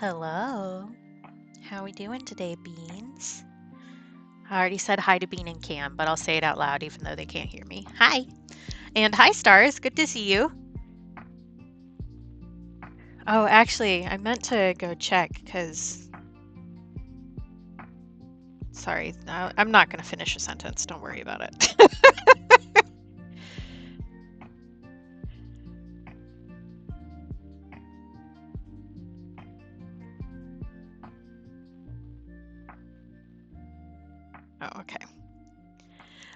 Hello. How we doing today, Beans? I already said hi to Bean and Cam, but I'll say it out loud even though they can't hear me. Hi. And hi, Stars. Good to see you. Oh, actually, I meant to go check because, sorry, I'm not going to finish a sentence. Don't worry about it. Oh, okay.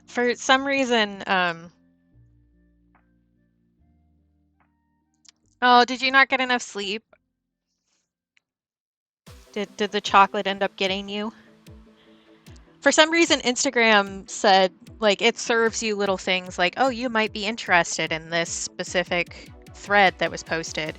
For some reason, oh, did you not get enough sleep? Did the chocolate end up getting you? For some reason, Instagram said, like, it serves you little things like, oh, you might be interested in this specific thread that was posted.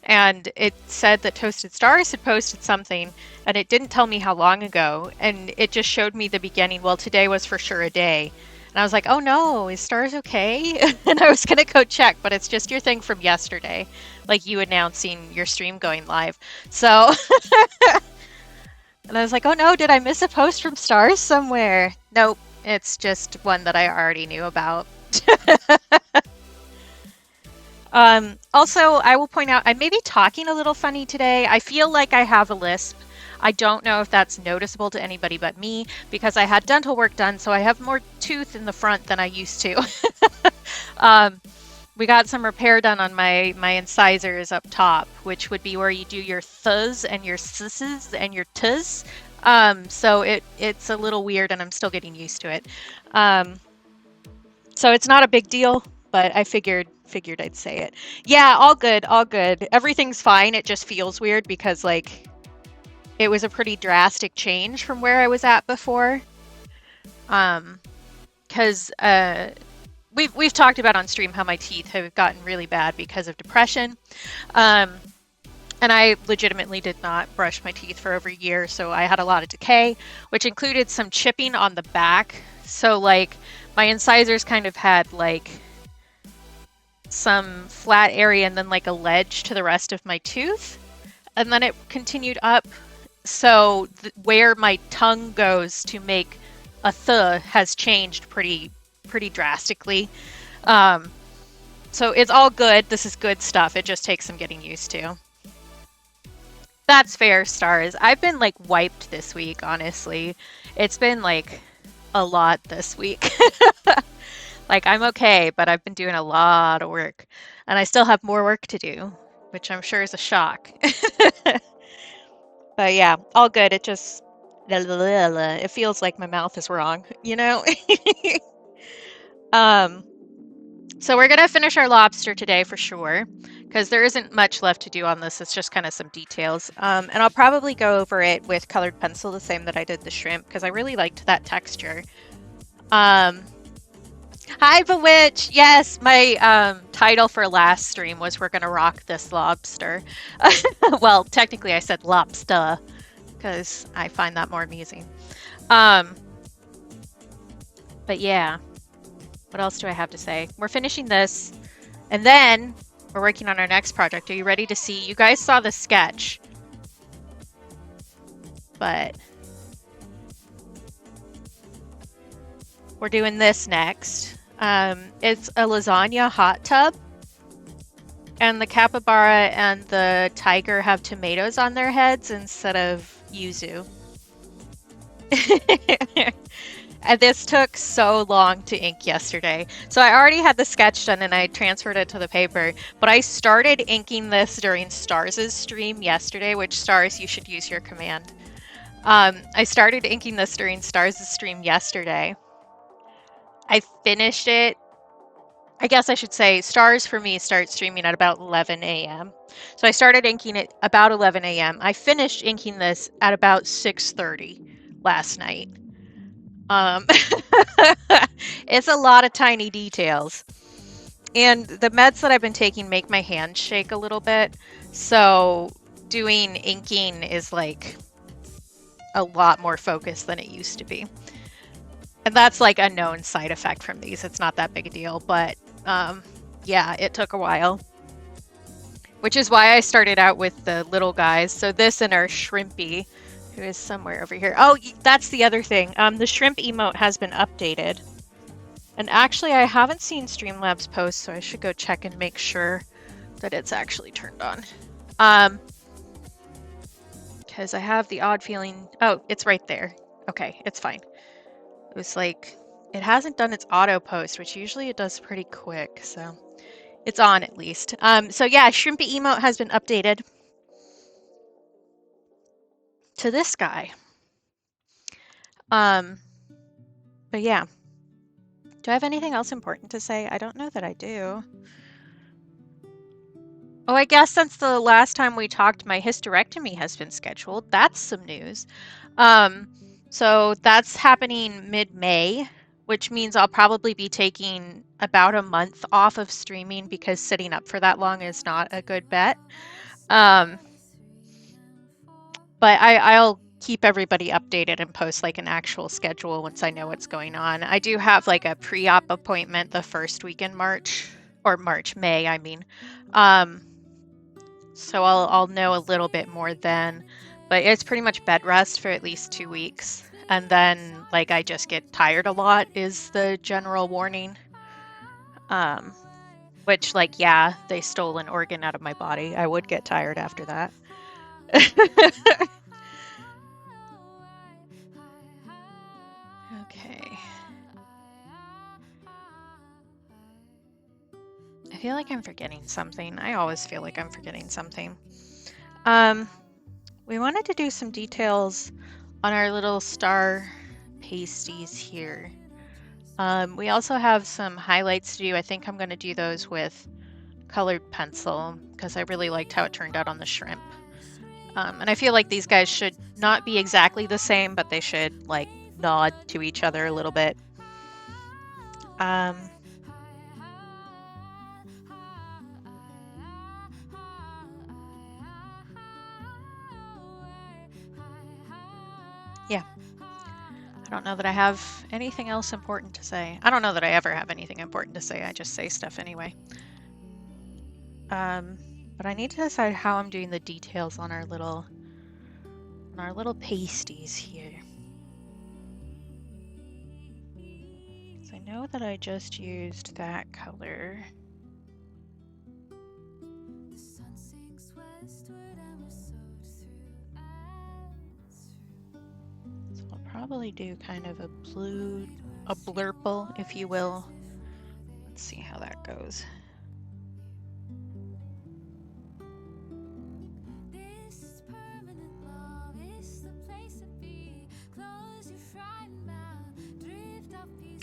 And it said that Toasted Stars had posted something, and it didn't tell me how long ago. And it just showed me the beginning. Well, today was for sure a day. And I was like, oh no, is Stars okay? And I was going to go check, but it's just your thing from yesterday, like you announcing your stream going live. So. And I was like, oh no, did I miss a post from Stars somewhere? Nope, it's just one that I already knew about. Also, I will point out I may be talking a little funny today. I feel like I have a lisp. I don't know if that's noticeable to anybody but me because I had dental work done, so I have more tooth in the front than I used to. um, we got some repair done on my incisors up top, which would be where you do your ths and your s's and your ts. So it's a little weird, and I'm still getting used to it. So it's not a big deal, but I figured I'd say it. Yeah, all good, all good. Everything's fine. It just feels weird because like it was a pretty drastic change from where I was at before. Because we've talked about on stream how my teeth have gotten really bad because of depression. And I legitimately did not brush my teeth for over a year, so I had a lot of decay, which included some chipping on the back. So like my incisors kind of had like some flat area and then like a ledge to the rest of my tooth. And then it continued up. So where my tongue goes to make a th has changed pretty drastically. So it's all good. This is good stuff. It just takes some getting used to. That's fair, Stars. I've been like wiped this week, honestly. It's been like a lot this week. Like I'm okay, but I've been doing a lot of work and I still have more work to do, which I'm sure is a shock. But yeah, all good. It just it feels like my mouth is wrong, you know? um So we're gonna finish our lobster today for sure, because there isn't much left to do on this. It's just kind of some details. And I'll probably go over it with colored pencil the same that I did the shrimp, because I really liked that texture. Hi, Bewitch! Yes, my title for last stream was We're Gonna Rock This Lobster. Well, technically I said lobster, because I find that more amusing. But yeah. What else do I have to say? We're finishing this, and then we're working on our next project. Are you ready to see? You guys saw the sketch, but we're doing this next. It's a lasagna hot tub, and the capybara and the tiger have tomatoes on their heads instead of yuzu. And this took so long to ink yesterday. So I already had the sketch done and I transferred it to the paper, but I started inking this during Stars' stream yesterday, which Stars, you should use your command. I started inking this during Stars' stream yesterday. I finished it. I guess I should say Stars for me starts streaming at about 11 a.m. So I started inking it about 11 a.m. I finished inking this at about 6:30 last night. It's a lot of tiny details. And the meds that I've been taking make my hands shake a little bit. So doing inking is like a lot more focused than it used to be. And that's like a known side effect from these. It's not that big a deal, but yeah, it took a while. which is why I started out with the little guys. So this and our shrimpy, who is somewhere over here. Oh, that's the other thing. The shrimp emote has been updated. And actually, I haven't seen Streamlabs post, so I should go check and make sure that it's actually turned on. Because I have the odd feeling... Oh, it's right there. Okay, it's fine. It was like... It hasn't done its auto post, which usually it does pretty quick, so... It's on at least. So yeah, Shrimpy emote has been updated to this guy. But yeah. Do I have anything else important to say? I don't know that I do. Oh, I guess since the last time we talked, my hysterectomy has been scheduled. That's some news. So that's happening mid-May, which means I'll probably be taking about a month off of streaming because sitting up for that long is not a good bet. But I'll keep everybody updated and post like an actual schedule once I know what's going on. I do have like a pre-op appointment the first week in March, or May, I mean. So I'll know a little bit more then, but it's pretty much bed rest for at least 2 weeks. And then like I just get tired a lot is the general warning. Which like, yeah, they stole an organ out of my body. I would get tired after that. Okay. I feel like I'm forgetting something. I always feel like I'm forgetting something. We wanted to do some details on our little star pasties here. We also have some highlights to do. I think I'm going to do those with colored pencil because I really liked how it turned out on the shrimp. And I feel like these guys should not be exactly the same, but they should like nod to each other a little bit. Yeah. I don't know that I have anything else important to say. I don't know that I ever have anything important to say. I just say stuff anyway. But I need to decide how I'm doing the details on our little pasties here. So I know that I just used that color. So I'll probably do kind of a blue, a blurple, if you will. Let's see how that goes.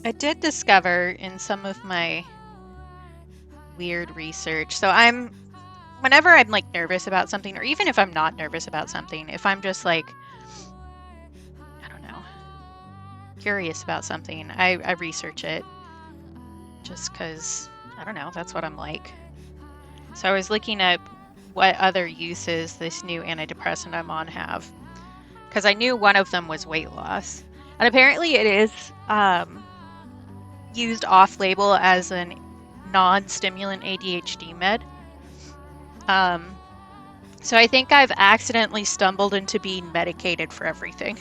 I did discover in some of my weird research, so whenever I'm like nervous about something, or even if I'm not nervous about something, if I'm just like, I don't know, curious about something, I research it just because, I don't know, that's what I'm like. So I was looking at what other uses this new antidepressant I'm on have, because I knew one of them was weight loss. And apparently it is used off-label as a non-stimulant ADHD med. So I think I've accidentally stumbled into being medicated for everything.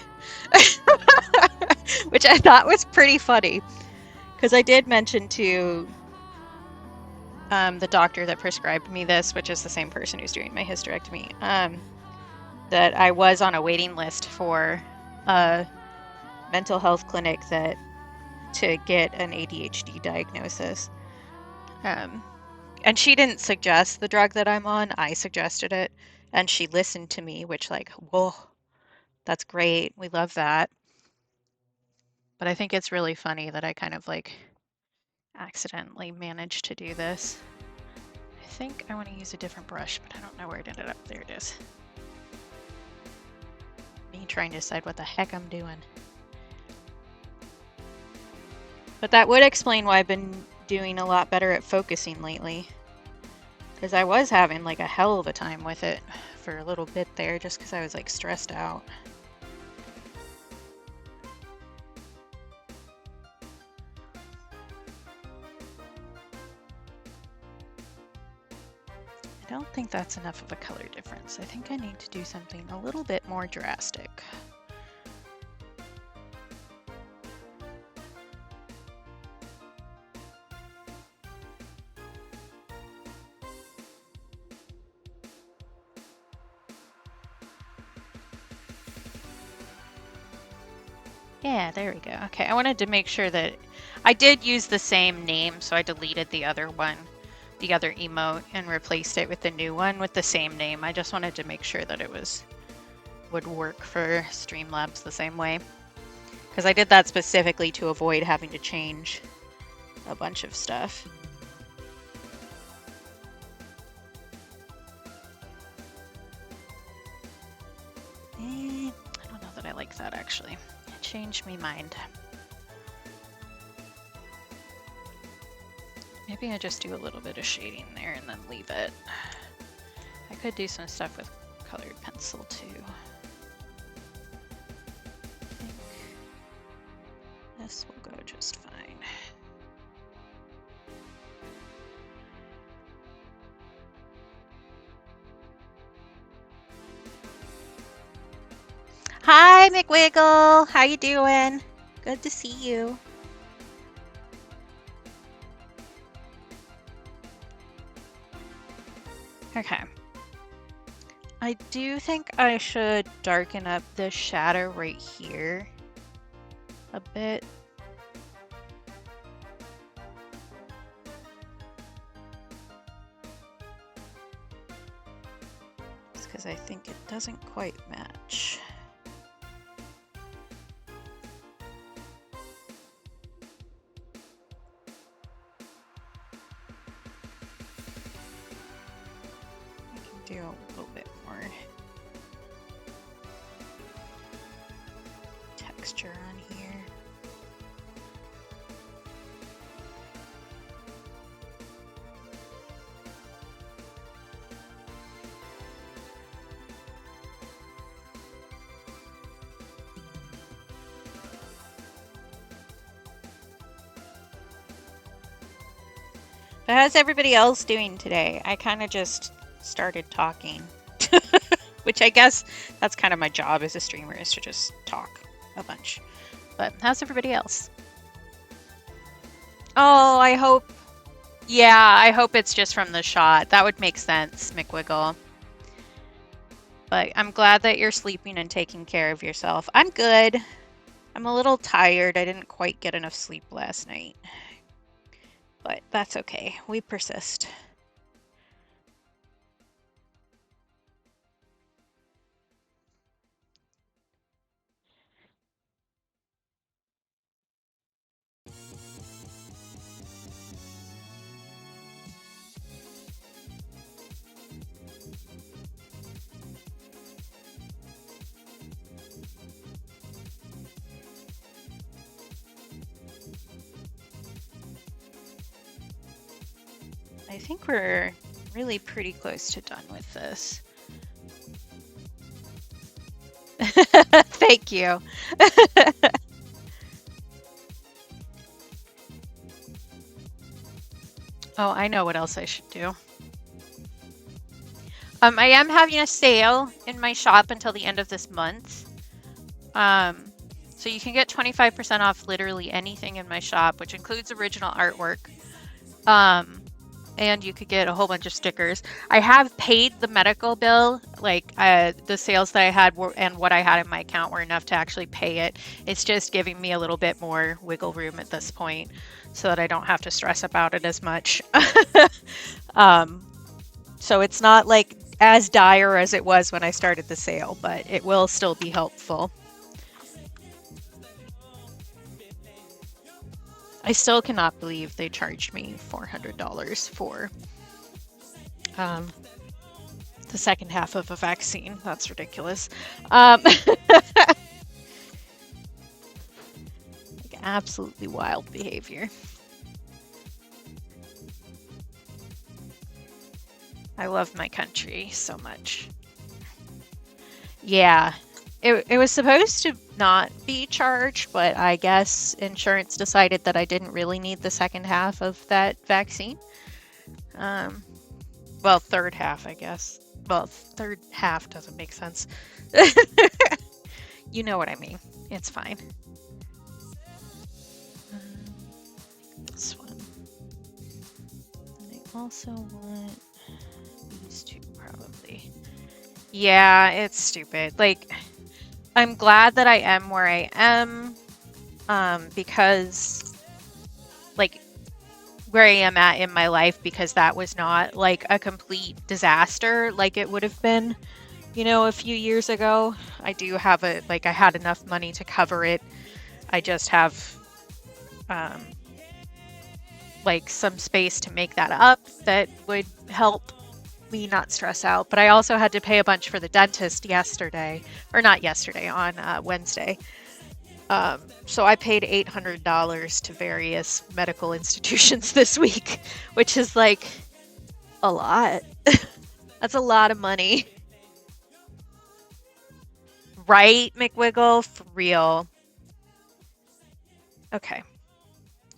Which I thought was pretty funny. Because I did mention to the doctor that prescribed me this, which is the same person who's doing my hysterectomy, that I was on a waiting list for a mental health clinic to get an ADHD diagnosis. And she didn't suggest the drug that I'm on. I suggested it. And she listened to me, which like, whoa, that's great. We love that. But I think it's really funny that I kind of like accidentally managed to do this. I think I want to use a different brush, but I don't know where it ended up. There it is. Me trying to decide what the heck I'm doing. But that would explain why I've been doing a lot better at focusing lately. Because I was having like a hell of a time with it for a little bit there, just because I was like stressed out. I don't think that's enough of a color difference. I think I need to do something a little bit more drastic. Yeah, there we go. Okay, I wanted to make sure that I did use the same name, so I deleted the other one, the other emote, and replaced it with the new one with the same name. I just wanted to make sure that it would work for Streamlabs the same way. Because I did that specifically to avoid having to change a bunch of stuff. I don't know that I like that actually. It changed my mind. Maybe I just do a little bit of shading there and then leave it. I could do some stuff with colored pencil too. I think this will go just fine. Hi, McWiggle. How you doing? Good to see you. Okay. I do think I should darken up the shadow right here a bit. Just because I think it doesn't quite match. Do a little bit more texture on here. But how's everybody else doing today? I kind of just started talking, which I guess that's kind of my job as a streamer, is to just talk a bunch. But how's everybody else? Oh, I hope, yeah, I hope it's just from the shot. That would make sense, McWiggle. But I'm glad that you're sleeping and taking care of yourself. I'm good. I'm a little tired. I didn't quite get enough sleep last night. But that's okay. We persist. I think we're really pretty close to done with this. Thank you. Oh, I know what else I should do. I am having a sale in my shop until the end of this month. So you can get 25% off literally anything in my shop, which includes original artwork. And you could get a whole bunch of stickers. I have paid the medical bill, like the sales that I had and what I had in my account were enough to actually pay it. It's just giving me a little bit more wiggle room at this point so that I don't have to stress about it as much. So it's not like as dire as it was when I started the sale, but it will still be helpful. I still cannot believe they charged me $400 for the second half of a vaccine. That's ridiculous. Like absolutely wild behavior. I love my country so much. Yeah, it was supposed to not be charged, but I guess insurance decided that I didn't really need the second half of that vaccine. Well, third half, I guess. Well, third half doesn't make sense. You know what I mean. It's fine. This one. And I also want these two, probably. Yeah, it's stupid. Like, I'm glad that I am where I am, because, like, where I am at in my life, because that was not, like, a complete disaster like it would have been, you know, a few years ago. I do have I had enough money to cover it. I just have, like, some space to make that up that would help me not stress out. But I also had to pay a bunch for the dentist yesterday, or not yesterday, on Wednesday. So I paid $800 to various medical institutions this week, which is like a lot. That's a lot of money. Right, McWiggle? For real. Okay.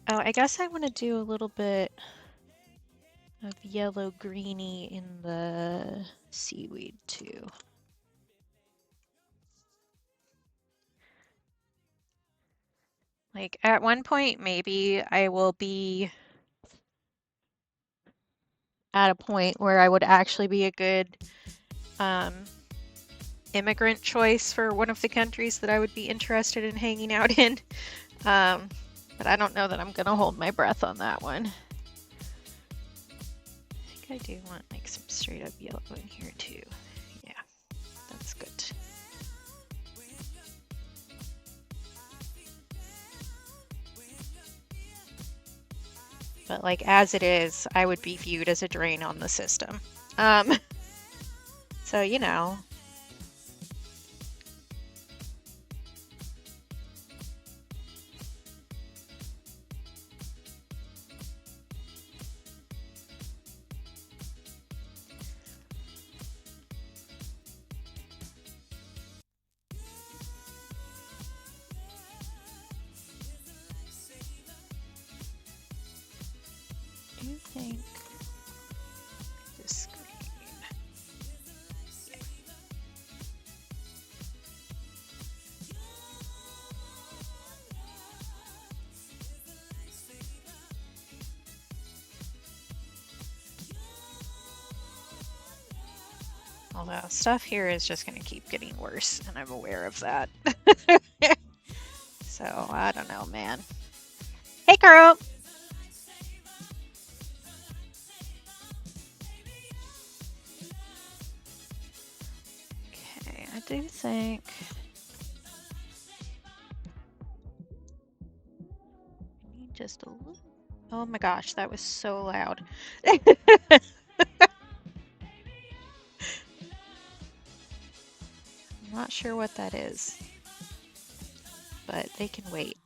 Oh, I guess I want to do a little bit of yellow greeny in the seaweed too. Like, at one point, maybe I will be at a point where I would actually be a good immigrant choice for one of the countries that I would be interested in hanging out in. But I don't know that I'm gonna hold my breath on that one. I think I do want like some straight up yellow in here too. Yeah, that's good. But like as it is, I would be viewed as a drain on the system. So you know. Do you think this green? Although stuff here is just going to keep getting worse, and I'm aware of that. So, I don't know, man. Hey, girl! Okay, I do think... I need just a little... Oh my gosh, that was so loud. I'm not sure what that is, but they can wait.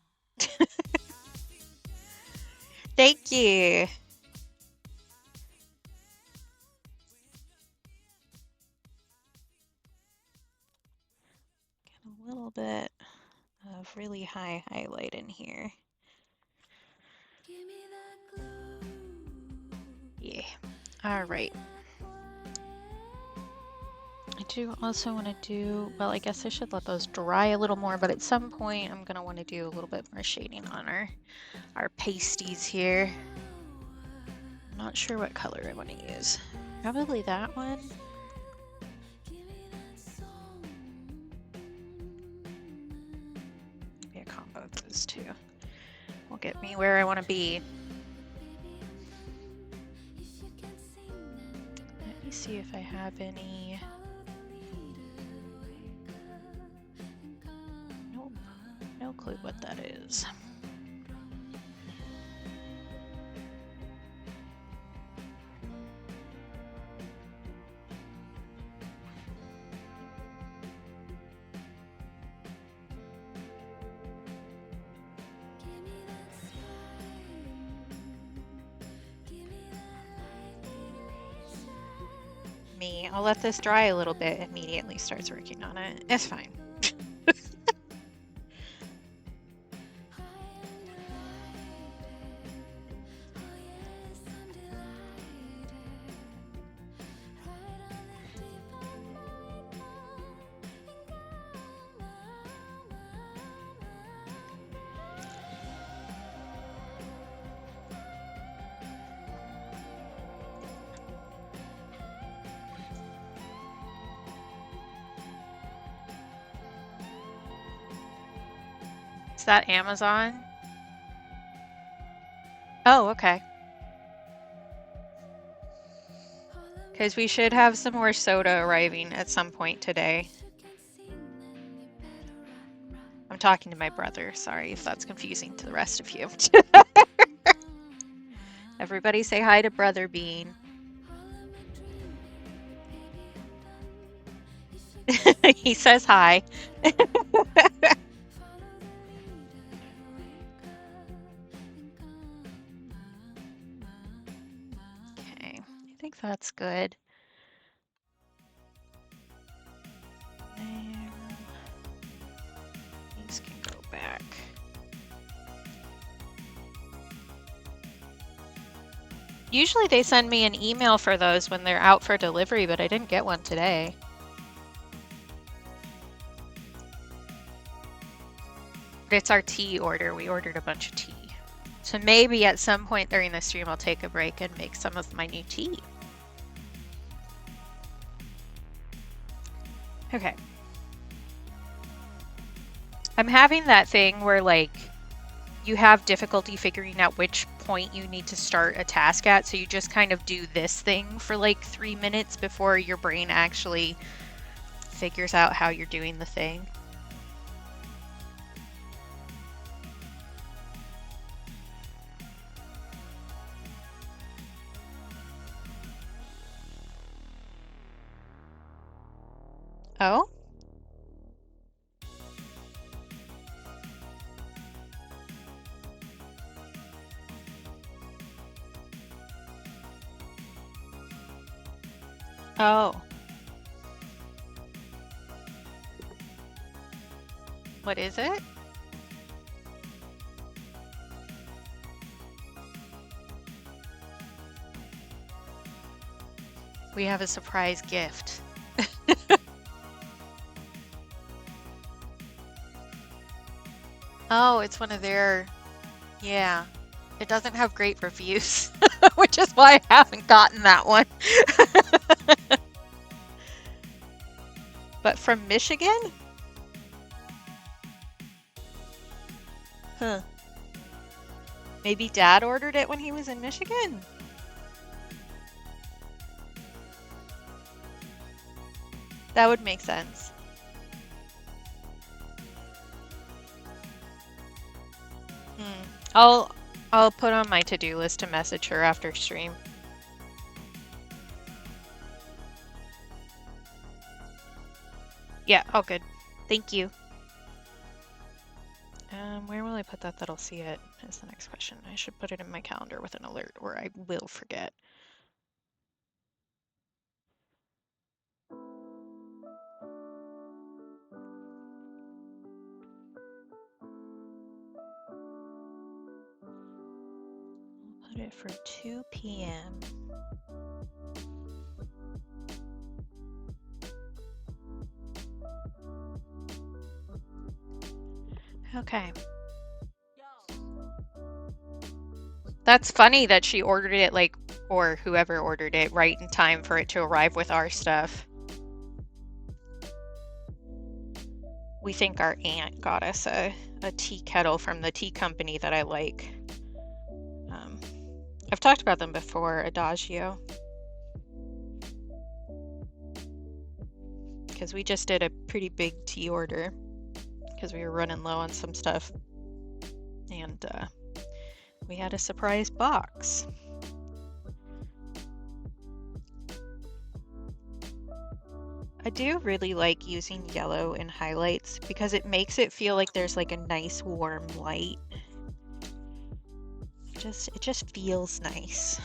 Thank you. Get a little bit of really high highlight in here. Yeah. All right. I do also want to do, well, I guess I should let those dry a little more, but at some point I'm going to want to do a little bit more shading on our pasties here. I'm not sure what color I want to use. Probably that one. Maybe a combo of those two will get me where I want to be. Let me see if I have any. Nope, no clue what that is. Me, I'll let this dry a little bit, immediately starts working on it. It's fine. Is that Amazon? Oh, okay. Because we should have some more soda arriving at some point today. I'm talking to my brother. Sorry if that's confusing to the rest of you. Everybody say hi to Brother Bean. He says hi. Okay, I think that's good. There. These can go back. Usually they send me an email for those when they're out for delivery, but I didn't get one today. But it's our tea order. We ordered a bunch of tea. So maybe at some point during the stream I'll take a break and make some of my new tea. Okay. I'm having that thing where like you have difficulty figuring out which point you need to start a task at, so you just kind of do this thing for like 3 minutes before your brain actually figures out how you're doing the thing. Oh? Oh. What is it? We have a surprise gift. Oh, it's one of their... Yeah. It doesn't have great reviews, which is why I haven't gotten that one. But from Michigan? Huh. Maybe Dad ordered it when he was in Michigan? That would make sense. I'll put on my to-do list to message her after stream. Yeah, all good. Thank you. Where will I put that that'll see it is the next question. I should put it in my calendar with an alert or I will forget. I'll put it for 2 p.m. Okay. That's funny that she ordered it like, or whoever ordered it, right in time for it to arrive with our stuff. We think our aunt got us a tea kettle from the tea company that I like. I've talked about them before, Adagio. Because we just did a pretty big tea order because we were running low on some stuff. And we had a surprise box. I do really like using yellow in highlights because it makes it feel like there's like a nice warm light. It just feels nice.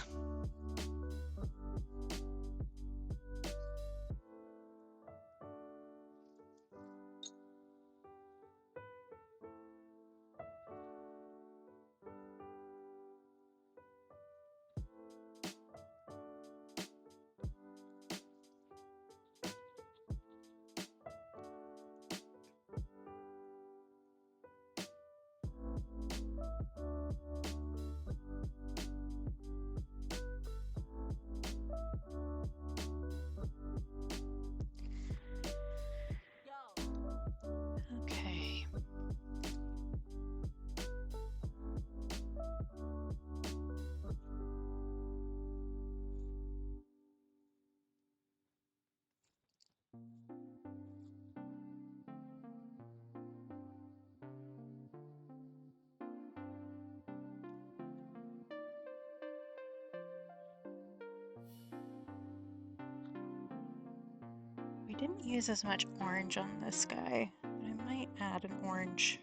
didn't use as much orange on this guy, but I might add an orange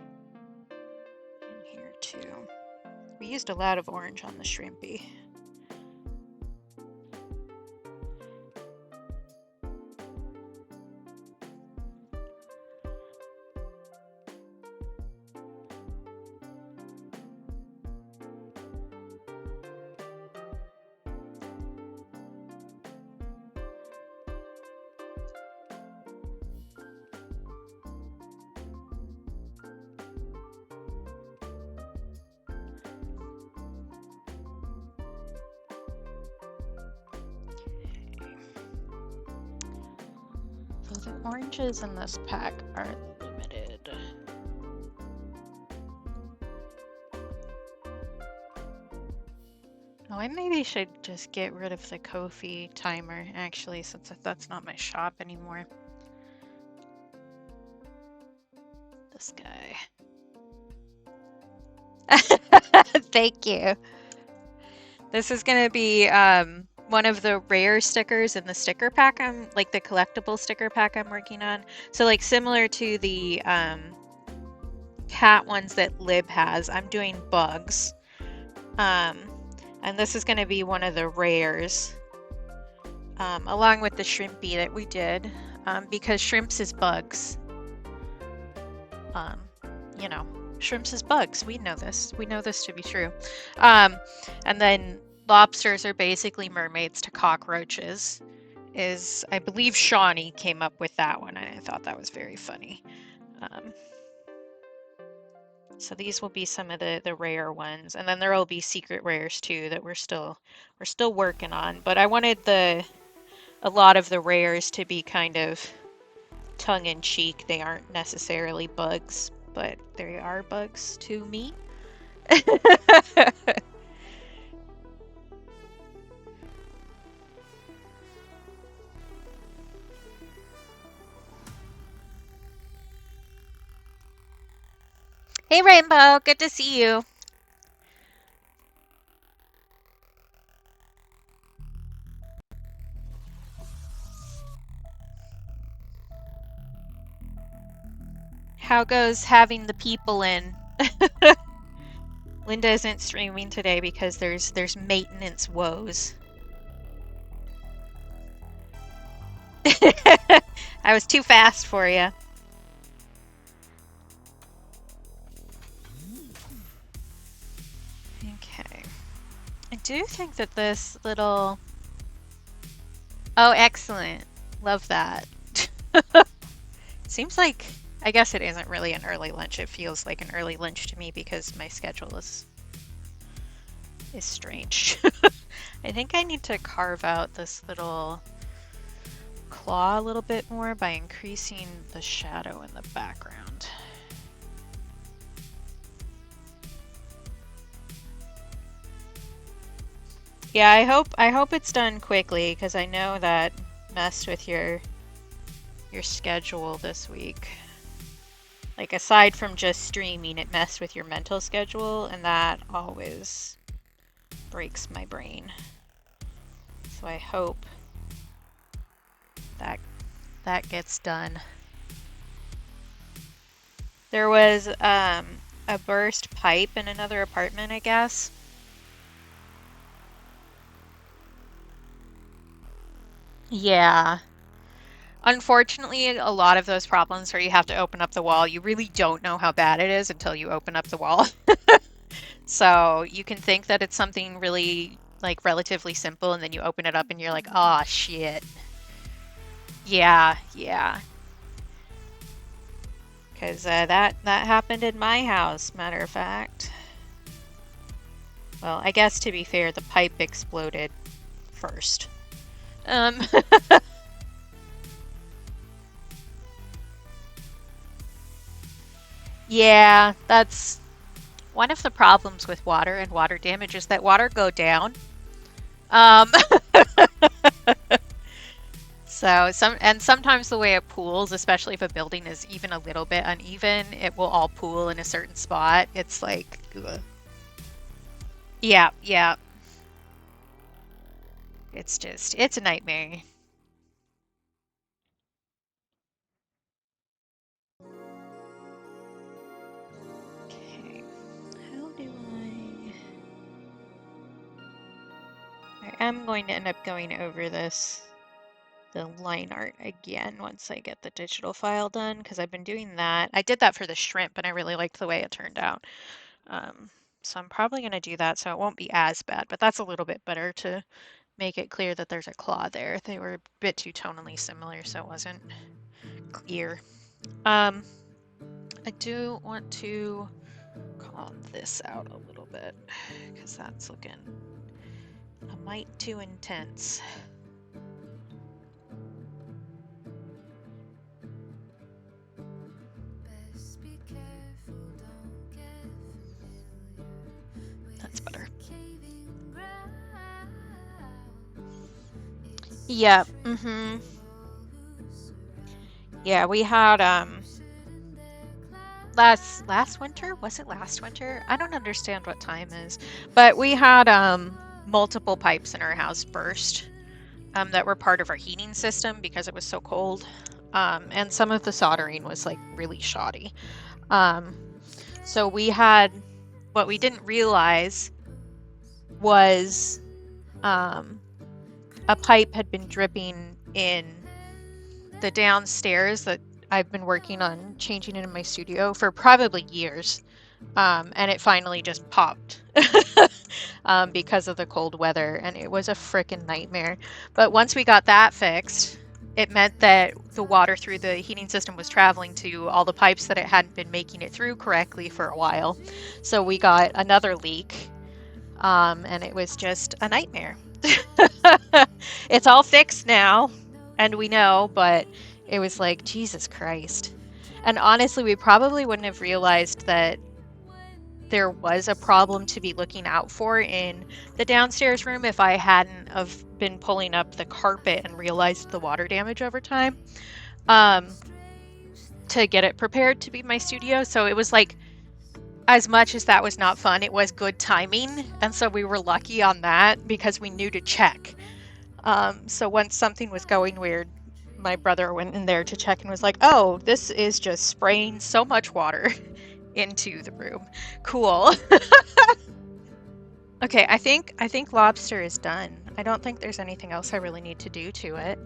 in here too. We used a lot of orange on the shrimpy. So the oranges in this pack are limited. Oh, I maybe should just get rid of the Ko-fi timer, actually, since that's not my shop anymore. This guy. Thank you. This is gonna be one of the rare stickers in the sticker pack like the collectible sticker pack I'm working on. So like similar to the cat ones that Lib has, I'm doing bugs. And this is gonna be one of the rares. Along with the shrimpy that we did, because shrimps is bugs. You know, shrimps is bugs. We know this. We know this to be true. And then lobsters are basically mermaids to cockroaches. I believe Shawnee came up with that one, and I thought that was very funny. So these will be some of the rare ones, and then there will be secret rares too that we're still working on. But I wanted a lot of the rares to be kind of tongue-in-cheek. They aren't necessarily bugs, but they are bugs to me. Hey Rainbow, good to see you. How goes having the people in? Linda isn't streaming today because there's maintenance woes. I was too fast for you. Okay. I do think that this little... Oh, excellent. Love that. Seems like... I guess it isn't really an early lunch. It feels like an early lunch to me because my schedule is strange. I think I need to carve out this little claw a little bit more by increasing the shadow in the background. Yeah, I hope it's done quickly because I know that messed with your schedule this week. Like aside from just streaming, it messed with your mental schedule, and that always breaks my brain. So I hope that gets done. There was a burst pipe in another apartment, I guess. Yeah. Unfortunately, a lot of those problems where you have to open up the wall, you really don't know how bad it is until you open up the wall. So you can think that it's something really, like, relatively simple, and then you open it up and you're like, oh, shit. Yeah, yeah. Because that happened in my house, matter of fact. Well, I guess to be fair, the pipe exploded first. Yeah, that's one of the problems with water and water damage is that water go down. Um, sometimes the way it pools, especially if a building is even a little bit uneven, it will all pool in a certain spot. It's like, ugh. Yeah, yeah. It's a nightmare. I am going to end up going over the line art again once I get the digital file done, because I've been doing that. I did that for the shrimp and I really liked the way it turned out. So I'm probably going to do that so it won't be as bad, but that's a little bit better to make it clear that there's a claw there. They were a bit too tonally similar, so it wasn't clear. I do want to calm this out a little bit because that's looking a mite too intense. That's better. Yeah, yeah, we had last winter? Was it last winter? I don't understand what time is. But we had multiple pipes in our house burst that were part of our heating system because it was so cold. And some of the soldering was like really shoddy. So we had, what we didn't realize was a pipe had been dripping in the downstairs that I've been working on changing it in my studio for probably years. And it finally just popped because of the cold weather, and it was a frickin' nightmare. But once we got that fixed, it meant that the water through the heating system was traveling to all the pipes that it hadn't been making it through correctly for a while. So we got another leak, and it was just a nightmare. It's all fixed now, and we know, but it was like, Jesus Christ. And honestly, we probably wouldn't have realized that there was a problem to be looking out for in the downstairs room if I hadn't have been pulling up the carpet and realized the water damage over time to get it prepared to be my studio. So it was like, as much as that was not fun, it was good timing. And so we were lucky on that because we knew to check. So once something was going weird, my brother went in there to check and was like, oh, this is just spraying so much water into the room. Cool. Okay, I think lobster is done. I don't think there's anything else I really need to do to it.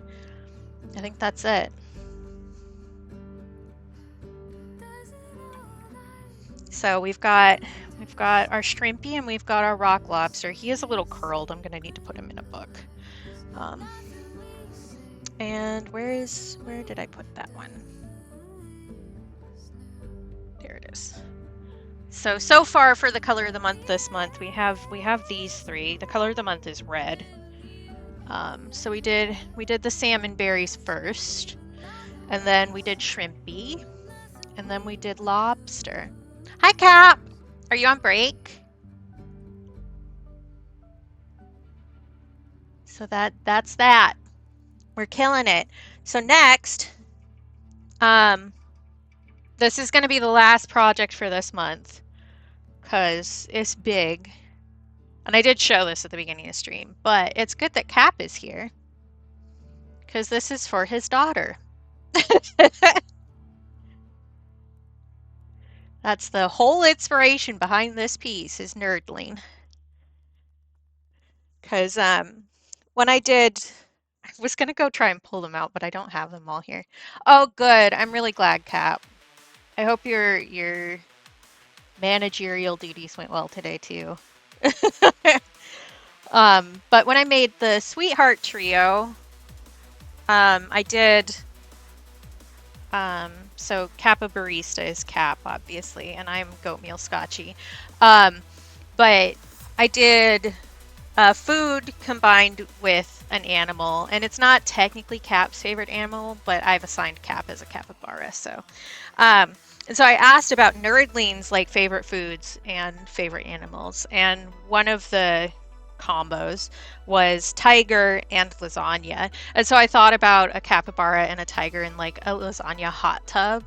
I think that's it. So we've got our shrimpy and we've got our rock lobster. He is a little curled. I'm gonna need to put him in a book. And where did I put that one? There it is. So far for the color of the month this month, we have these three. The color of the month is red. So we did the salmon berries first, and then we did shrimpy, and then we did lobster. Hi, Cap. Are you on break? So that's that. We're killing it. So next, this is going to be the last project for this month because it's big. And I did show this at the beginning of the stream, but it's good that Cap is here because this is for his daughter. That's the whole inspiration behind this piece is nerdling. Because when I was going to go try and pull them out, but I don't have them all here. Oh, good. I'm really glad, Cap. I hope your managerial duties went well today, too. But when I made the Sweetheart Trio, I did... so Kappa Barista is Cap, obviously, and I'm Goatmeal Scotchy. But I did food combined with an animal, and it's not technically Cap's favorite animal, but I've assigned Cap as a capybara. So, and so I asked about nerdlings, like favorite foods and favorite animals, and one of the combos was tiger and lasagna. And so I thought about a capybara and a tiger in like a lasagna hot tub.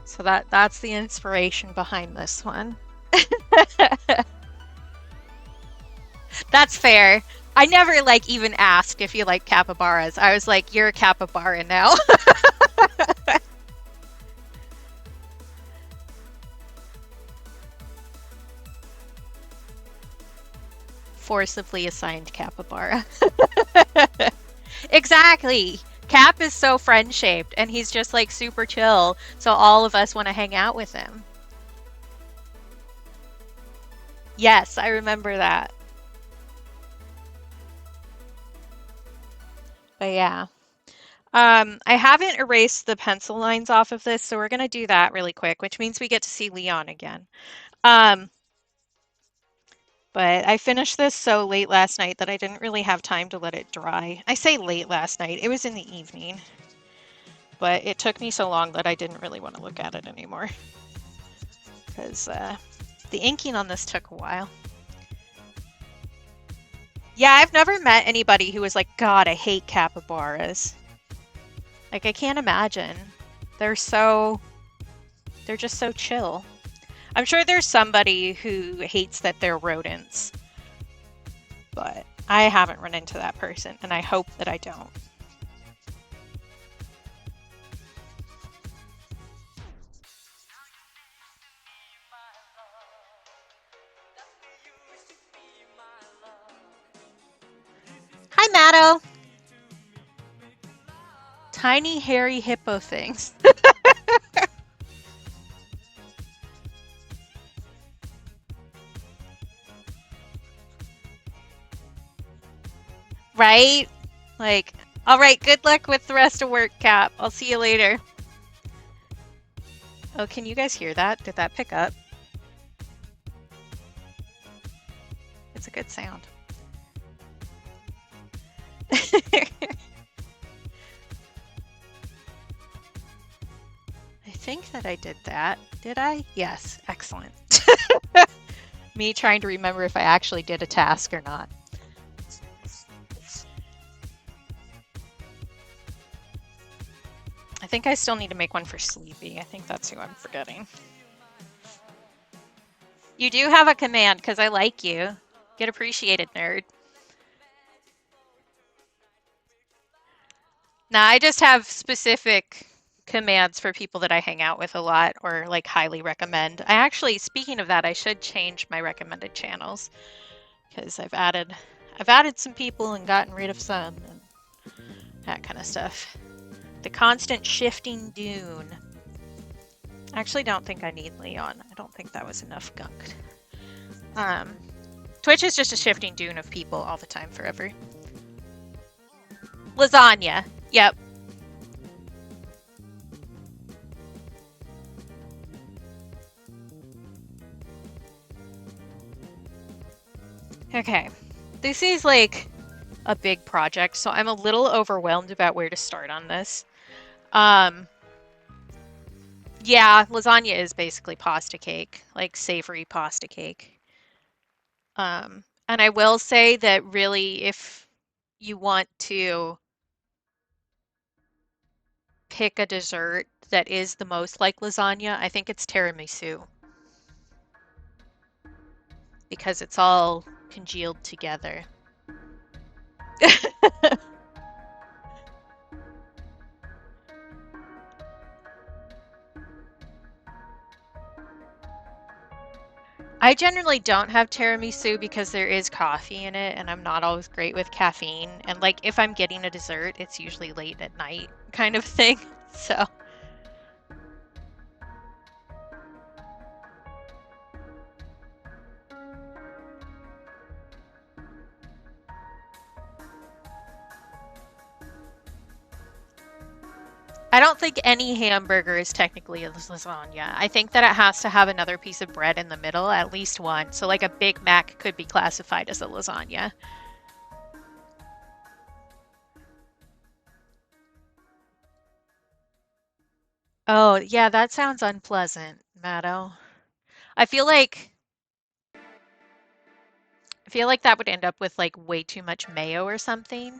So that's the inspiration behind this one. That's fair. I never like even asked if you like capybaras. I was like, you're a capybara now. Forcibly assigned capybara. Exactly. Cap is so friend-shaped, and he's just like super chill, so all of us want to hang out with him. Yes, I remember that. But yeah. I haven't erased the pencil lines off of this, so we're gonna do that really quick, which means we get to see Leon again. Um, but I finished this so late last night that I didn't really have time to let it dry. I say late last night, it was in the evening, but it took me so long that I didn't really want to look at it anymore because the inking on this took a while. Yeah, I've never met anybody who was like, God, I hate capybaras. Like, I can't imagine. They're just so chill. I'm sure there's somebody who hates that they're rodents, but I haven't run into that person, and I hope that I don't. Hi, Matto! Tiny hairy hippo things. Right? Like, all right, good luck with the rest of work, Cap. I'll see you later. Oh, can you guys hear that? Did that pick up? It's a good sound. I think that I did that. Did I? Yes. Excellent. Me trying to remember if I actually did a task or not. I think I still need to make one for Sleepy. I think that's who I'm forgetting. You do have a command because I like you. Get appreciated, nerd. Now, I just have specific commands for people that I hang out with a lot or like highly recommend. I actually, speaking of that, I should change my recommended channels because I've added some people and gotten rid of some and that kind of stuff. The constant shifting dune. I actually don't think I need Leon. I don't think that was enough gunk. Twitch is just a shifting dune of people all the time, forever. Lasagna. Yep. Okay. This is like a big project, so I'm a little overwhelmed about where to start on this. Yeah, lasagna is basically pasta cake, like savory pasta cake. And I will say that really, if you want to pick a dessert that is the most like lasagna, I think it's tiramisu because it's all congealed together. I generally don't have tiramisu because there is coffee in it and I'm not always great with caffeine. And like if I'm getting a dessert, it's usually late at night kind of thing. So I don't think any hamburger is technically a lasagna. I think that it has to have another piece of bread in the middle, at least one. So like a Big Mac could be classified as a lasagna. Oh, yeah, that sounds unpleasant, Matto. I feel like I feel like that would end up with like way too much mayo or something.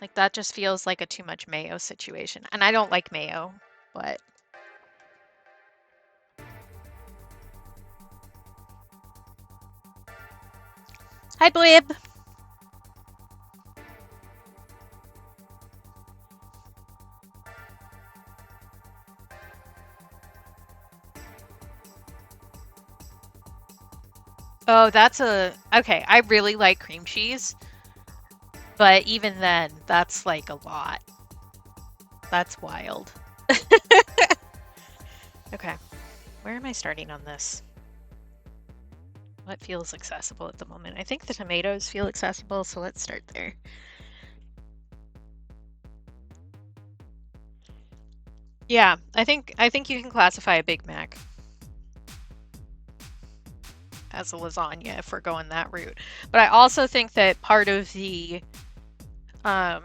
Like that just feels like a too much mayo situation. And I don't like mayo, but hi Blib. Oh, that's okay. I really like cream cheese, but even then, that's like a lot. That's wild. Okay, where am I starting on this? What feels accessible at the moment? I think the tomatoes feel accessible, so let's start there. Yeah, I think you can classify a Big Mac as a lasagna if we're going that route. But I also think that part of the um,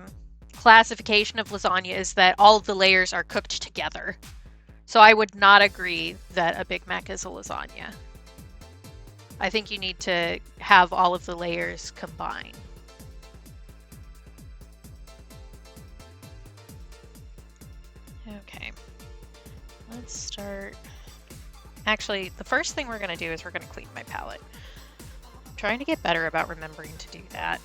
classification of lasagna is that all of the layers are cooked together. So I would not agree that a Big Mac is a lasagna. I think you need to have all of the layers combined. Okay, let's start. Actually, the first thing we're going to do is we're going to clean my palette. I'm trying to get better about remembering to do that.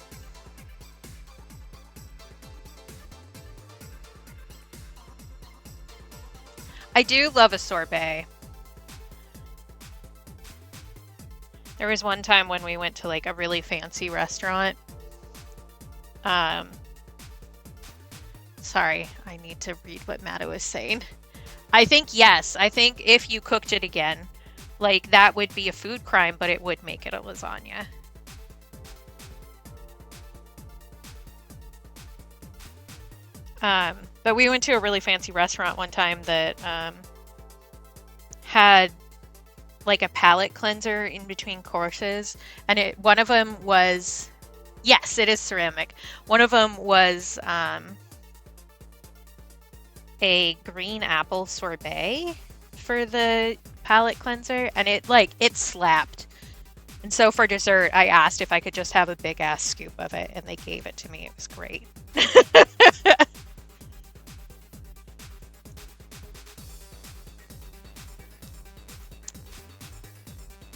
I do love a sorbet. There was one time when we went to like a really fancy restaurant. Sorry, I need to read what Matta was saying. I think yes. I think if you cooked it again, like that would be a food crime, but it would make it a lasagna. But we went to a really fancy restaurant one time that had like a palate cleanser in between courses, and one of them was, yes, it is ceramic. One of them was a green apple sorbet for the palate cleanser, and it slapped. And so for dessert, I asked if I could just have a big ass scoop of it, and they gave it to me. It was great.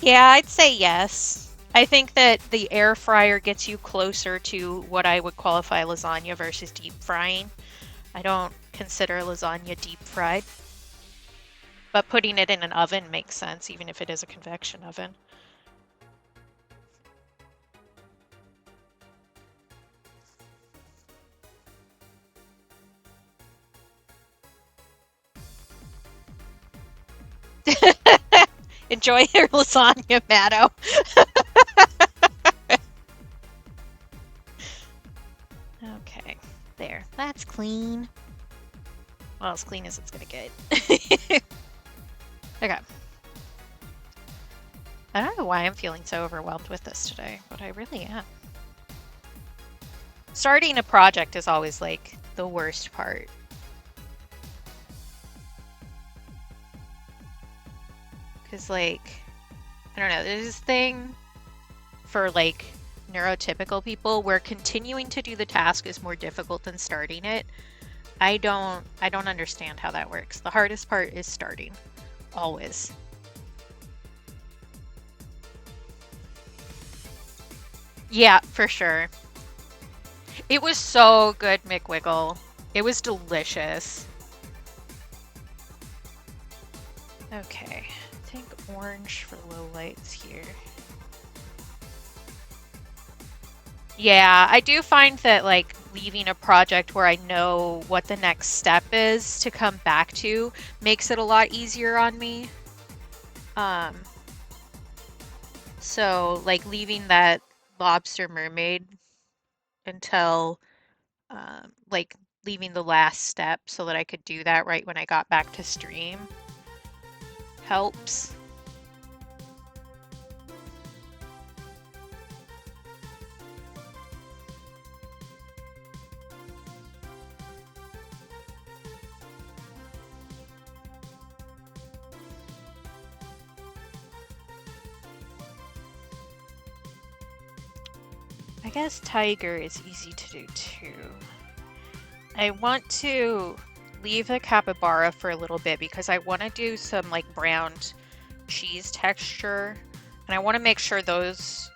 Yeah, I'd say yes. I think that the air fryer gets you closer to what I would qualify lasagna versus deep frying. I don't consider lasagna deep fried, but putting it in an oven makes sense, even if it is a convection oven. Enjoy your lasagna, Matto. Okay, there. That's clean. Well, as clean as it's gonna get. Okay. I don't know why I'm feeling so overwhelmed with this today, but I really am. Starting a project is always like the worst part. Because, like, I don't know, there's this thing for like neurotypical people where continuing to do the task is more difficult than starting it. I don't understand how that works. The hardest part is starting. Always. Yeah, for sure. It was so good, McWiggle. It was delicious. Okay, I think orange for low lights here. Yeah, I do find that like leaving a project where I know what the next step is to come back to makes it a lot easier on me. Um, so like leaving that lobster mermaid until like leaving the last step so that I could do that right when I got back to stream helps. I guess tiger is easy to do too. I want to leave the capybara for a little bit because I want to do some like browned cheese texture, and I want to make sure those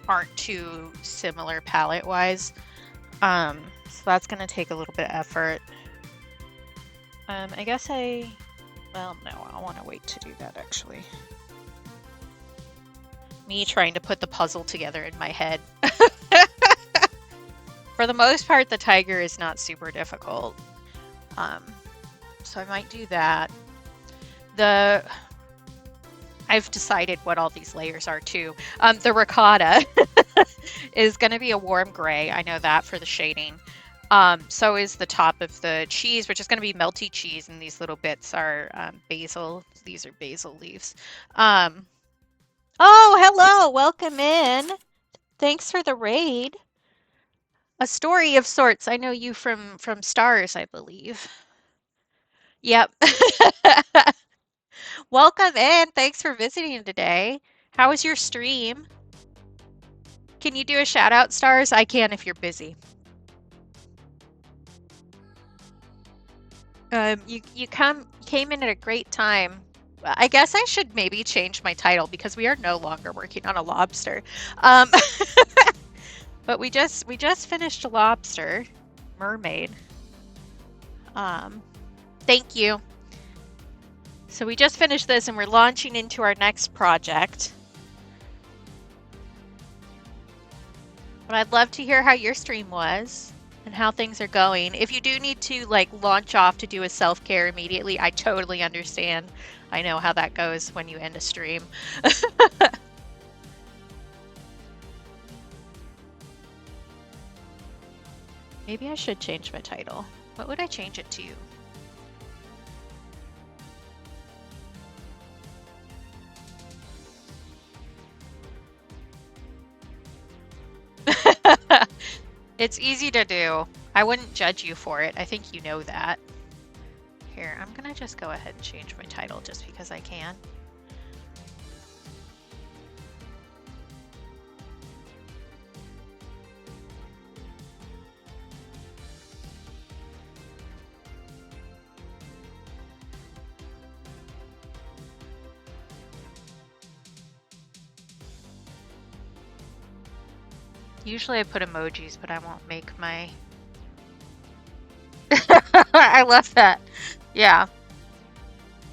aren't too similar palette wise. So that's gonna take a little bit of effort. I guess well, no, I want to wait to do that actually. me trying to put the puzzle together in my head. For the most part, the tiger is not super difficult. So I might do that. I've decided what all these layers are too. The ricotta is going to be a warm gray. I know that for the shading. So is the top of the cheese, which is going to be melty cheese, and these little bits are basil. These are basil leaves. Oh, hello, welcome in. Thanks for the raid. A story of sorts. I know you from Stars, I believe. Yep. Welcome in. Thanks for visiting today. How was your stream? Can you do a shout out, Stars? I can if you're busy. You came in at a great time. I guess I should maybe change my title because we are no longer working on a lobster. Um, but we just finished a lobster, mermaid. Thank you. So we just finished this and we're launching into our next project. But I'd love to hear how your stream was and how things are going. If you do need to like launch off to do a self-care immediately, I totally understand. I know how that goes when you end a stream. Maybe I should change my title. What would I change it to? It's easy to do. I wouldn't judge you for it. I think you know that. Here, I'm gonna just go ahead and change my title just because I can. Usually I put emojis, but I won't make my... I love that. Yeah.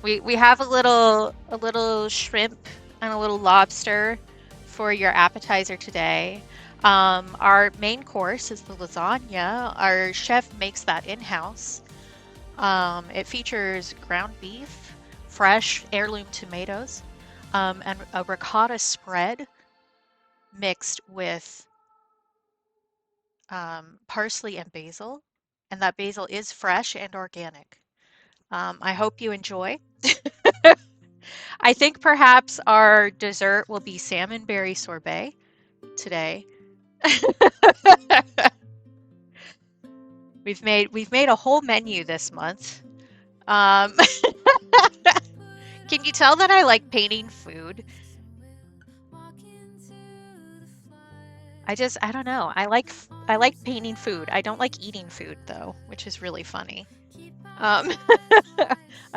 We have a little shrimp and a little lobster for your appetizer today. Our main course is the lasagna. Our chef makes that in-house. It features ground beef, fresh heirloom tomatoes, and a ricotta spread mixed with parsley and basil, and that basil is fresh and organic. I hope you enjoy. I think perhaps our dessert will be salmon berry sorbet today. We've made a whole menu this month. Can you tell that I like painting food? I don't know. I like painting food. I don't like eating food though, which is really funny. I'm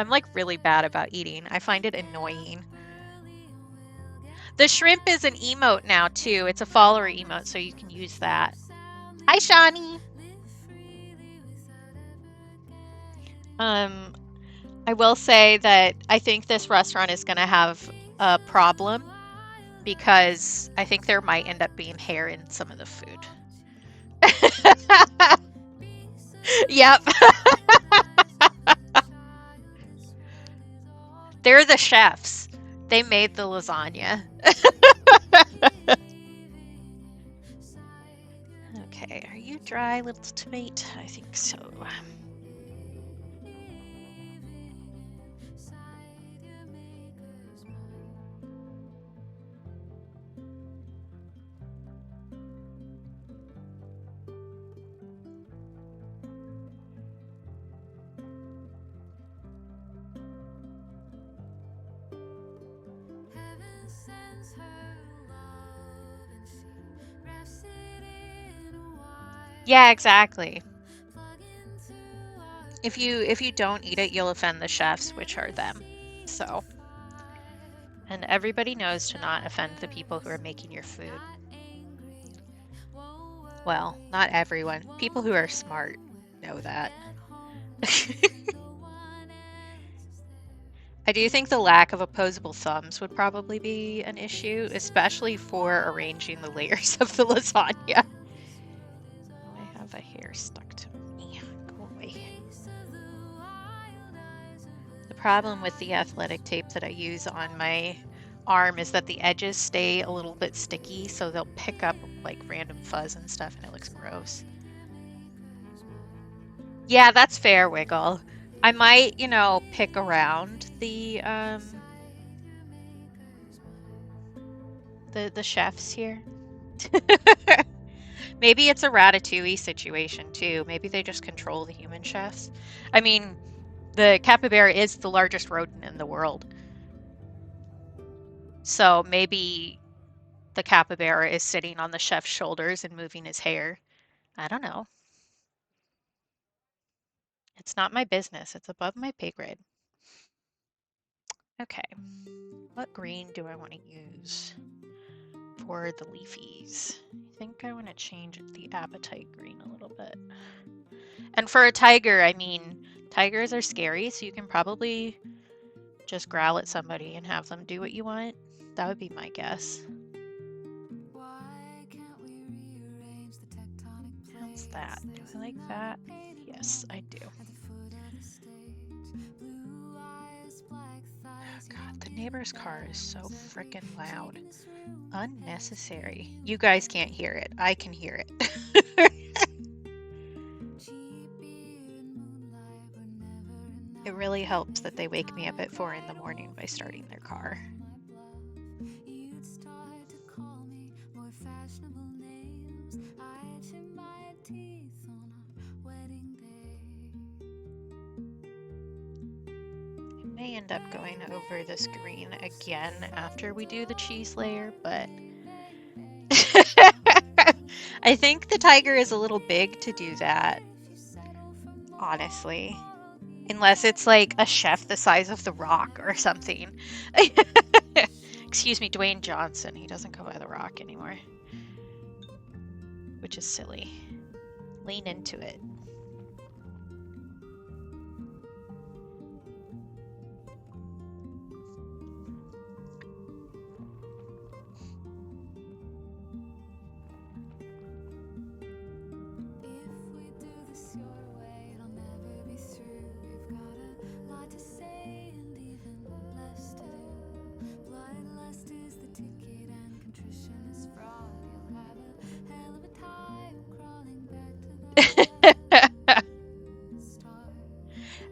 like really bad about eating. I find it annoying. The shrimp is an emote now too. It's a follower emote, so you can use that. Hi, Shawnee. I will say that I think this restaurant is going to have a problem because I think there might end up being hair in some of the food. Yep. They're the chefs. They made the lasagna. Okay, are you dry, little tomato? I think so. Yeah, exactly. If you don't eat it, you'll offend the chefs, which are them. So, and everybody knows to not offend the people who are making your food. Well, not everyone. People who are smart know that. I do think the lack of opposable thumbs would probably be an issue, especially for arranging the layers of the lasagna. I have a hair stuck to me. Go away. The problem with the athletic tape that I use on my arm is that the edges stay a little bit sticky, so they'll pick up like random fuzz and stuff, and it looks gross. Yeah, that's fair, Wiggle. I might, pick around the chefs here. Maybe it's a Ratatouille situation too. Maybe they just control the human chefs. I mean, the capybara is the largest rodent in the world. So maybe the capybara is sitting on the chef's shoulders and moving his hair. I don't know. It's not my business. It's above my pay grade. Okay. What green do I want to use for the leafies? I think I want to change the appetite green a little bit. And for a tiger, I mean, tigers are scary, so you can probably just growl at somebody and have them do what you want. That would be my guess. How's that? Do I like that? Yes, I do. Oh God, the neighbor's car is so freaking loud. Unnecessary. You guys can't hear it. I can hear it. It really helps that they wake me up at 4 in the morning by starting their car. I may end up going over this green again after we do the cheese layer, but I think the tiger is a little big to do that, honestly. Unless it's like a chef the size of The Rock or something. Excuse me, Dwayne Johnson. He doesn't go by The Rock anymore. Which is silly. Lean into it.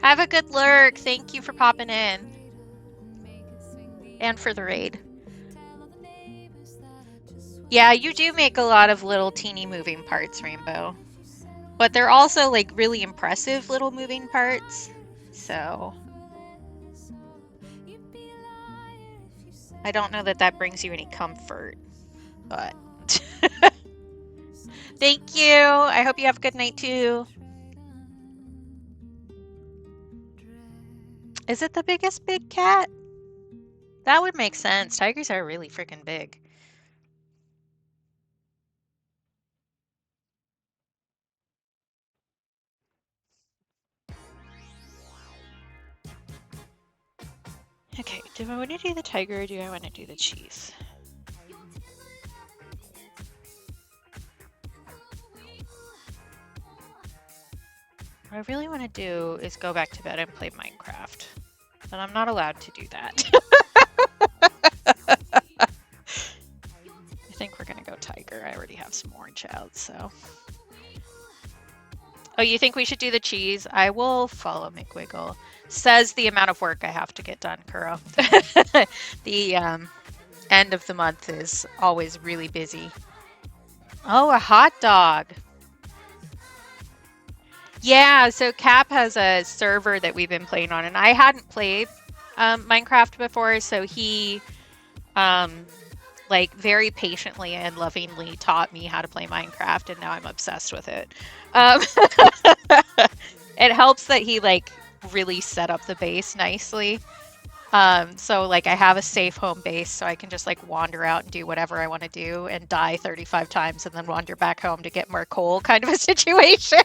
Have a good lurk. Thank you for popping in. And for the raid. Yeah, you do make a lot of little teeny moving parts, Rainbow. But they're also like really impressive little moving parts. So I don't know that that brings you any comfort, but thank you. I hope you have a good night too. Is it the biggest big cat? That would make sense. Tigers are really freaking big. Okay, do I want to do the tiger or do I want to do the cheese? What I really want to do is go back to bed and play Minecraft. But I'm not allowed to do that. I think we're gonna go tiger. I already have some orange out, so. Oh, you think we should do the cheese? I will follow McWiggle. Says the amount of work I have to get done, Kuro. The end of the month is always really busy. Oh, a hot dog. Yeah, so Cap has a server that we've been playing on, and I hadn't played Minecraft before, so he like very patiently and lovingly taught me how to play Minecraft, and now I'm obsessed with it. It helps that he like really set up the base nicely. So like I have a safe home base, so I can just like wander out and do whatever I want to do and die 35 times and then wander back home to get more coal kind of a situation.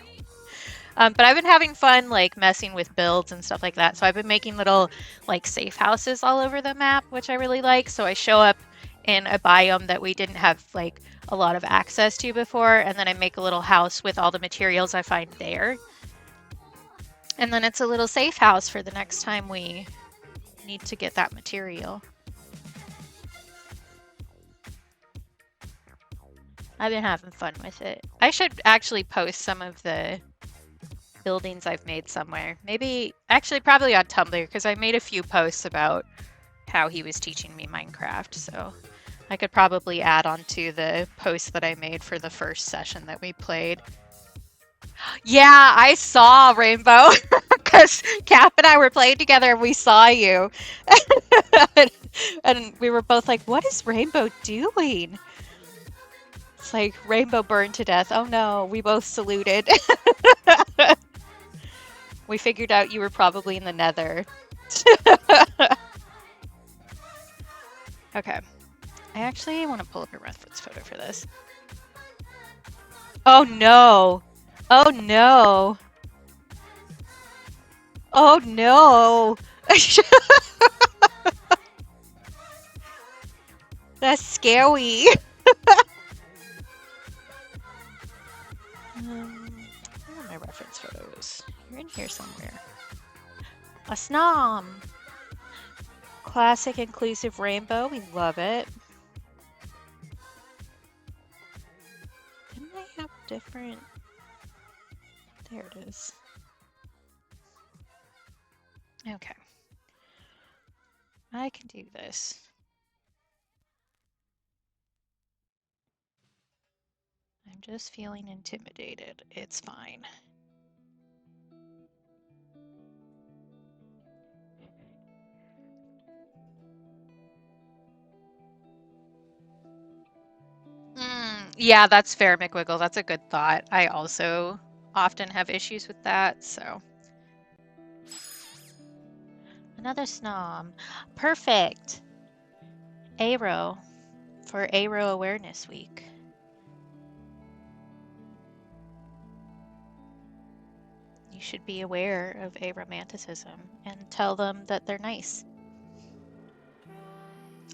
But I've been having fun like messing with builds and stuff like that. So I've been making little like safe houses all over the map, which I really like. So I show up in a biome that we didn't have like a lot of access to before, and then I make a little house with all the materials I find there. And then it's a little safe house for the next time we need to get that material. I've been having fun with it. I should actually post some of the buildings I've made somewhere. Maybe, actually, probably on Tumblr, because I made a few posts about how he was teaching me Minecraft. So I could probably add on to the post that I made for the first session that we played. Yeah, I saw Rainbow because Cap and I were playing together and we saw you. And we were both like, what is Rainbow doing? It's like Rainbow burned to death. Oh no, we both saluted. We figured out you were probably in the nether. Okay. I actually want to pull up a reference photo for this. Oh no! Oh no! Oh no! That's scary. Where are my reference photos? You're in here somewhere. A snom! Classic inclusive rainbow. We love it. Didn't they have different... There it is. Okay. I can do this. I'm just feeling intimidated. It's fine. Yeah, that's fair, McWiggle. That's a good thought. I also often have issues with that, so. Another snom. Perfect. Aero for Aero Awareness Week. You should be aware of aromanticism and tell them that they're nice.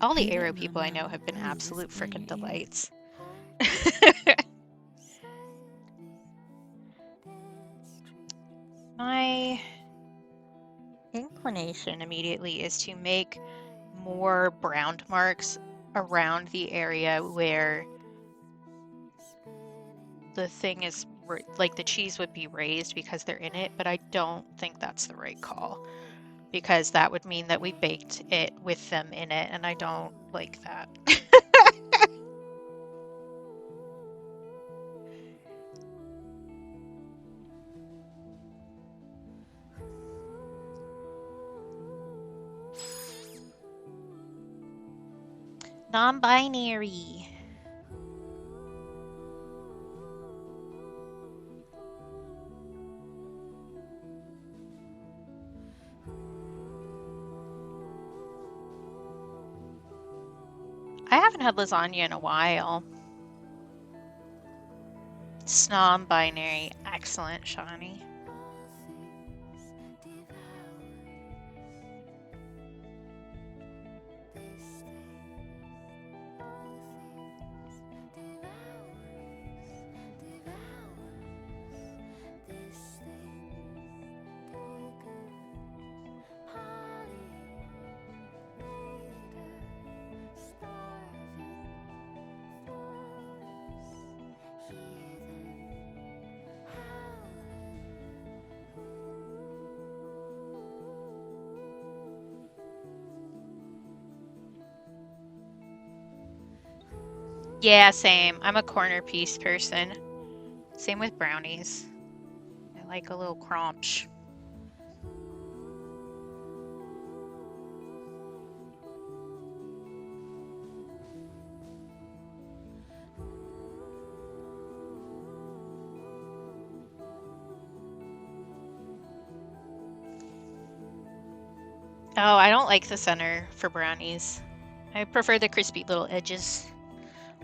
All the Aero people I know have been absolute frickin' delights. My inclination immediately is to make more brown marks around the area where the thing is, like the cheese would be raised because they're in it, but I don't think that's the right call because that would mean that we baked it with them in it, and I don't like that. Non-binary. I haven't had lasagna in a while. Snom binary. Excellent, Shawnee. Yeah, same. I'm a corner piece person. Same with brownies. I like a little crunch. Oh, I don't like the center for brownies. I prefer the crispy little edges.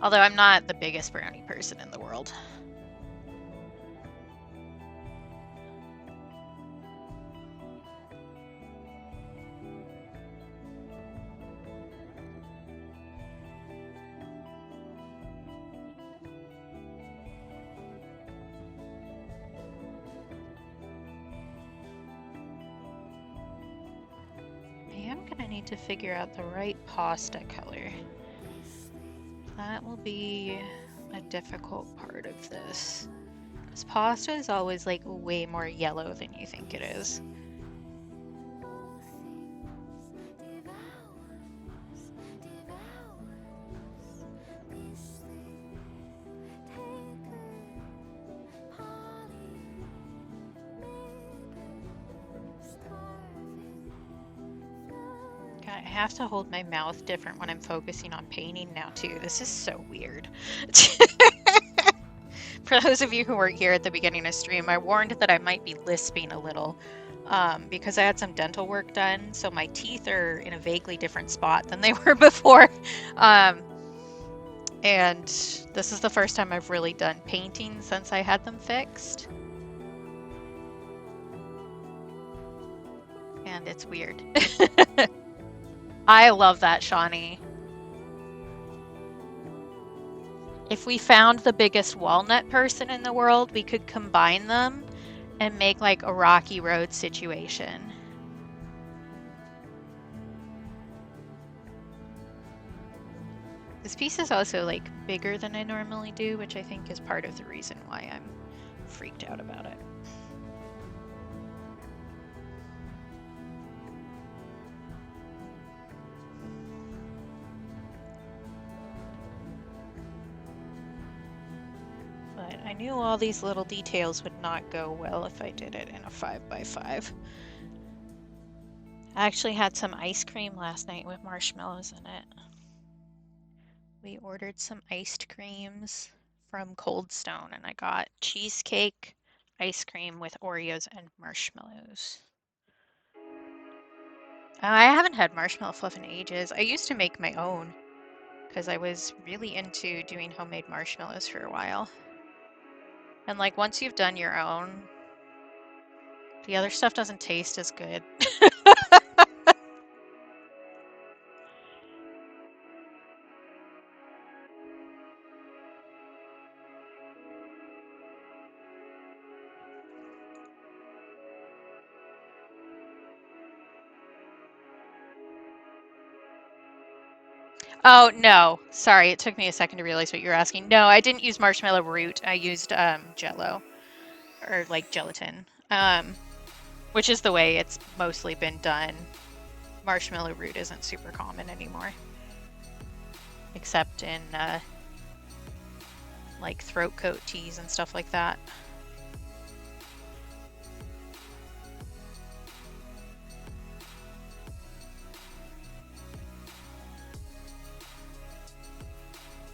Although I'm not the biggest brownie person in the world. need to figure out the right pasta color. That will be a difficult part of this. Because pasta is always like way more yellow than you think it is. God, I have to hold my mouth different when I'm focusing on painting now too. This is so weird. For those of you who weren't here at the beginning of stream, I warned that I might be lisping a little because I had some dental work done, so my teeth are in a vaguely different spot than they were before. And this is the first time I've really done painting since I had them fixed. And it's weird. I love that, Shawnee. If we found the biggest walnut person in the world, we could combine them and make like a Rocky Road situation. This piece is also like bigger than I normally do, which I think is part of the reason why I'm freaked out about it. But I knew all these little details would not go well if I did it in a 5x5. I actually had some ice cream last night with marshmallows in it. We ordered some iced creams from Cold Stone, and I got cheesecake ice cream with Oreos and marshmallows. I haven't had marshmallow fluff in ages. I used to make my own because I was really into doing homemade marshmallows for a while. And like once you've done your own, the other stuff doesn't taste as good. Oh, no. Sorry, it took me a second to realize what you were asking. No, I didn't use marshmallow root. I used Jello, or like gelatin, which is the way it's mostly been done. Marshmallow root isn't super common anymore, except in like throat coat teas and stuff like that.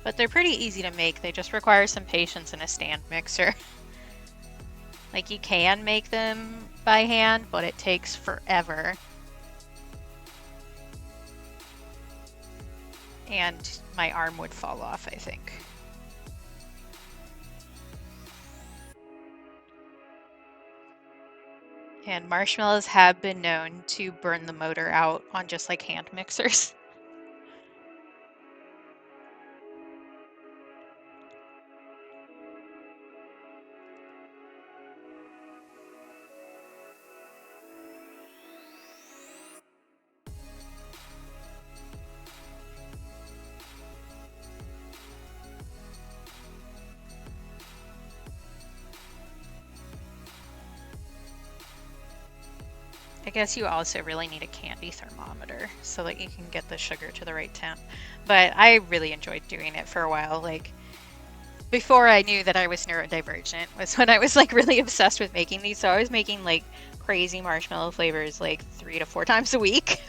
But they're pretty easy to make. They just require some patience and a stand mixer. Like you can make them by hand, but it takes forever. And my arm would fall off, I think. And marshmallows have been known to burn the motor out on just like hand mixers. I guess you also really need a candy thermometer so that you can get the sugar to the right temp. But I really enjoyed doing it for a while. Like before I knew that I was neurodivergent was when I was like really obsessed with making these. So I was making like crazy marshmallow flavors like 3 to 4 times a week.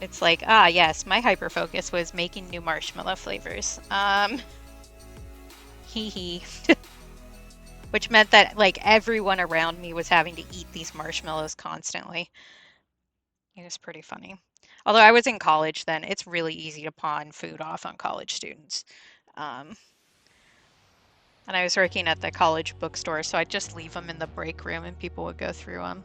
It's like, yes, my hyper focus was making new marshmallow flavors. Hee hee. Which meant that like everyone around me was having to eat these marshmallows constantly. It was pretty funny. Although I was in college then, it's really easy to pawn food off on college students. And I was working at the college bookstore, so I'd just leave them in the break room and people would go through them.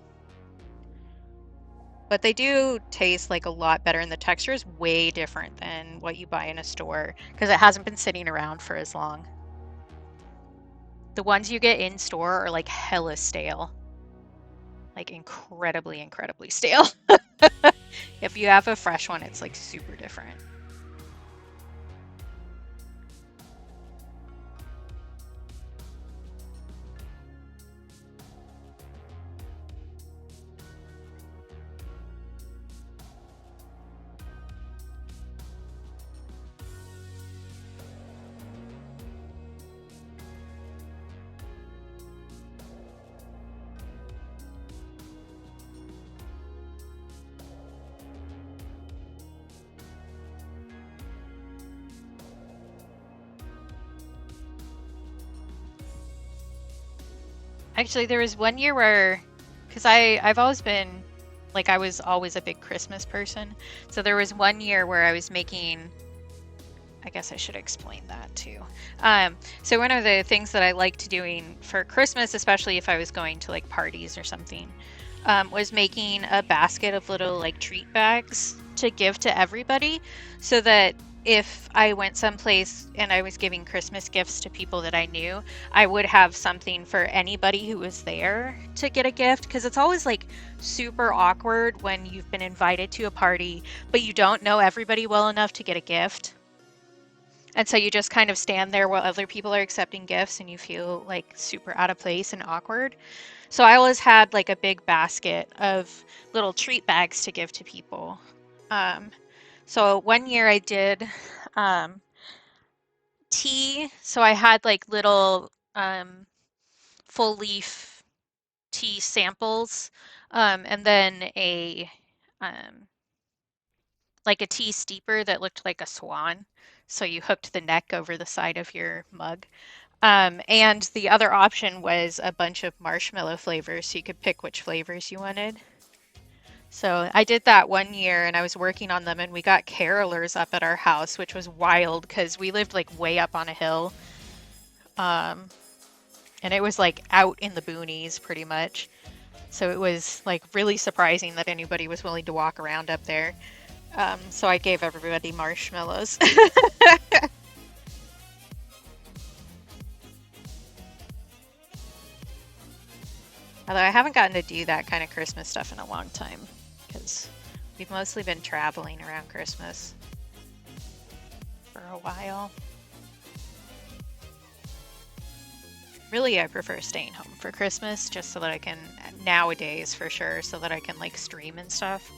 But they do taste like a lot better, and the texture is way different than what you buy in a store because it hasn't been sitting around for as long. The ones you get in store are like hella stale. Like incredibly, incredibly stale. If you have a fresh one, it's like super different. Actually, there was one year where, because I've always been, like, I was always a big Christmas person. So there was one year where I was making, I guess I should explain that too. So one of the things that I liked doing for Christmas, especially if I was going to like parties or something, was making a basket of little like treat bags to give to everybody, so that if I went someplace and I was giving Christmas gifts to people that I knew, I would have something for anybody who was there to get a gift. Because it's always like super awkward when you've been invited to a party, but you don't know everybody well enough to get a gift. And so you just kind of stand there while other people are accepting gifts and you feel like super out of place and awkward. So I always had like a big basket of little treat bags to give to people. Um, so one year I did um, tea. So I had like little full leaf tea samples, and then um, a tea steeper that looked like a swan. So you hooked the neck over the side of your mug. And the other option was a bunch of marshmallow flavors, so you could pick which flavors you wanted. So I did that one year and I was working on them, and we got carolers up at our house, which was wild because we lived like way up on a hill. Um, and it was like out in the boonies pretty much. So it was like really surprising that anybody was willing to walk around up there. So I gave everybody marshmallows. Although I haven't gotten to do that kind of Christmas stuff in a long time because we've mostly been traveling around Christmas for a while. Really, I prefer staying home for Christmas just so that I can, nowadays for sure, so that I can like stream and stuff.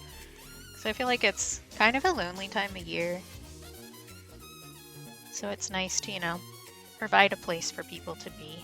So I feel like it's kind of a lonely time of year. So it's nice to, provide a place for people to be.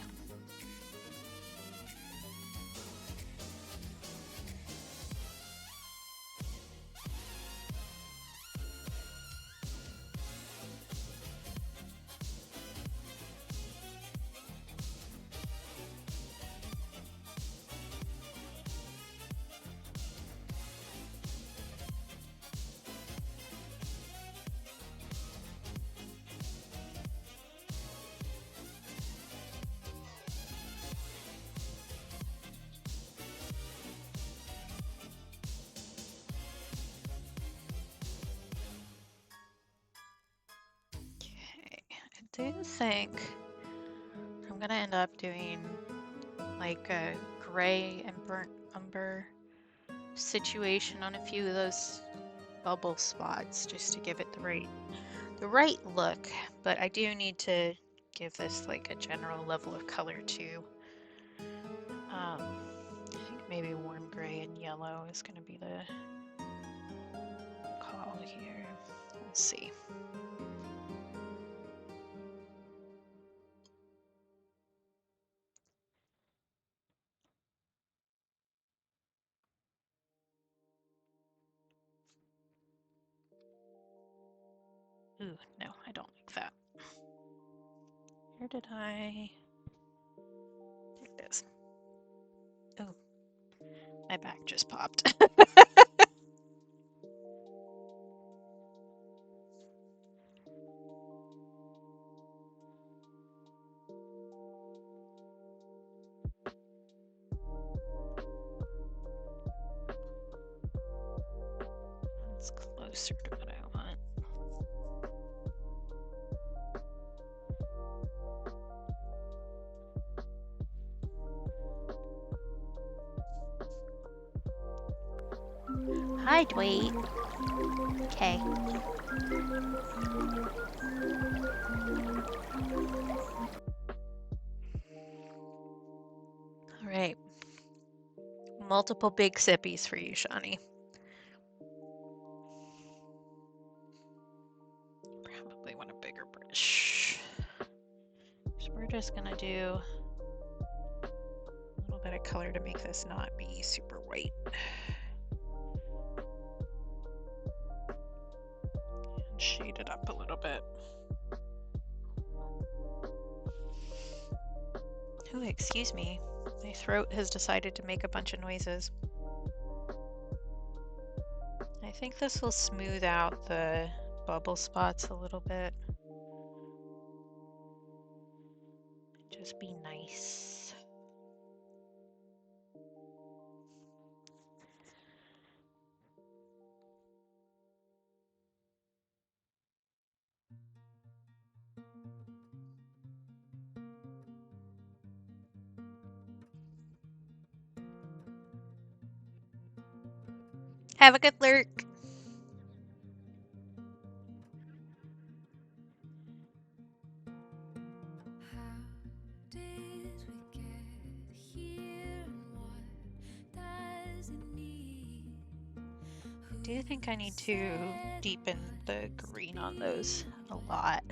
Okay, I do think I'm gonna end up doing like a gray and burnt umber situation on a few of those bubble spots just to give it the right look. But I do need to give this like a general level of color too. I think maybe warm gray and yellow is going to be the call here. We'll see. Ooh, no, I don't like that. Where did I? There it is. Oh, my back just popped. It's closer to what I want. Hi, Dwayne. Okay. All right. Multiple big sippies for you, Shawnee. Probably want a bigger brush. So we're just gonna do a little bit of color to make this not be super white. And shade it up a little bit. Oh, excuse me. My throat has decided to make a bunch of noises. I think this will smooth out the bubble spots a little bit. Just be nice. Have a good lurk. I do think I need to deepen the green on those a lot.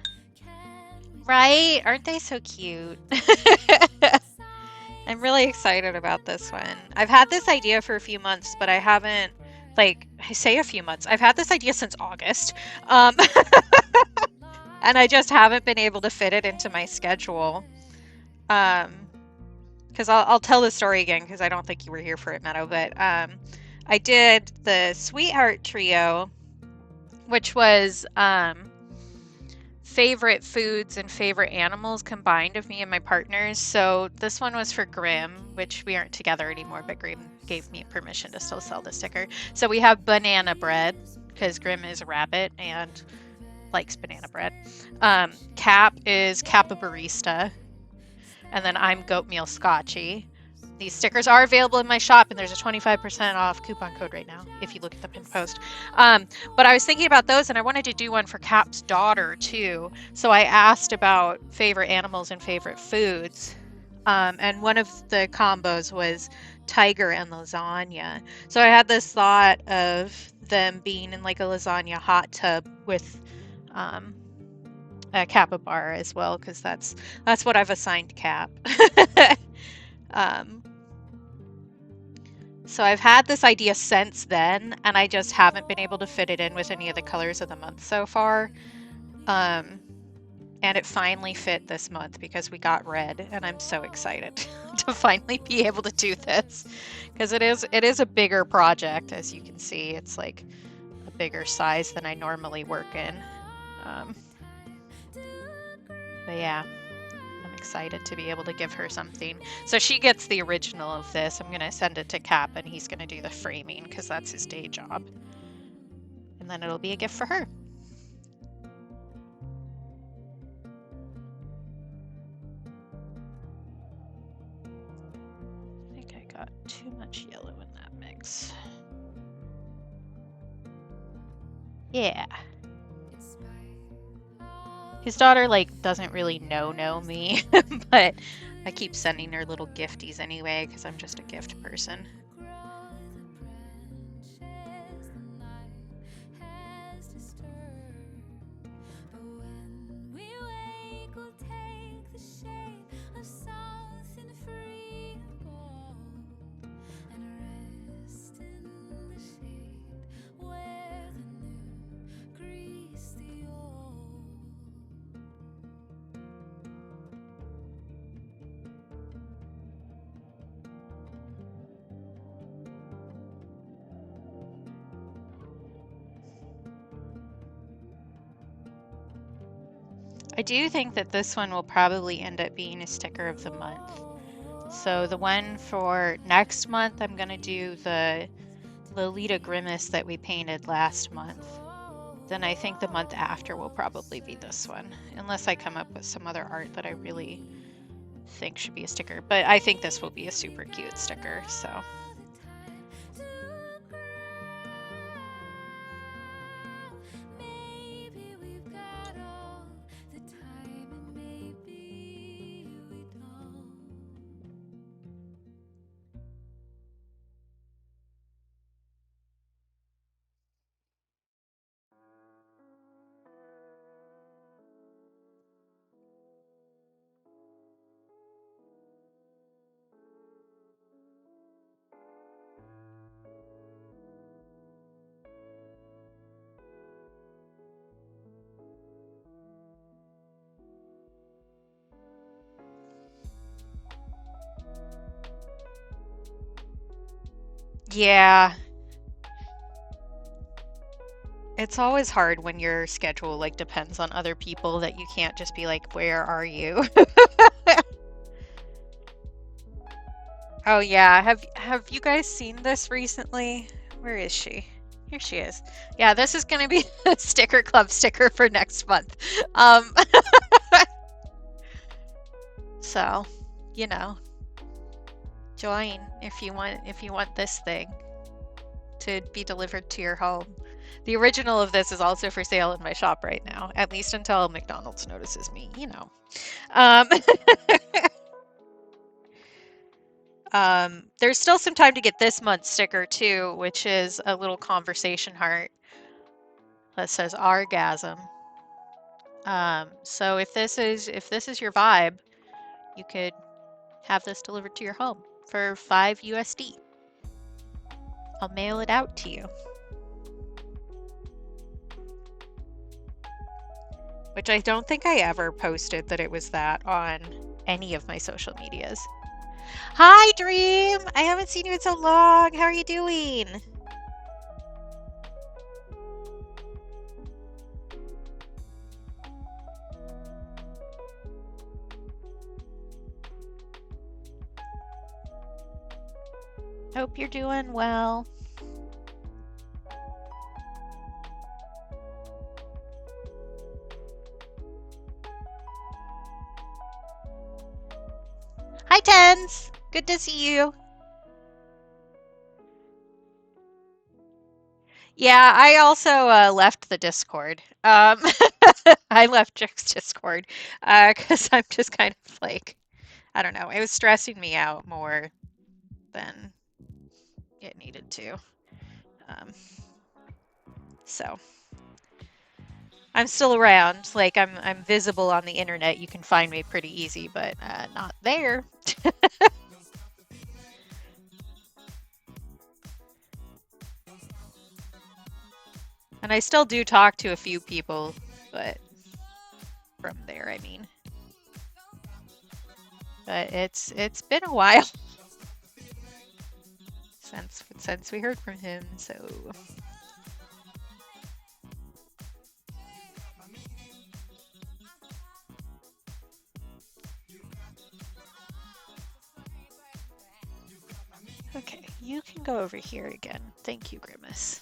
Right? Aren't they so cute? I'm really excited about this one. I've had this idea for a few months, but I haven't, like, I say a few months. I've had this idea since August. And I just haven't been able to fit it into my schedule. Because I'll tell the story again because I don't think you were here for it, Meadow. But I did the Sweetheart Trio, which was favorite foods and favorite animals combined of me and my partners. So this one was for Grimm, which we aren't together anymore, but Grimm gave me permission to still sell the sticker. So we have banana bread because Grimm is a rabbit and likes banana bread. Cap is Kappa Barista. And then I'm Goatmeal Scotchy. These stickers are available in my shop, and there's a 25% off coupon code right now if you look at the pinned post. But I was thinking about those, and I wanted to do one for Cap's daughter too. So I asked about favorite animals and favorite foods. And one of the combos was tiger and lasagna. So I had this thought of them being in like a lasagna hot tub with a capybara as well, because that's what I've assigned Cap. So I've had this idea since then, and I just haven't been able to fit it in with any of the colors of the month so far. And it finally fit this month because we got red, and I'm so excited to finally be able to do this because it is a bigger project. As you can see, it's like a bigger size than I normally work in. But yeah, I'm excited to be able to give her something. So she gets the original of this. I'm going to send it to Cap, and he's going to do the framing because that's his day job. And then it'll be a gift for her. I think I got too much yellow in that mix. Yeah. His daughter, like, doesn't really know me, but I keep sending her little gifties anyway because I'm just a gift person. I do think that this one will probably end up being a sticker of the month. So the one for next month, I'm going to do the Lolita Grimace that we painted last month. Then I think the month after will probably be this one, unless I come up with some other art that I really think should be a sticker. But I think this will be a super cute sticker, so. Yeah, it's always hard when your schedule like depends on other people that you can't just be like, "Where are you?" Oh yeah, have you guys seen this recently? Where is she? Here she is. Yeah, this is gonna be a sticker club sticker for next month. Um, so, you know, join if you want this thing to be delivered to your home. The original of this is also for sale in my shop right now, at least until McDonald's notices me, you know. Um, there's still some time to get this month's sticker too, which is a little conversation heart that says orgasm. So if this is your vibe, you could have this delivered to your home for 5 USD. I'll mail it out to you. Which I don't think I ever posted that it was that on any of my social medias. Hi, Dream! I haven't seen you in so long. How are you doing? Hope you're doing well. Hi, Tens! Good to see you. Yeah, I also left the Discord. I left Jack's Discord because I'm just kind of like, I don't know, it was stressing me out more than it needed to. Um, so I'm still around. Like I'm visible on the internet. You can find me pretty easy, but not there. And I still do talk to a few people, but from there, I mean. But it's been a while since we heard from him, so okay, you can go over here again. Thank you, Grimace.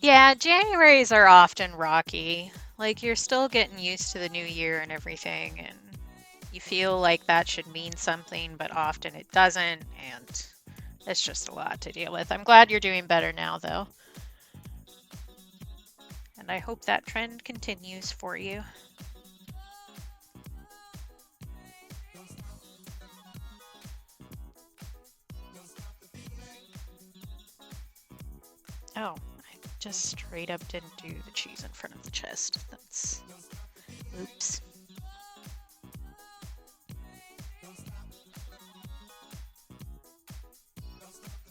Yeah, Januaries are often rocky. Like you're still getting used to the new year and everything, and you feel like that should mean something, but often it doesn't, and it's just a lot to deal with. I'm glad you're doing better now, though. And I hope that trend continues for you. Oh, I just straight up didn't do the cheese in front of the chest. That's... oops.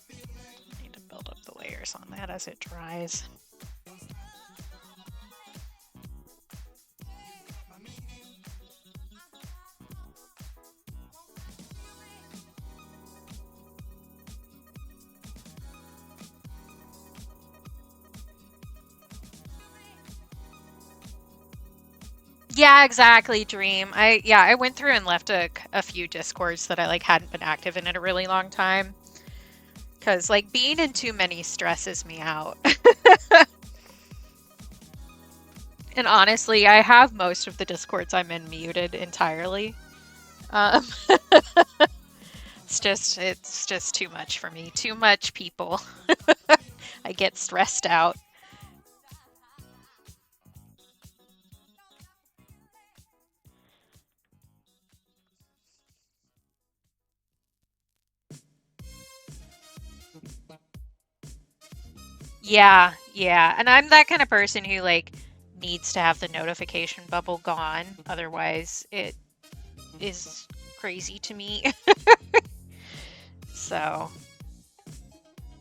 I need to build up the layers on that as it dries. Yeah, exactly, Dream. I went through and left a few discords that I like hadn't been active in a really long time. Cause like being in too many stresses me out. And honestly, I have most of the discords I'm in muted entirely. Um, it's just too much for me. Too much people. I get stressed out. Yeah, yeah. And I'm that kind of person who like needs to have the notification bubble gone. Otherwise, it is crazy to me. So,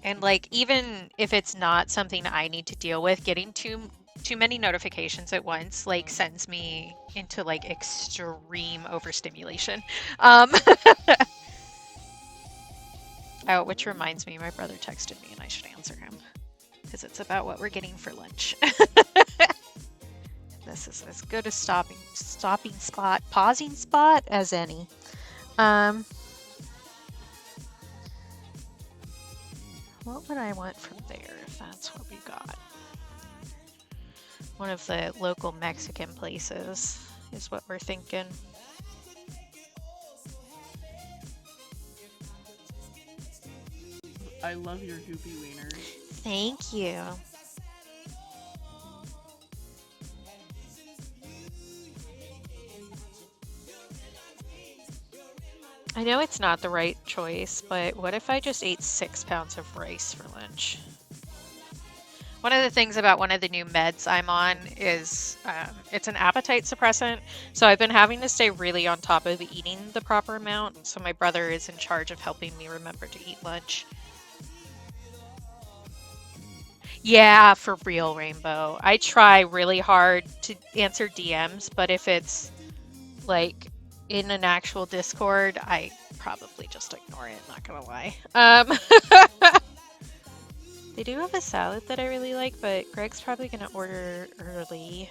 and like even if it's not something I need to deal with, getting too many notifications at once like sends me into like extreme overstimulation. Um, oh, which reminds me, my brother texted me and I should answer him because it's about what we're getting for lunch. This is as good a pausing spot as any. Um, what would I want from there if that's what we got? One of the local Mexican places is what we're thinking. I love your goopy wieners. Thank you. I know it's not the right choice, but what if I just ate 6 pounds of rice for lunch? One of the things about one of the new meds I'm on is it's an appetite suppressant. So I've been having to stay really on top of eating the proper amount. So my brother is in charge of helping me remember to eat lunch. Yeah, for real, Rainbow. I try really hard to answer DMs, but if it's like in an actual Discord, I probably just ignore it, not gonna lie. They do have a salad that I really like, but Greg's probably gonna order early.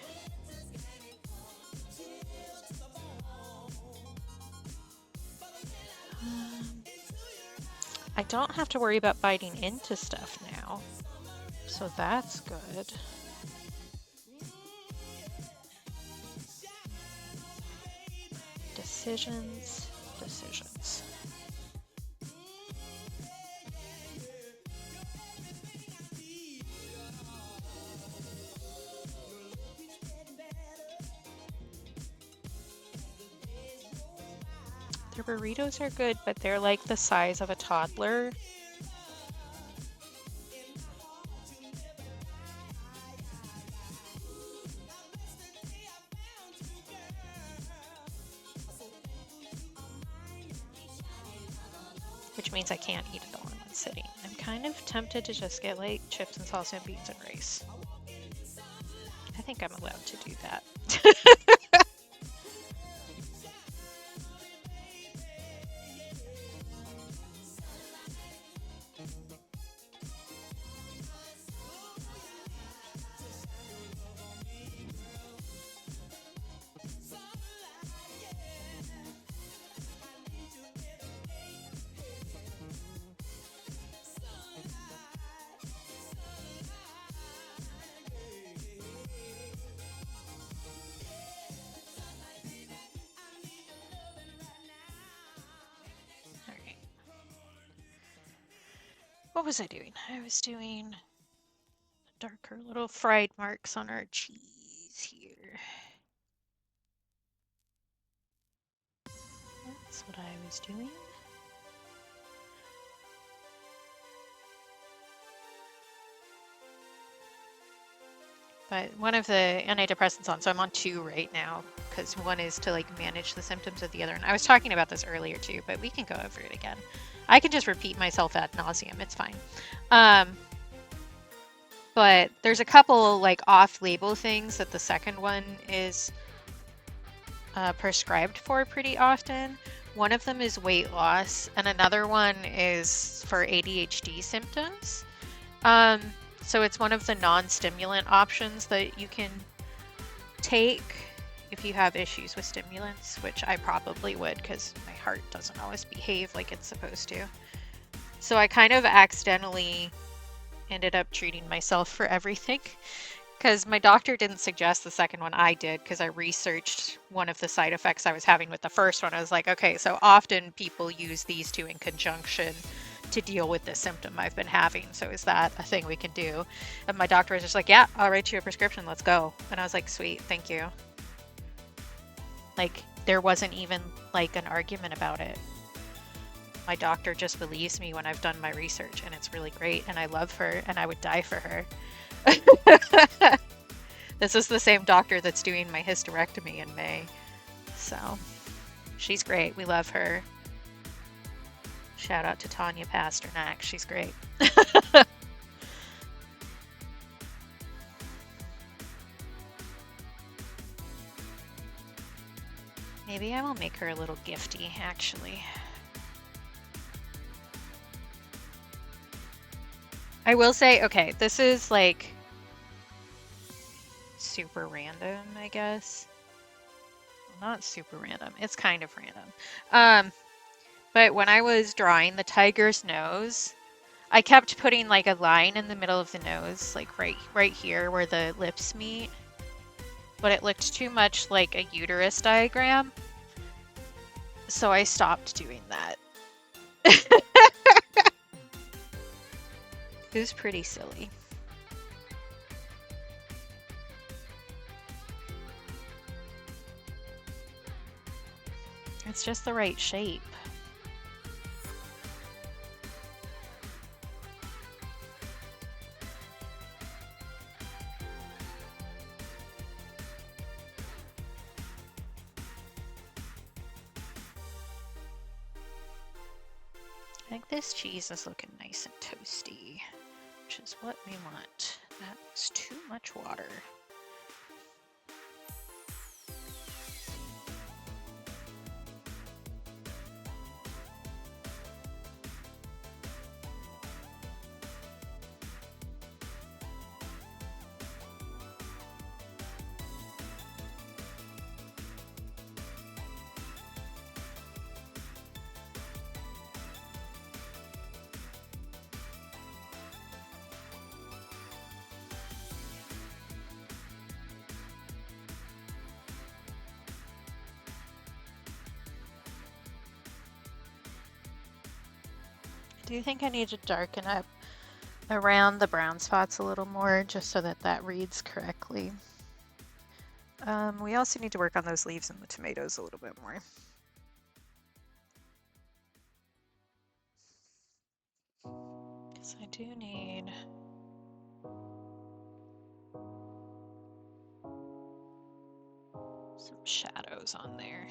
I don't have to worry about biting into stuff now, so that's good. Decisions, decisions. Their burritos are good, but they're like the size of a toddler. Which means I can't eat it all in one sitting. I'm kind of tempted to just get like chips and salsa and beans and rice. I think I'm allowed to do that. What was I doing? I was doing darker little fried marks on our cheese here. That's what I was doing. But one of the antidepressants on, so I'm on 2 right now, because one is to like manage the symptoms of the other. And I was talking about this earlier too, but we can go over it again. I can just repeat myself ad nauseum. It's fine. But there's a couple like off-label things that the second one is prescribed for pretty often. One of them is weight loss, and another one is for ADHD symptoms. So it's one of the non-stimulant options that you can take if you have issues with stimulants, which I probably would because my heart doesn't always behave like it's supposed to. So I kind of accidentally ended up treating myself for everything Because my doctor didn't suggest the second one, I did, because I researched one of the side effects I was having with the first one. I was like, okay, so often people use these two in conjunction to deal with the symptom I've been having. So is that a thing we can do? And my doctor was just like, yeah, I'll write you a prescription. Let's go. And I was like, sweet, thank you. Like, there wasn't even like an argument about it. My doctor just believes me when I've done my research, and it's really great. And I love her, and I would die for her. This is the same doctor that's doing my hysterectomy in May. So she's great. We love her. Shout out to Tanya Pasternak. She's great. Maybe I will make her a little gifty, actually. I will say, okay, this is like super random, I guess. Well, not super random. It's kind of random. But when I was drawing the tiger's nose, I kept putting like a line in the middle of the nose, like right here where the lips meet. But it looked too much like a uterus diagram. So I stopped doing that. It was pretty silly. It's just the right shape. I think this cheese is looking nice and toasty, which is what we want. That's too much water. Do you think I need to darken up around the brown spots a little more just so that that reads correctly? We also need to work on those leaves and the tomatoes a little bit more. Because I do need some shadows on there.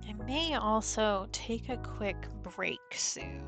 I may also take a quick break soon.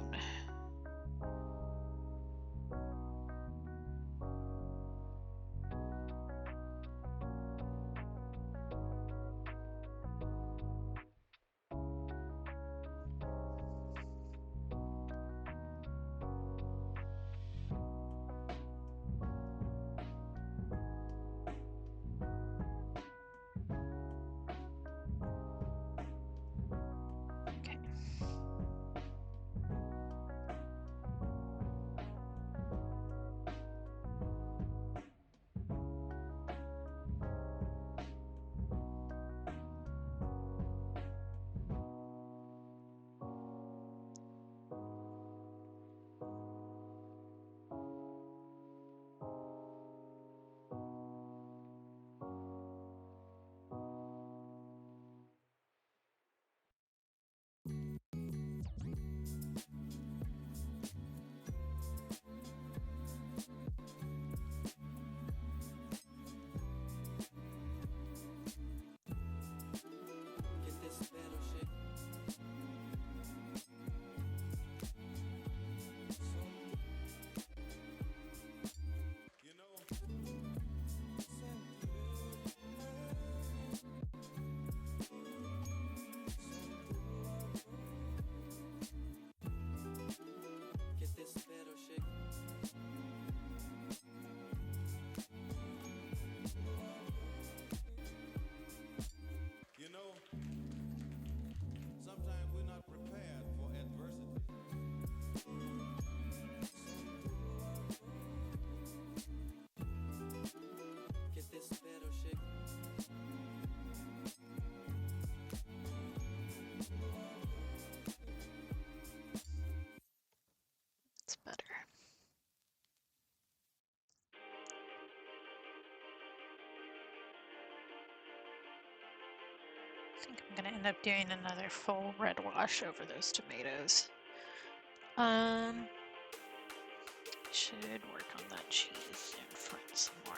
think I'm gonna end up doing another full red wash over those tomatoes. Should work on that cheese in front some more.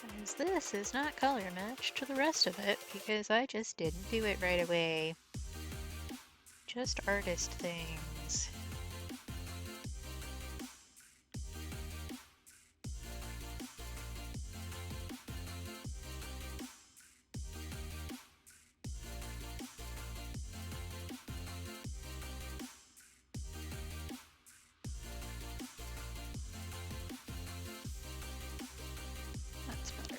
Because this is not color matched to the rest of it because I just didn't do it right away. Just artist things. That's better.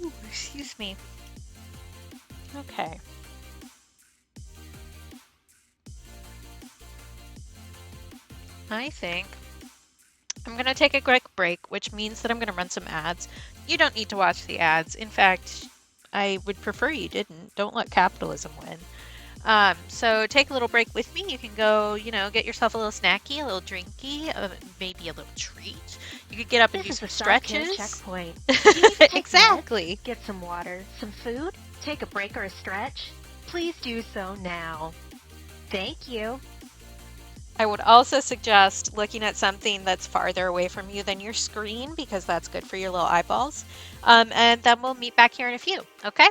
Ooh, excuse me. Okay. I think I'm going to take a quick break, which means that I'm going to run some ads. You don't need to watch the ads. In fact, I would prefer you didn't. Don't let capitalism win. So take a little break with me. You can go, get yourself a little snacky, a little drinky, maybe a little treat. You could get up and do some stretches. Checkpoint. Do you need to take Exactly. meds, get some water, some food, take a break or a stretch? Please do so now. Thank you. I would also suggest looking at something that's farther away from you than your screen because that's good for your little eyeballs. And then we'll meet back here in a few, okay?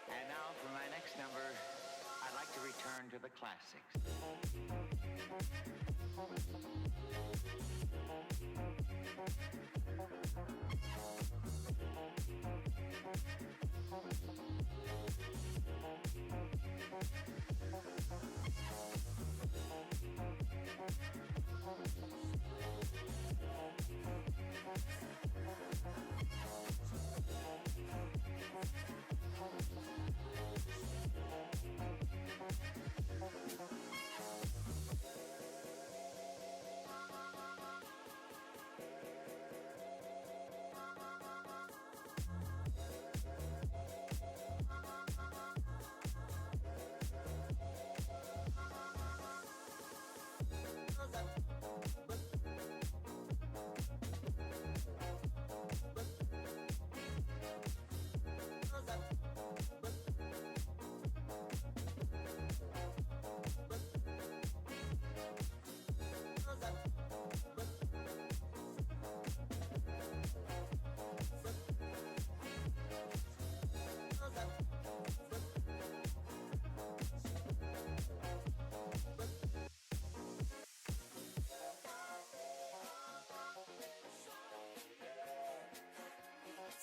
And now for my next number, I'd like to return to the classics.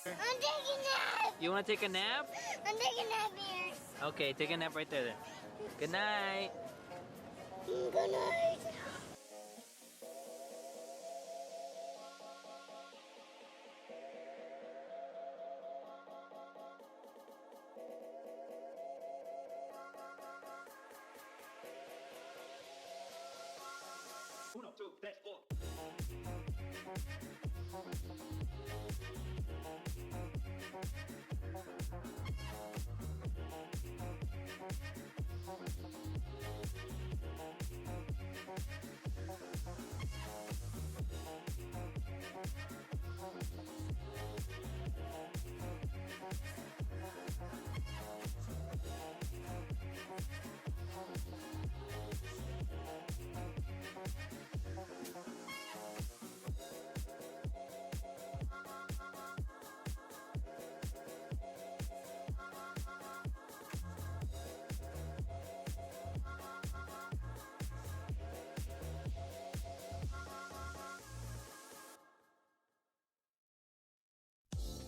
I'm taking a nap. You want to take a nap? I'm taking a nap here. Okay, take a nap right there then. Good night. Good night.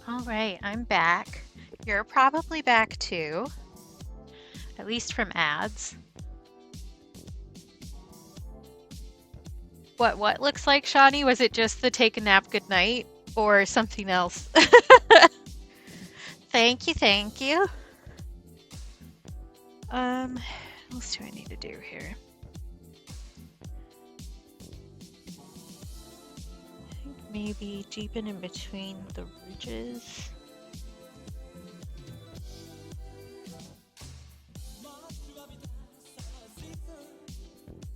All right, I'm back. You're probably back too, at least from ads. What looks like, Shawnee? Was it just the take a nap good night or something else? Thank you, thank you. What else do I need to do here? I think maybe deepen in between the ridges.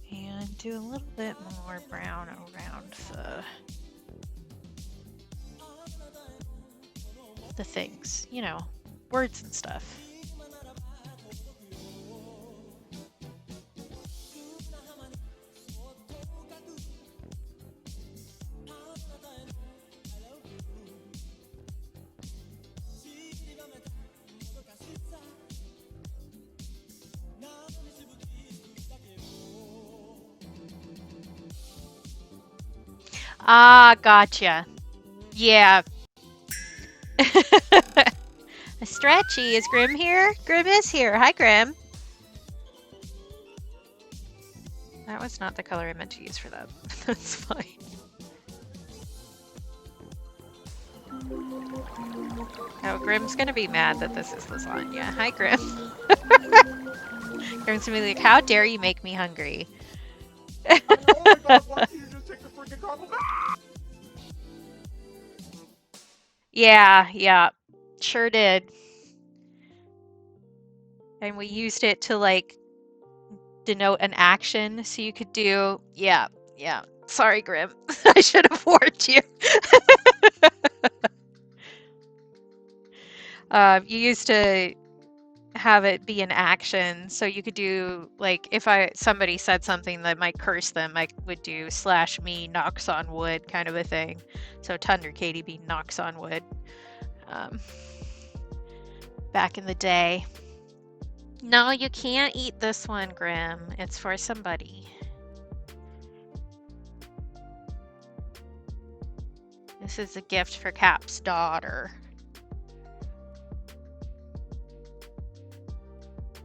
And do a little bit more brown around the things, you know, words and stuff. Ah, gotcha. Yeah. A stretchy. Is Grim here? Grim is here. Hi, Grim. That was not the color I meant to use for that. That's fine. Oh, Grim's gonna be mad that this is lasagna. Hi, Grim. Grim's gonna be like, how dare you make me hungry? I know, oh my god, why can't you just take the freaking gobble back? Yeah, sure did. And we used it to like denote an action, so you could do, yeah. Sorry, Grim. I should have warned you. You used to have it be an action, so you could do like if somebody said something that might curse them, I would do /me knocks on wood kind of a thing. So Thunder Katie B knocks on wood. Back in the day. No, you can't eat this one, Grim. It's for somebody. This is a gift for Cap's daughter.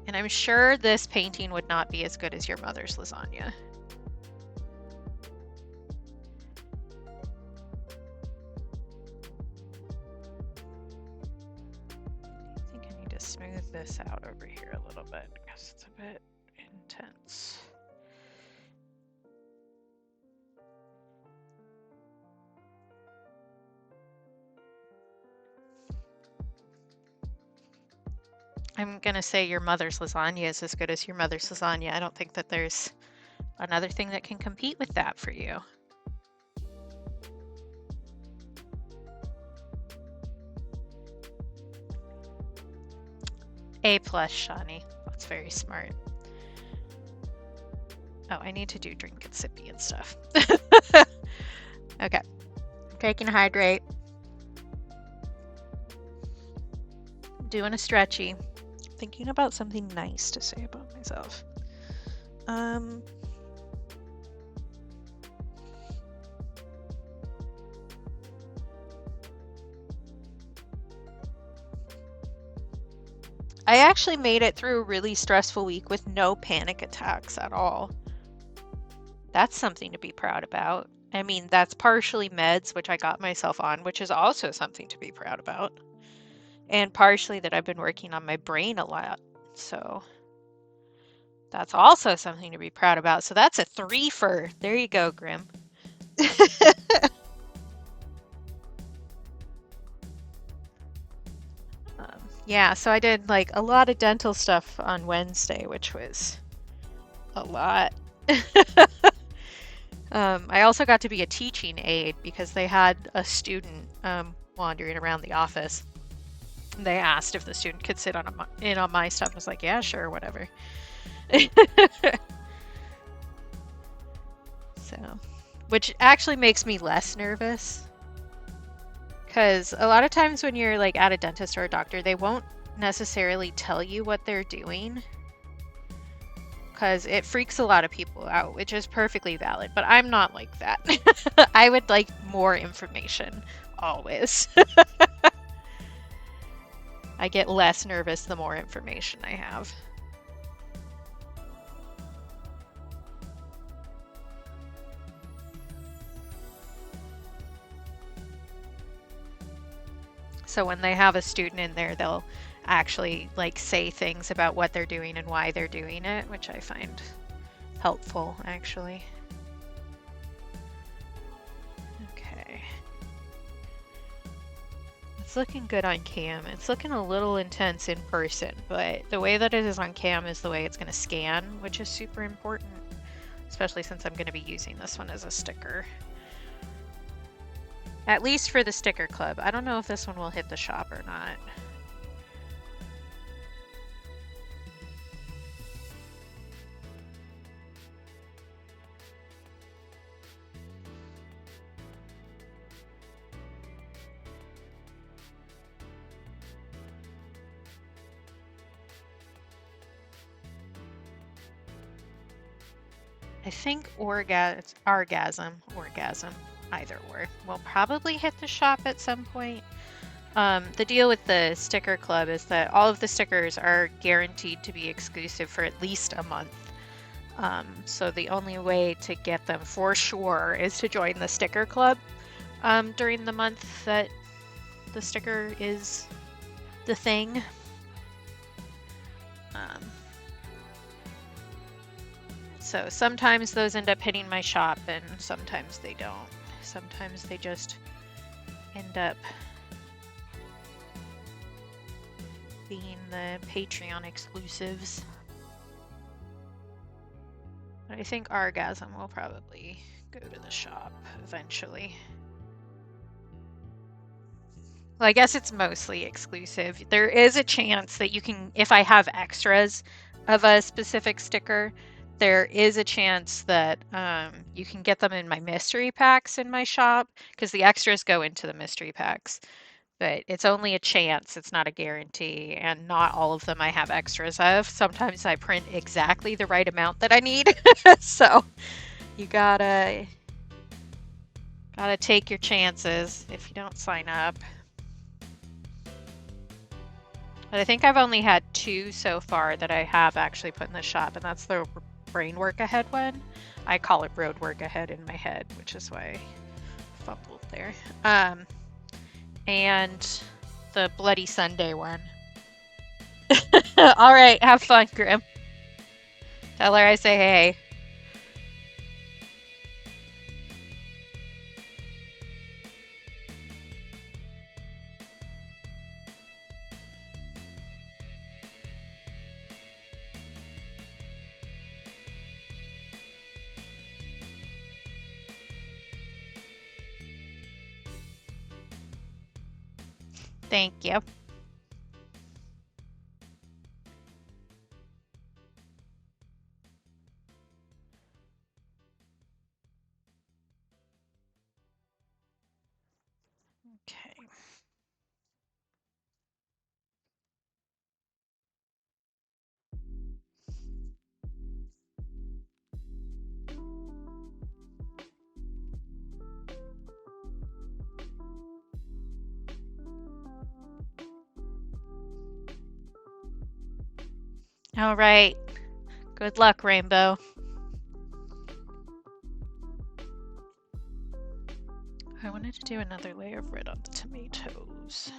And I'm sure this painting would not be as good as your mother's lasagna. I think I need to smooth this out over here a little bit because it's a bit intense. I'm gonna say your mother's lasagna is as good as your mother's lasagna. I don't think that there's another thing that can compete with that for you. A+, Shawnee. That's very smart. Oh, I need to do drink and sippy and stuff. Okay. Taking a hydrate. Doing a stretchy. Thinking about something nice to say about myself. I actually made it through a really stressful week with no panic attacks at all. That's something to be proud about. I mean, that's partially meds, which I got myself on, which is also something to be proud about. And partially that I've been working on my brain a lot. So That's also something to be proud about. So that's a 3-fer. There you go, Grim. Yeah, so I did like a lot of dental stuff on Wednesday, which was a lot. I also got to be a teaching aide because they had a student wandering around the office. They asked if the student could sit in on my stuff. I was like, yeah, sure, whatever. So, which actually makes me less nervous. Because a lot of times when you're like at a dentist or a doctor, they won't necessarily tell you what they're doing. Because it freaks a lot of people out, which is perfectly valid. But I'm not like that. I would like more information, always. I get less nervous the more information I have. So when they have a student in there, they'll actually like say things about what they're doing and why they're doing it, which I find helpful actually. Okay. It's looking good on cam. It's looking a little intense in person, but the way that it is on cam is the way it's going to scan, which is super important, especially since I'm going to be using this one as a sticker. At least for the sticker club. I don't know if this one will hit the shop or not. I think orgasm, either or, will probably hit the shop at some point. The deal with the sticker club is that all of the stickers are guaranteed to be exclusive for at least a month. So the only way to get them for sure is to join the sticker club during the month that the sticker is the thing. So sometimes those end up hitting my shop and sometimes they don't. Sometimes they just end up being the Patreon exclusives. But I think Orgasm will probably go to the shop eventually. Well, I guess it's mostly exclusive. There is a chance that you can, if I have extras of a specific sticker, there is a chance that you can get them in my mystery packs in my shop, because the extras go into the mystery packs. But it's only a chance, it's not a guarantee, and not all of them I have extras of. Sometimes I print exactly the right amount that I need. So you gotta take your chances if you don't sign up. But I think I've only had 2 so far that I have actually put in the shop, and that's the brain work ahead one. I call it road work ahead in my head, which is why I fumbled there. And the Bloody Sunday one. All right, have fun, Grim. Tell her I say hey. Thank you. Okay. All right. Good luck, Rainbow. I wanted to do another layer of red on the tomatoes.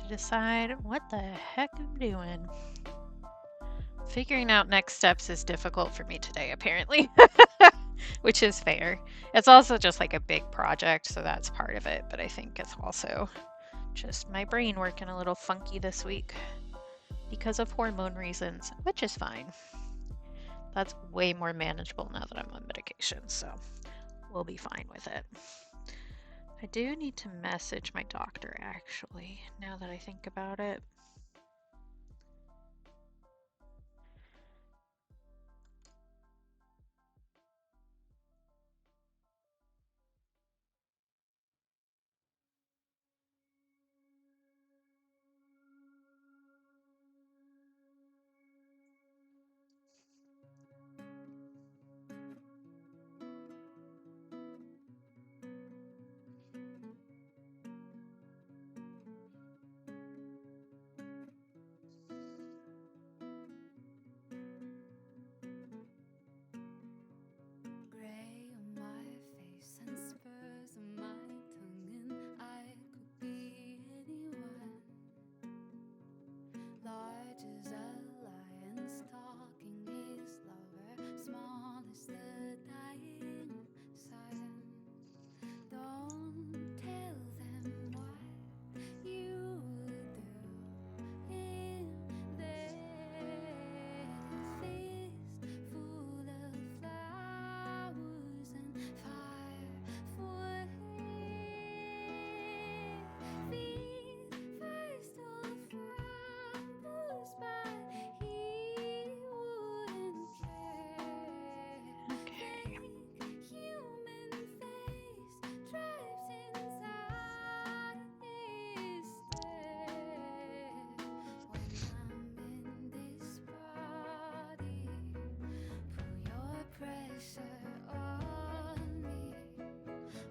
decide what the heck I'm doing. Figuring out next steps is difficult for me today, apparently, which is fair. It's also just like a big project, so that's part of it, but I think it's also just my brain working a little funky this week because of hormone reasons, which is fine. That's way more manageable now that I'm on medication, so we'll be fine with it. I do need to message my doctor, actually, now that I think about it. Gray on my face and spurs on my tongue, and I could be anyone. Large as a lion stalking his lover, small as the dying sun. Don't tell them what you do in their feast full of flowers and fire for him. Feet first of frambles, but he wouldn't care. Okay. Human face drives inside his stare. When I'm in this body, pull your pressure on me.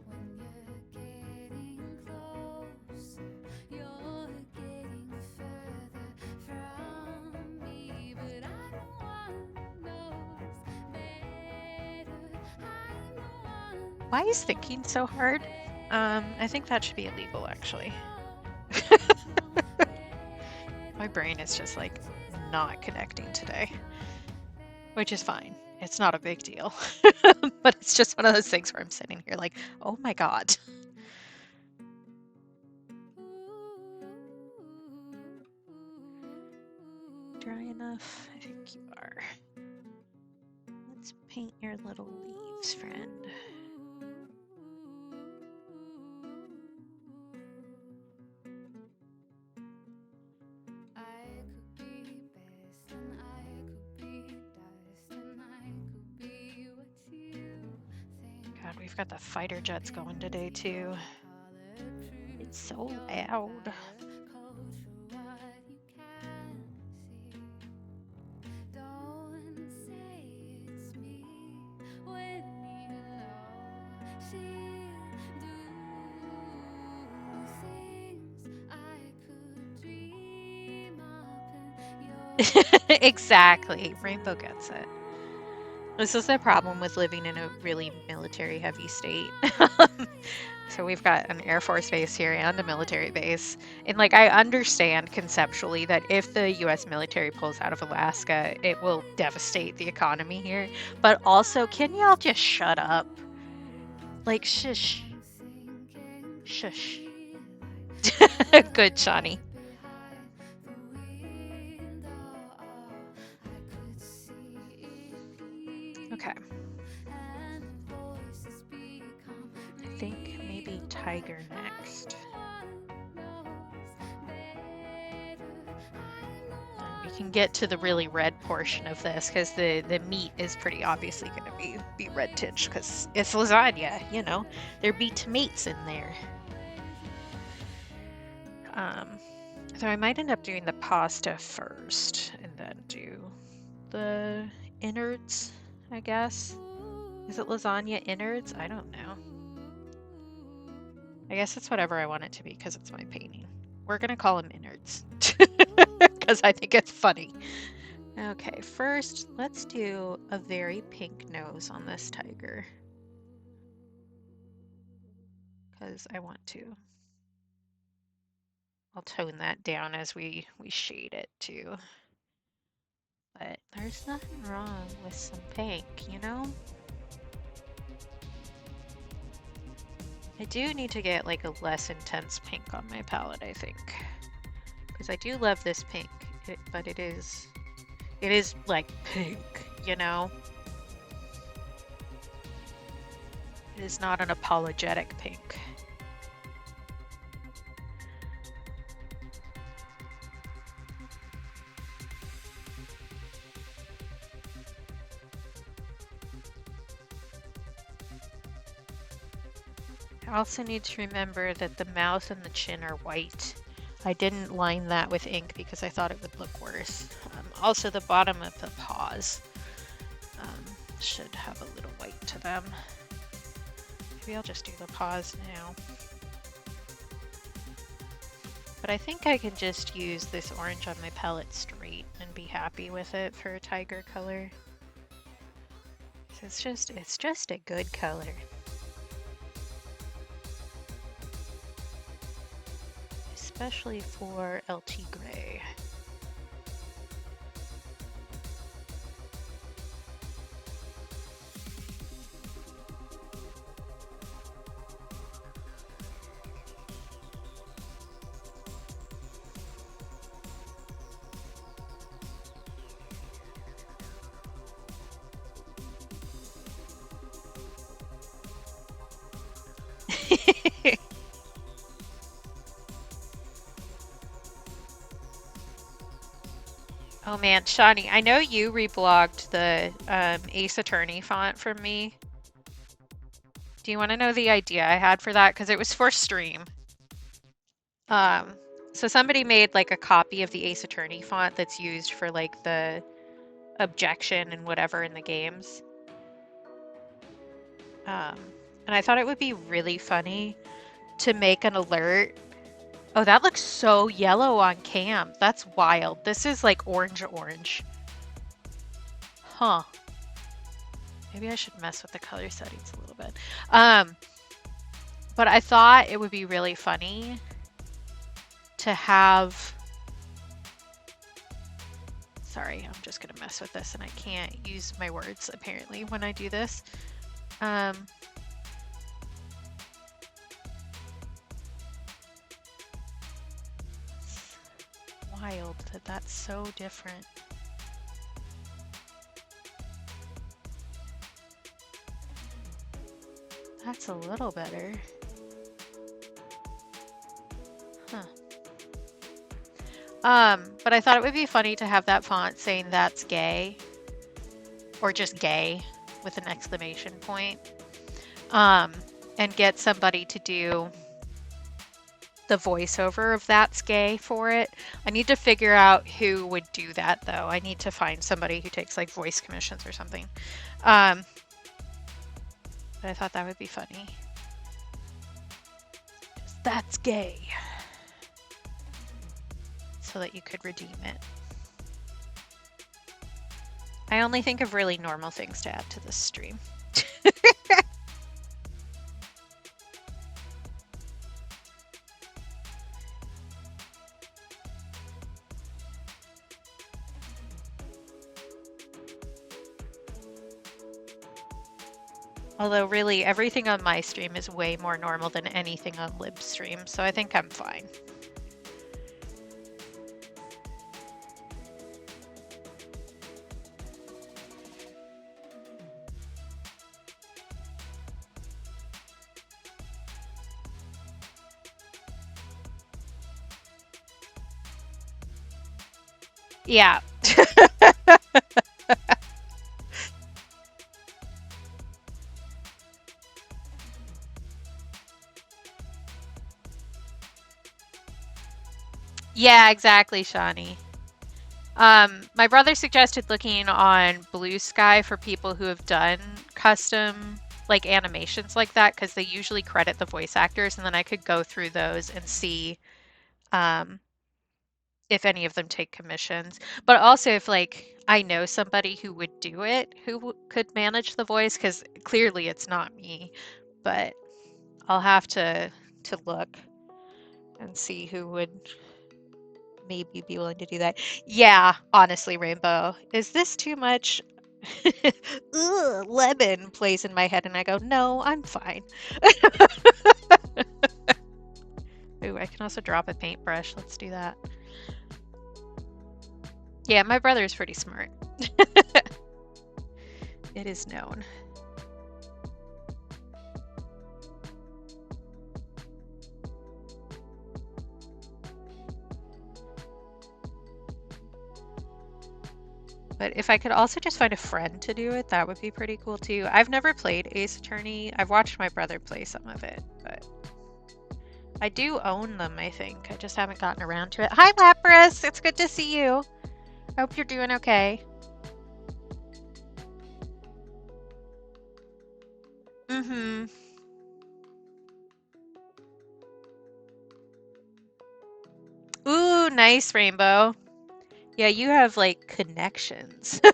When you're getting closer, you're getting further from me. But I'm the one knows better. I'm the one Why is thinking so hard? I think that should be illegal, actually. My brain is just like not connecting today, which is fine. It's not a big deal. But it's just one of those things where I'm sitting here like, oh my God. Dry enough? I think you are. Let's paint your little leaves, friend. I could be best, and I could be dust, and I could be what you think. God, we've got the fighter jets going today, too. It's so loud. Don't say it's me when you know she'll do things I could dream up and Exactly. Rainbow gets it. This is the problem with living in a really military heavy state. So we've got an Air Force base here and a military base. And like I understand conceptually that if the US military pulls out of Alaska, it will devastate the economy here. But also, can y'all just shut up? Like shush. Shush. Good, Shawnee. Okay. I think maybe tiger next. And we can get to the really red portion of this because the meat is pretty obviously going to be red tinged because it's lasagna, you know. There'd be tomatoes in there. So I might end up doing the pasta first and then do the innards, I guess. Is it lasagna innards? I don't know. I guess it's whatever I want it to be because it's my painting. We're going to call them innards because I think it's funny. Okay, first let's do a very pink nose on this tiger because I want to. I'll tone that down as we shade it too. But there's nothing wrong with some pink, you know? I do need to get like a less intense pink on my palette, I think. Because I do love this pink, but it is like pink, you know? It is not an apologetic pink. I also need to remember that the mouth and the chin are white. I didn't line that with ink because I thought it would look worse. Also, the bottom of the paws should have a little white to them. Maybe I'll just do the paws now. But I think I can just use this orange on my palette straight and be happy with it for a tiger color. So it's just a good color. Especially for LT Gray. Oh man, Shawnee, I know you reblogged the Ace Attorney font from me. Do you want to know the idea I had for that? Because it was for stream. So somebody made like a copy of the Ace Attorney font that's used for like the objection and whatever in the games. And I thought it would be really funny to make an alert. Oh, that looks so yellow on cam. That's wild. This is like orange. Huh. Maybe I should mess with the color settings a little bit. But I thought it would be really funny to have... Sorry, I'm just gonna mess with this and I can't use my words apparently when I do this. Wild that that's so different. That's a little better. Huh. But I thought it would be funny to have that font saying that's gay, or just gay with an exclamation point, and get somebody to do the voiceover of that's gay for it. I need to figure out who would do that though. I need to find somebody who takes like voice commissions or something. But I thought that would be funny. Just, that's gay. So that you could redeem it. I only think of really normal things to add to this stream. Although really everything on my stream is way more normal than anything on Lib's stream, so I think I'm fine. Yeah. Yeah, exactly, Shawnee. My brother suggested looking on Blue Sky for people who have done custom like animations like that, because they usually credit the voice actors, and then I could go through those and see if any of them take commissions. But also if like I know somebody who would do it, who could manage the voice, because clearly it's not me, but I'll have to look. and see who would maybe be willing to do that. Yeah, honestly, Rainbow, is this too much? Ugh, lemon plays in my head, and I go, no, I'm fine. Ooh, I can also drop a paintbrush. Let's do that. Yeah, my brother's pretty smart. It is known. But if I could also just find a friend to do it, that would be pretty cool too. I've never played Ace Attorney. I've watched my brother play some of it, but I do own them, I think. I just haven't gotten around to it. Hi, Lapras! It's good to see you. I hope you're doing okay. Mm-hmm. Ooh, nice, Rainbow. Yeah, you have, like, connections. Oh,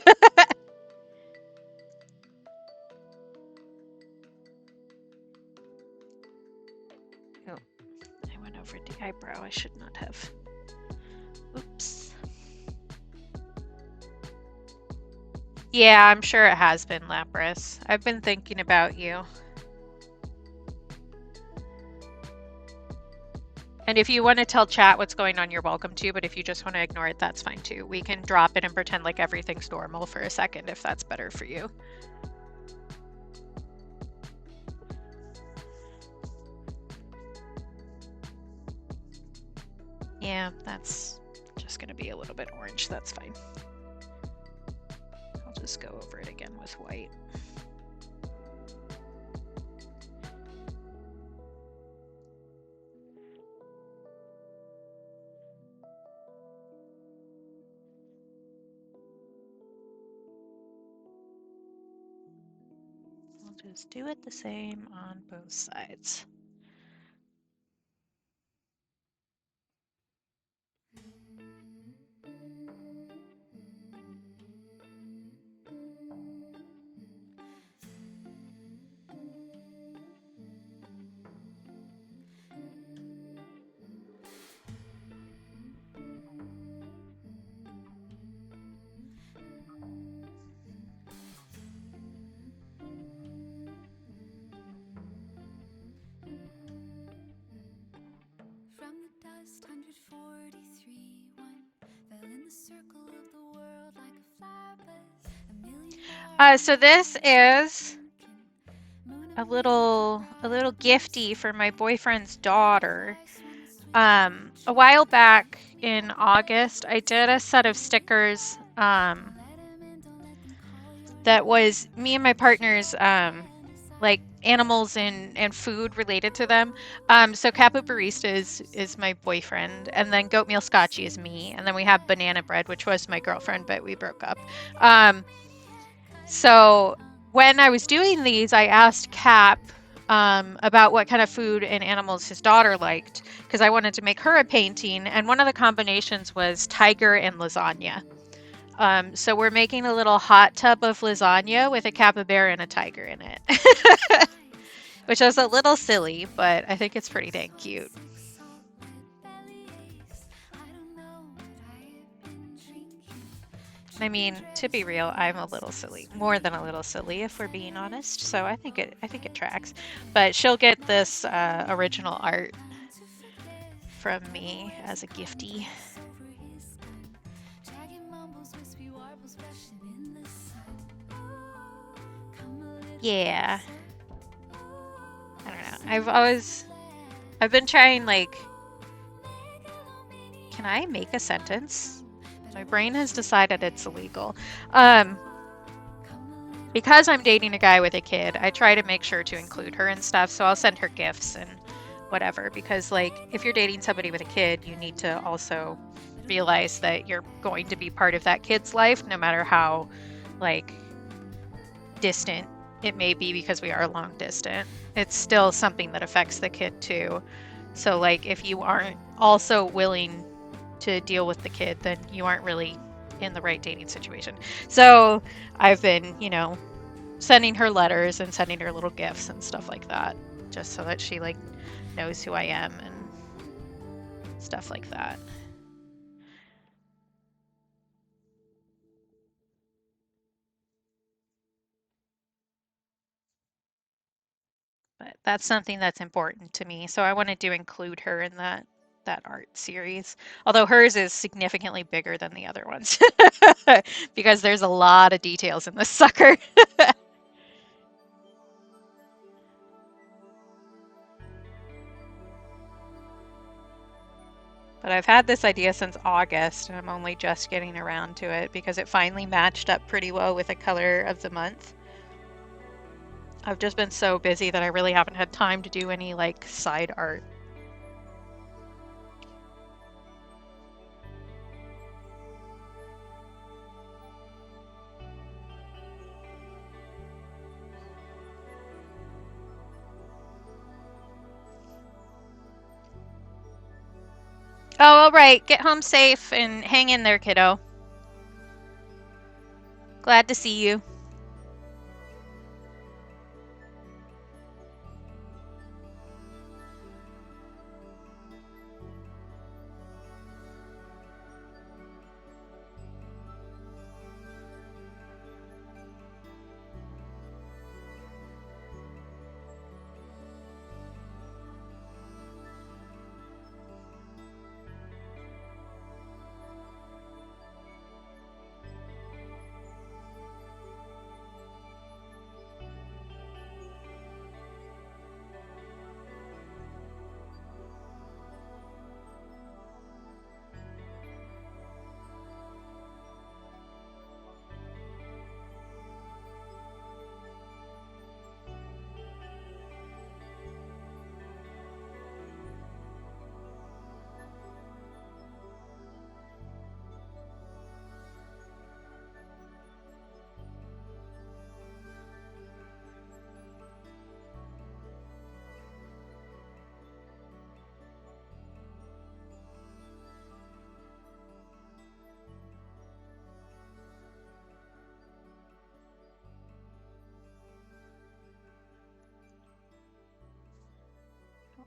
I went over the eyebrow. I should not have. Oops. Yeah, I'm sure it has been, Lapras. I've been thinking about you. And if you want to tell chat what's going on, you're welcome to, but if you just want to ignore it, that's fine too. We can drop it and pretend like everything's normal for a second if that's better for you. Yeah, that's just going to be a little bit orange. That's fine. I'll just go over it again with white. I'll just do it the same on both sides. From the dust, 143, one fell in the circle of the world like a fly, but a million So this is a little gifty for my boyfriend's daughter. A while back in August, I did a set of stickers that was me and my partner's like animals and food related to them. So Capu Barista is my boyfriend, and then Goatmeal Scotchy is me, and then we have Banana Bread, which was my girlfriend, but we broke up. So when I was doing these, I asked Cap about what kind of food and animals his daughter liked, because I wanted to make her a painting, and one of the combinations was tiger and lasagna. So we're making a little hot tub of lasagna with a capybara and a tiger in it. Which was a little silly, but I think it's pretty dang cute. I mean, to be real, I'm a little silly. More than a little silly, if we're being honest. So I think it tracks. But she'll get this original art from me as a giftie. Yeah. I don't know. I've been trying, like, can I make a sentence? My brain has decided it's illegal. Because I'm dating a guy with a kid, I try to make sure to include her and stuff, so I'll send her gifts and whatever, because, like, if you're dating somebody with a kid, you need to also realize that you're going to be part of that kid's life, no matter how, like, distant it may be, because we are long distant. It's still something that affects the kid too. So, like, if you aren't also willing to deal with the kid, then you aren't really in the right dating situation. So I've been, you know, sending her letters and sending her little gifts and stuff like that, just so that she, like, knows who I am and Stuff like that. But that's something that's important to me. So I wanted to include her in that art series. Although hers is significantly bigger than the other ones because there's a lot of details in this sucker. But I've had this idea since August, and I'm only just getting around to it because it finally matched up pretty well with the color of the month. I've just been so busy that I really haven't had time to do any like side art. Oh, all right. Get home safe and hang in there, kiddo. Glad to see you.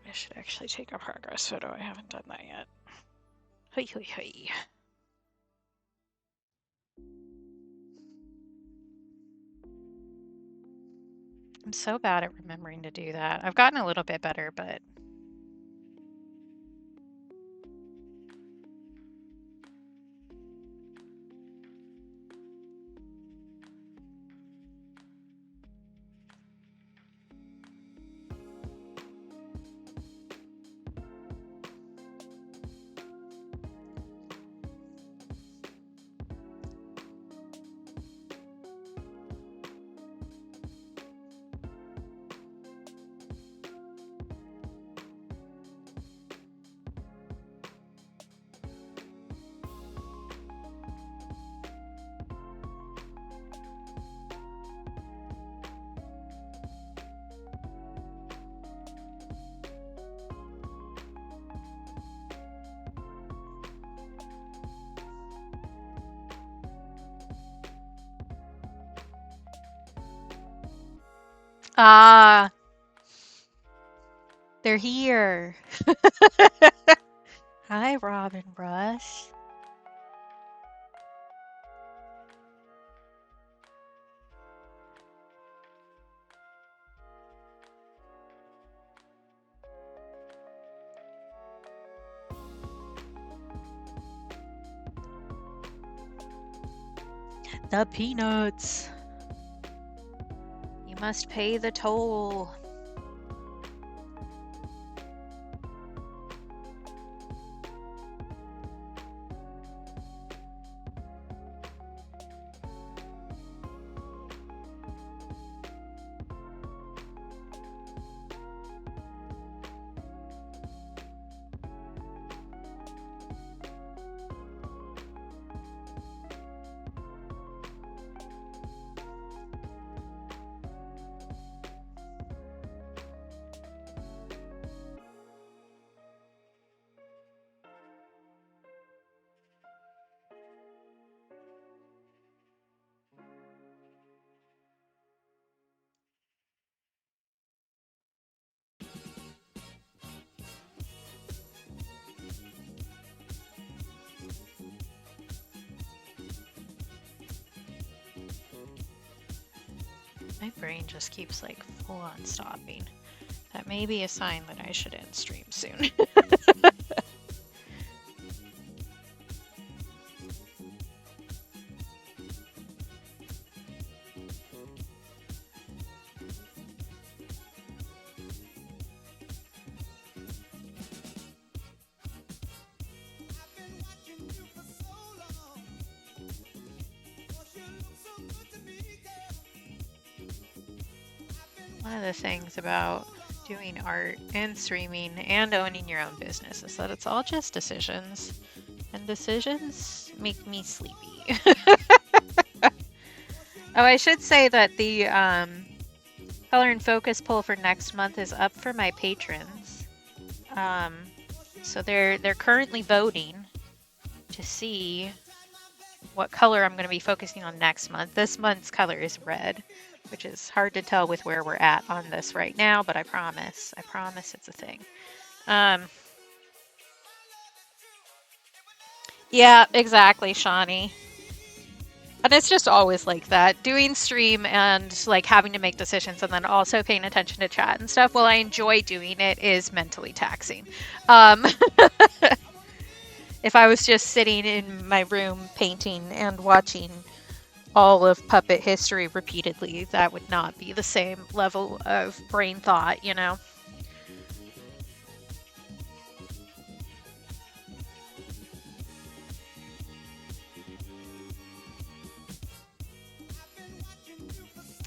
I should actually take a progress photo. I haven't done that yet. Hoi, hoi, hoi. I'm so bad at remembering to do that. I've gotten a little bit better, but ah, they're here. Hi, Robin Russ. The peanuts. You must pay the toll. My brain just keeps like full on stopping. That may be a sign that I should end stream soon. One of the things about doing art and streaming and owning your own business is that it's all just decisions, and decisions make me sleepy. Oh, I should say that the color and focus poll for next month is up for my patrons. So they're currently voting to see what color I'm going to be focusing on next month. This month's color is red, which is hard to tell with where we're at on this right now, but I promise it's a thing. Yeah, exactly, Shawnee. And it's just always like that. Doing stream and like having to make decisions and then also paying attention to chat and stuff, while I enjoy doing it, is mentally taxing. If I was just sitting in my room painting and watching all of puppet history repeatedly, that would not be the same level of brain thought, you know?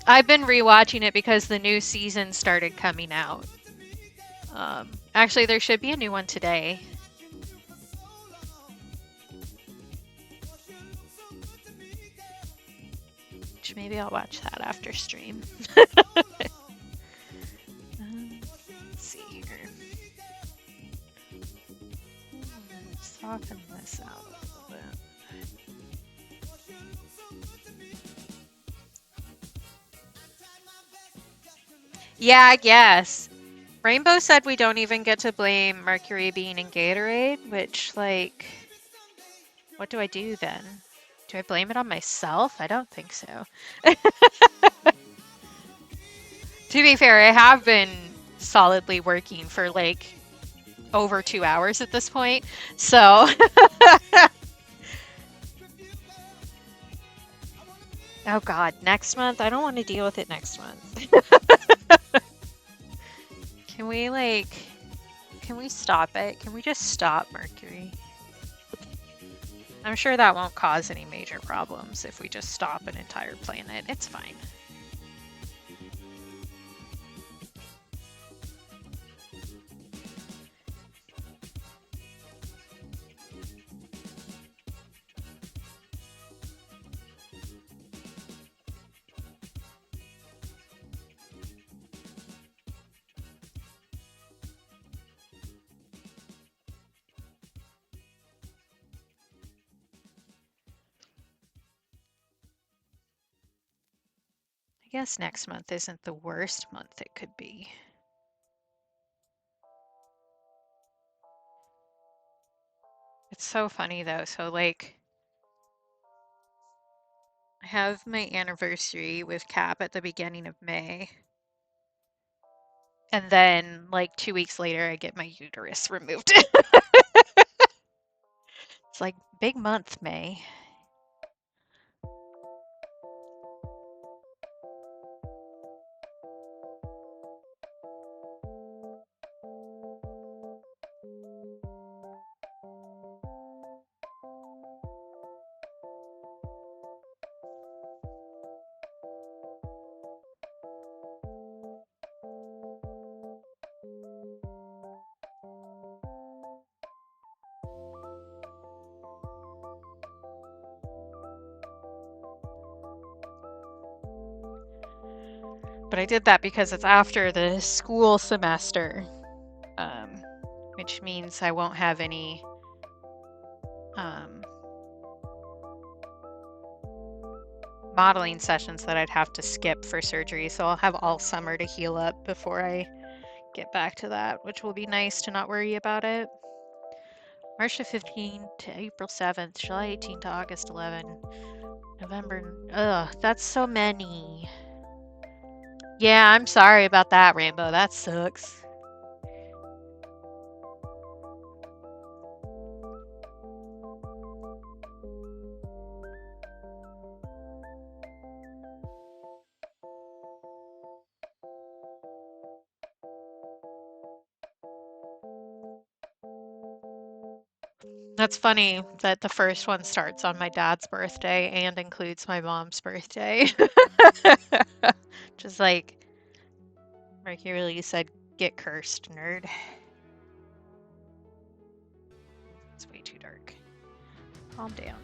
I've been rewatching it because the new season started coming out. Actually, there should be a new one today. Which maybe I'll watch that after stream. Let's see here. Soften this out a little bit. Yeah, I guess. Rainbow said we don't even get to blame Mercury being in Gatorade, which, like, what do I do then? Do I blame it on myself? I don't think so. To be fair, I have been solidly working for like over 2 hours at this point, so. Oh God, next month? I don't want to deal with it next month. Can we stop it? Can we just stop Mercury? I'm sure that won't cause any major problems if we just stop an entire planet. It's fine. I guess next month isn't the worst month it could be. It's so funny though. So like, I have my anniversary with Cap at the beginning of May. And then like 2 weeks later, I get my uterus removed. It's like big month, May. But I did that because it's after the school semester, which means I won't have any modeling sessions that I'd have to skip for surgery. So I'll have all summer to heal up before I get back to that, which will be nice to not worry about it. March 15th to April 7th, July 18th to August 11th, November. Ugh, that's so many. Yeah, I'm sorry about that, Rainbow. That sucks. That's funny that the first one starts on my dad's birthday and includes my mom's birthday. Just like Mercury said, get cursed, nerd. It's way too dark. Calm down.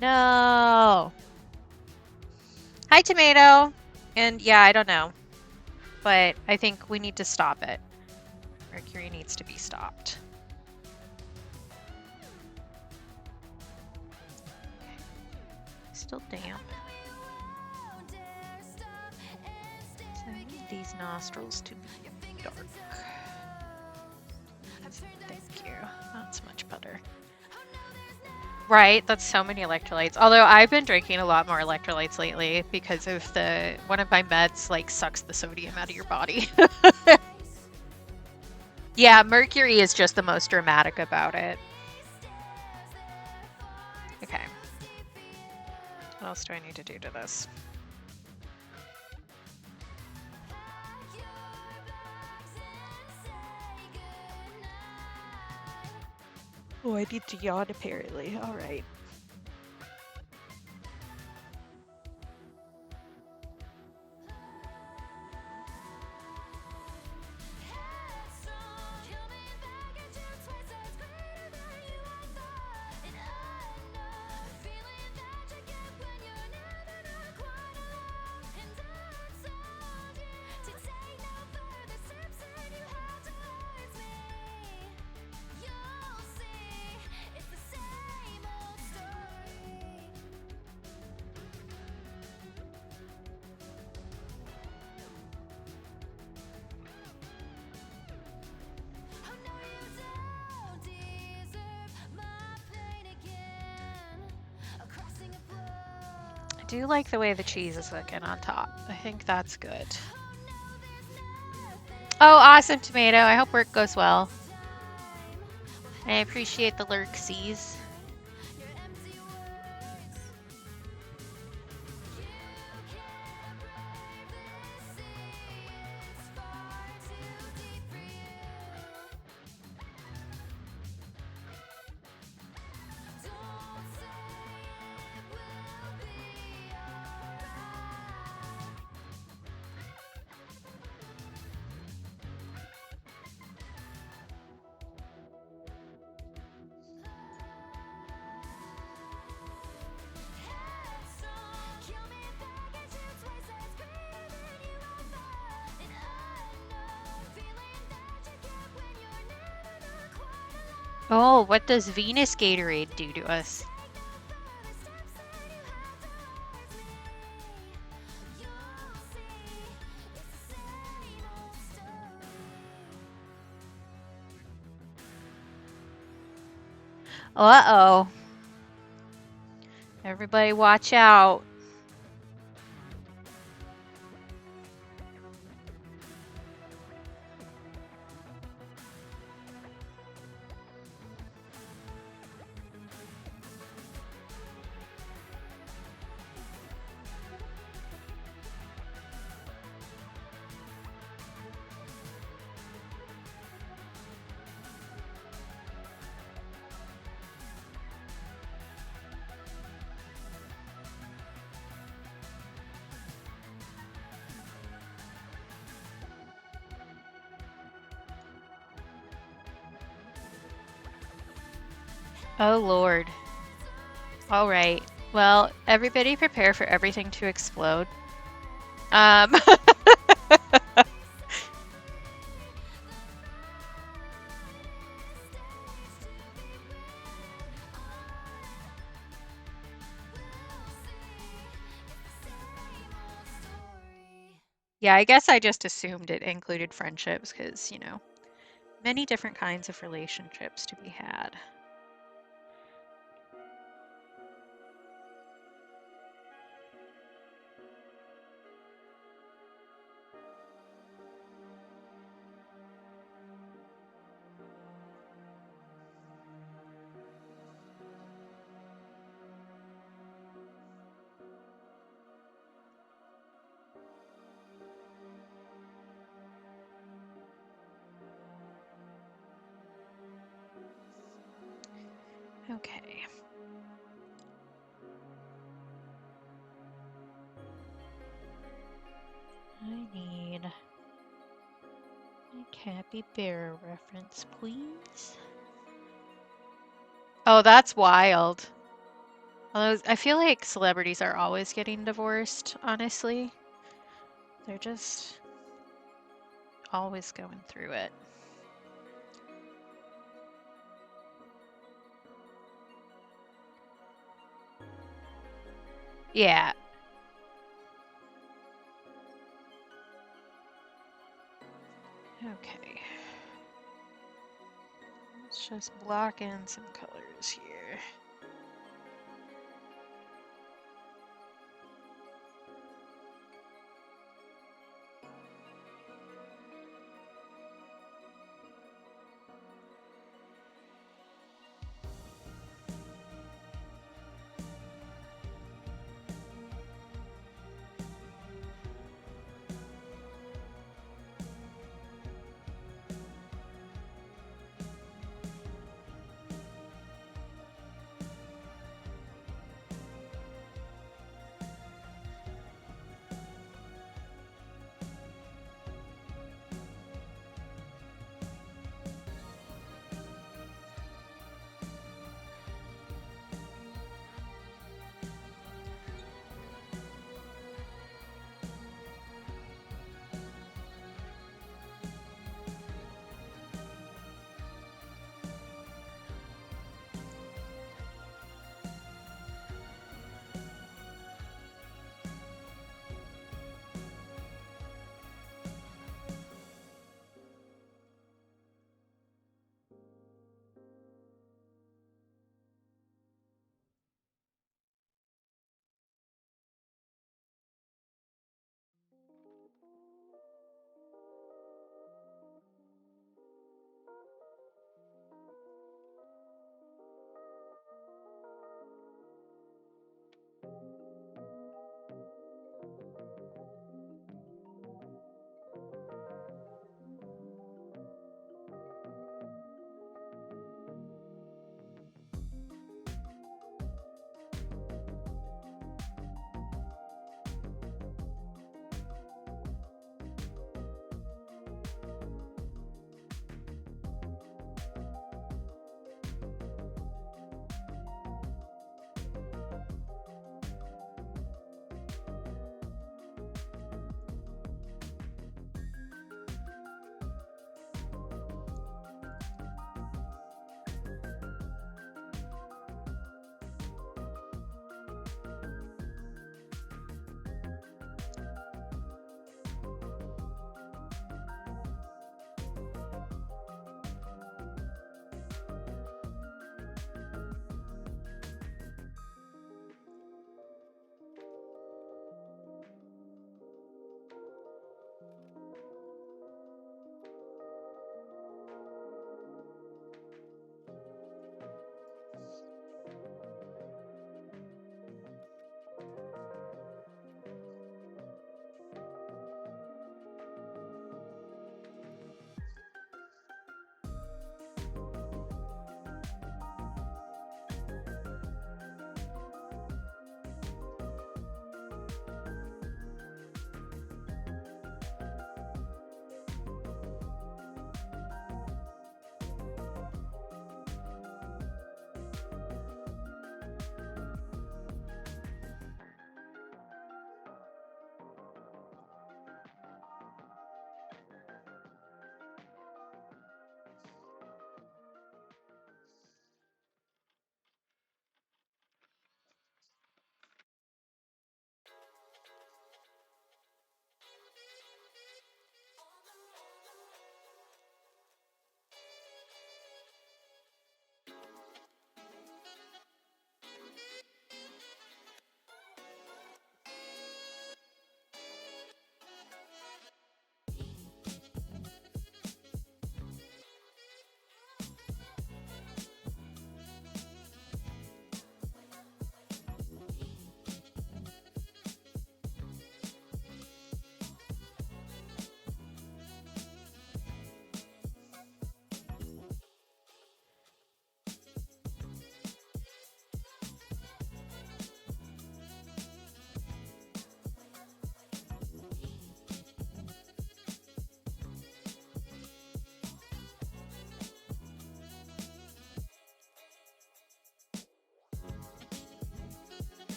No. Hi, Tomato. And yeah, I don't know. But I think we need to stop it. Mercury needs to be stopped. Okay. Still damp. So I need these nostrils to be dark. Thank you. That's much better. Right, that's so many electrolytes. Although I've been drinking a lot more electrolytes lately because of one of my meds like sucks the sodium out of your body. Yeah, Mercury is just the most dramatic about it. Okay. What else do I need to do to this? Oh, I need to yawn apparently. All right. I do like the way the cheese is looking on top. I think that's good. Oh, awesome, Tomato. I hope work goes well. I appreciate the lurksies. Oh, what does Venus Gatorade do to us? Uh-oh. Everybody watch out. Oh, Lord. All right. Well, everybody prepare for everything to explode. Yeah, I guess I just assumed it included friendships because, you know, many different kinds of relationships to be had. Okay. I need a capybara reference, please. Oh, that's wild. I feel like celebrities are always getting divorced, honestly. They're just always going through it. Yeah. Okay. Let's just block in some colors here.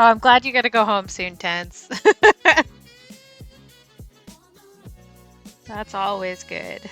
Oh, I'm glad you get to go home soon, Tense. That's always good.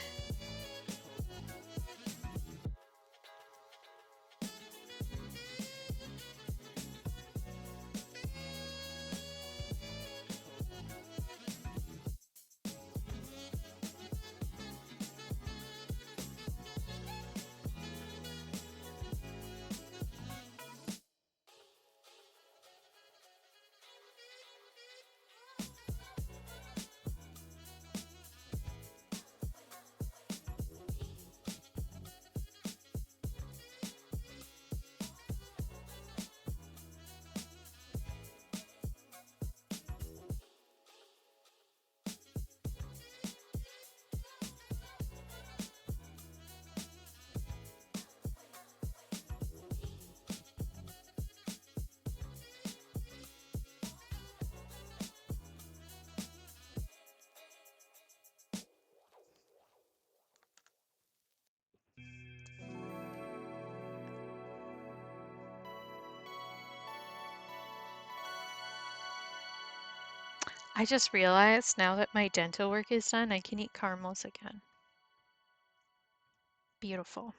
I just realized now that my dental work is done, I can eat caramels again. Beautiful.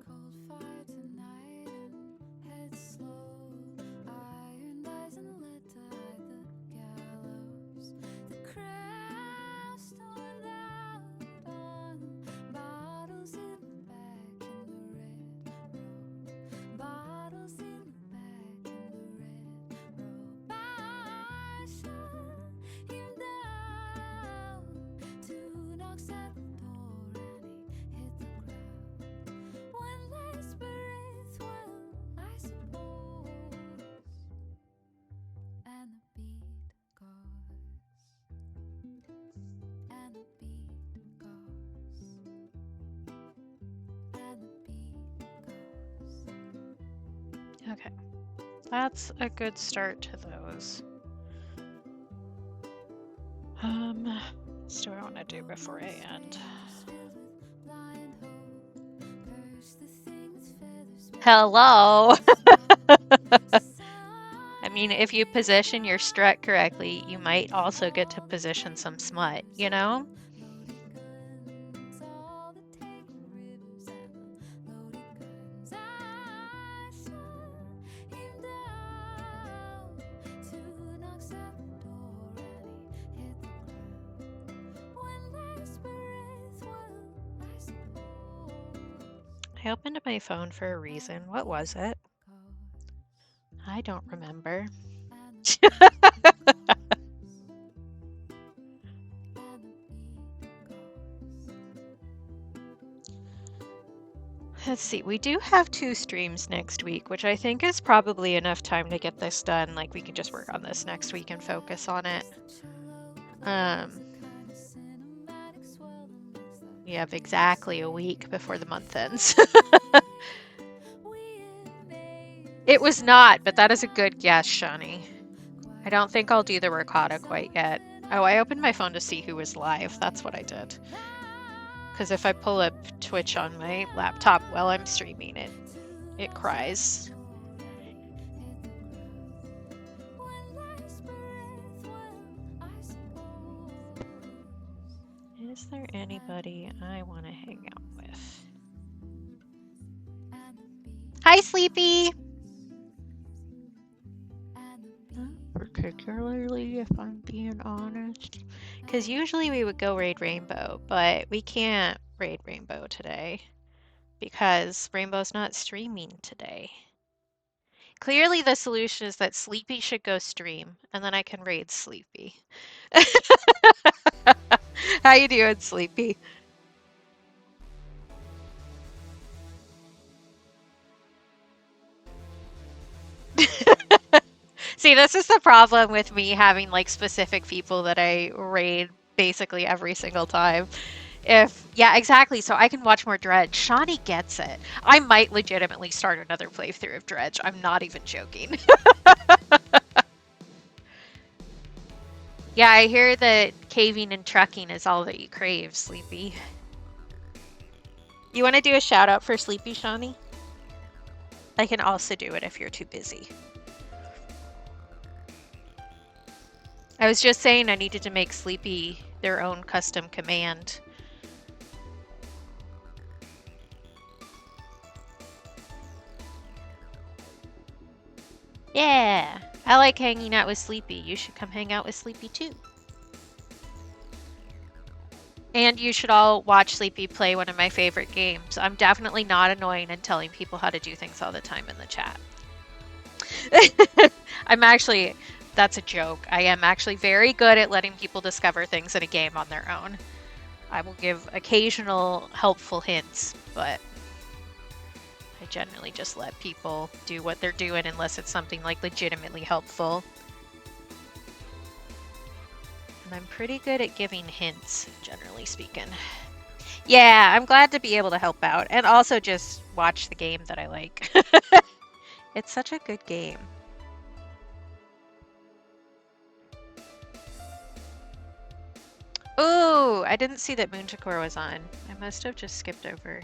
Cold fire tonight and head slow. Iron eyes and lit to hide the gallows. The crowd stormed out on bottles in the back in the red row. Bottles in the back in the red row. I shut him down. 2 knocks at the door and he hit the ground. One last breath, well, I suppose, and the beat goes, and the beat goes, and the beat goes. Okay. That's a good start to those. What do I want to do before I end? Hello! I mean, if you position your strut correctly, you might also get to position some smut, you know? I opened my phone for a reason. What was it? I don't remember. Let's see, we do have 2 streams next week, which I think is probably enough time to get this done. Like, we can just work on this next week and focus on it. We have exactly a week before the month ends. It was not, but that is a good guess, Shani. I don't think I'll do the ricotta quite yet. Oh, I opened my phone to see who was live. That's what I did. Because if I pull up Twitch on my laptop while I'm streaming, it cries. Is there anybody I want to hang out with? Hi, Sleepy! Not particularly, if I'm being honest. Because usually we would go raid Rainbow, but we can't raid Rainbow today. Because Rainbow's not streaming today. Clearly the solution is that Sleepy should go stream, and then I can raid Sleepy. How you doing, Sleepy? See, this is the problem with me having like specific people that I raid basically every single time. Yeah, exactly. So I can watch more Dredge. Shawnee gets it. I might legitimately start another playthrough of Dredge. I'm not even joking. Yeah, I hear that caving and trucking is all that you crave, Sleepy. You want to do a shout out for Sleepy, Shawnee? I can also do it if you're too busy. I was just saying I needed to make Sleepy their own custom command. Yeah, I like hanging out with Sleepy. You should come hang out with Sleepy too. And you should all watch Sleepy play one of my favorite games. I'm definitely not annoying and telling people how to do things all the time in the chat. That's a joke. I am actually very good at letting people discover things in a game on their own. I will give occasional helpful hints, but I generally just let people do what they're doing unless it's something like legitimately helpful. And I'm pretty good at giving hints, generally speaking. Yeah, I'm glad to be able to help out and also just watch the game that I like. It's such a good game. Ooh, I didn't see that Moonchakor was on. I must have just skipped over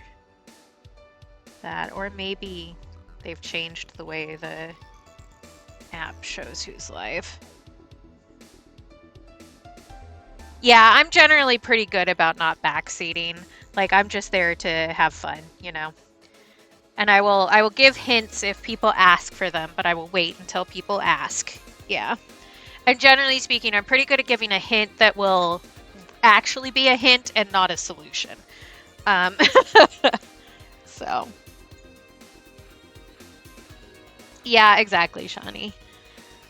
that. Or maybe they've changed the way the app shows who's live. Yeah, I'm generally pretty good about not backseating. Like, I'm just there to have fun, you know? And I will give hints if people ask for them, but I will wait until people ask. Yeah. And generally speaking, I'm pretty good at giving a hint that will actually be a hint and not a solution. So. Yeah, exactly, Shawnee.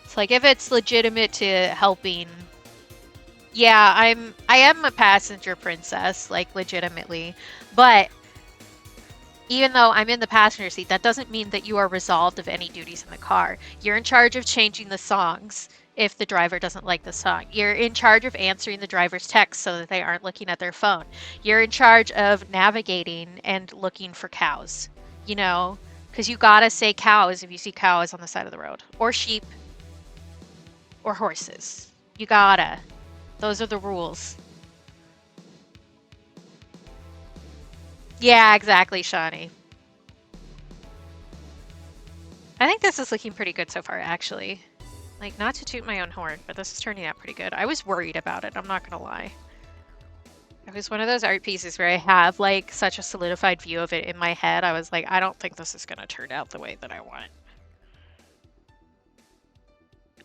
It's like if it's legitimate to helping. Yeah, I am a passenger princess, like legitimately. But even though I'm in the passenger seat, that doesn't mean that you are resolved of any duties in the car. You're in charge of changing the songs if the driver doesn't like the song. You're in charge of answering the driver's text so that they aren't looking at their phone. You're in charge of navigating and looking for cows, you know, because you gotta say cows if you see cows on the side of the road, or sheep, or horses. You gotta. Those are the rules. Yeah, exactly, Shawnee. I think this is looking pretty good so far, actually. Like, not to toot my own horn, but this is turning out pretty good. I was worried about it, I'm not gonna lie. It was one of those art pieces where I have, like, such a solidified view of it in my head. I was like, I don't think this is gonna turn out the way that I want.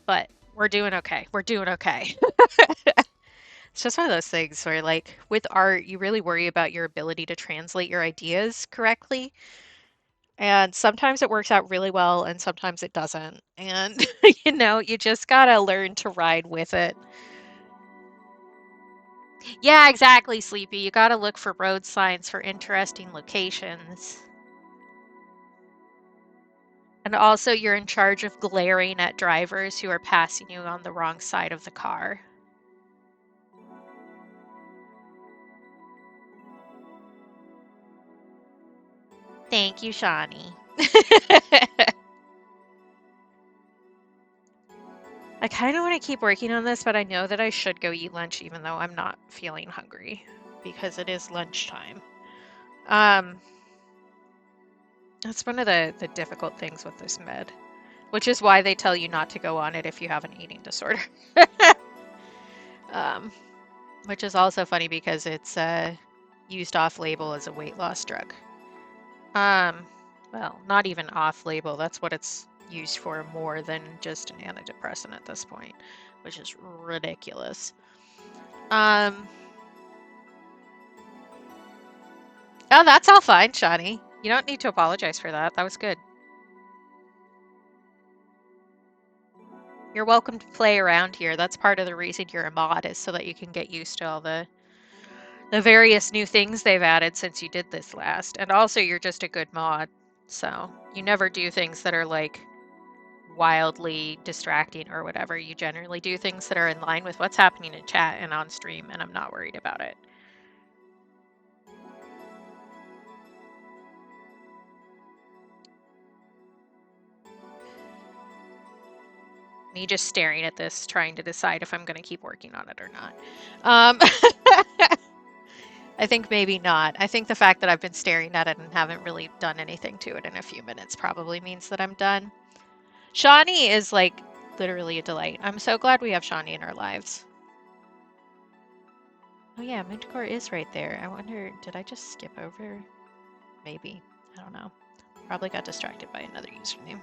But we're doing okay. We're doing okay. It's just one of those things where, like, with art, you really worry about your ability to translate your ideas correctly. And sometimes it works out really well, and sometimes it doesn't. And, you know, you just gotta learn to ride with it. Yeah, exactly, Sleepy. You gotta look for road signs for interesting locations. And also, you're in charge of glaring at drivers who are passing you on the wrong side of the car. Thank you, Shawnee. I kind of want to keep working on this, but I know that I should go eat lunch even though I'm not feeling hungry because it is lunchtime. That's one of the difficult things with this med, which is why they tell you not to go on it if you have an eating disorder. Which is also funny because it's used off-label as a weight loss drug. Well, not even off-label. That's what it's used for more than just an antidepressant at this point, which is ridiculous. Oh, that's all fine, Shawnee. You don't need to apologize for that. That was good. You're welcome to play around here. That's part of the reason you're a mod, is so that you can get used to all the various new things they've added since you did this last. And also, you're just a good mod, so you never do things that are like wildly distracting or whatever. You generally do things that are in line with what's happening in chat and on stream, and I'm not worried about it. Me just staring at this, trying to decide if I'm going to keep working on it or not. I think maybe not. I think the fact that I've been staring at it and haven't really done anything to it in a few minutes probably means that I'm done. Shawnee is like literally a delight. I'm so glad we have Shawnee in our lives. Oh yeah, Midcore is right there. I wonder, did I just skip over? Maybe. I don't know. Probably got distracted by another username.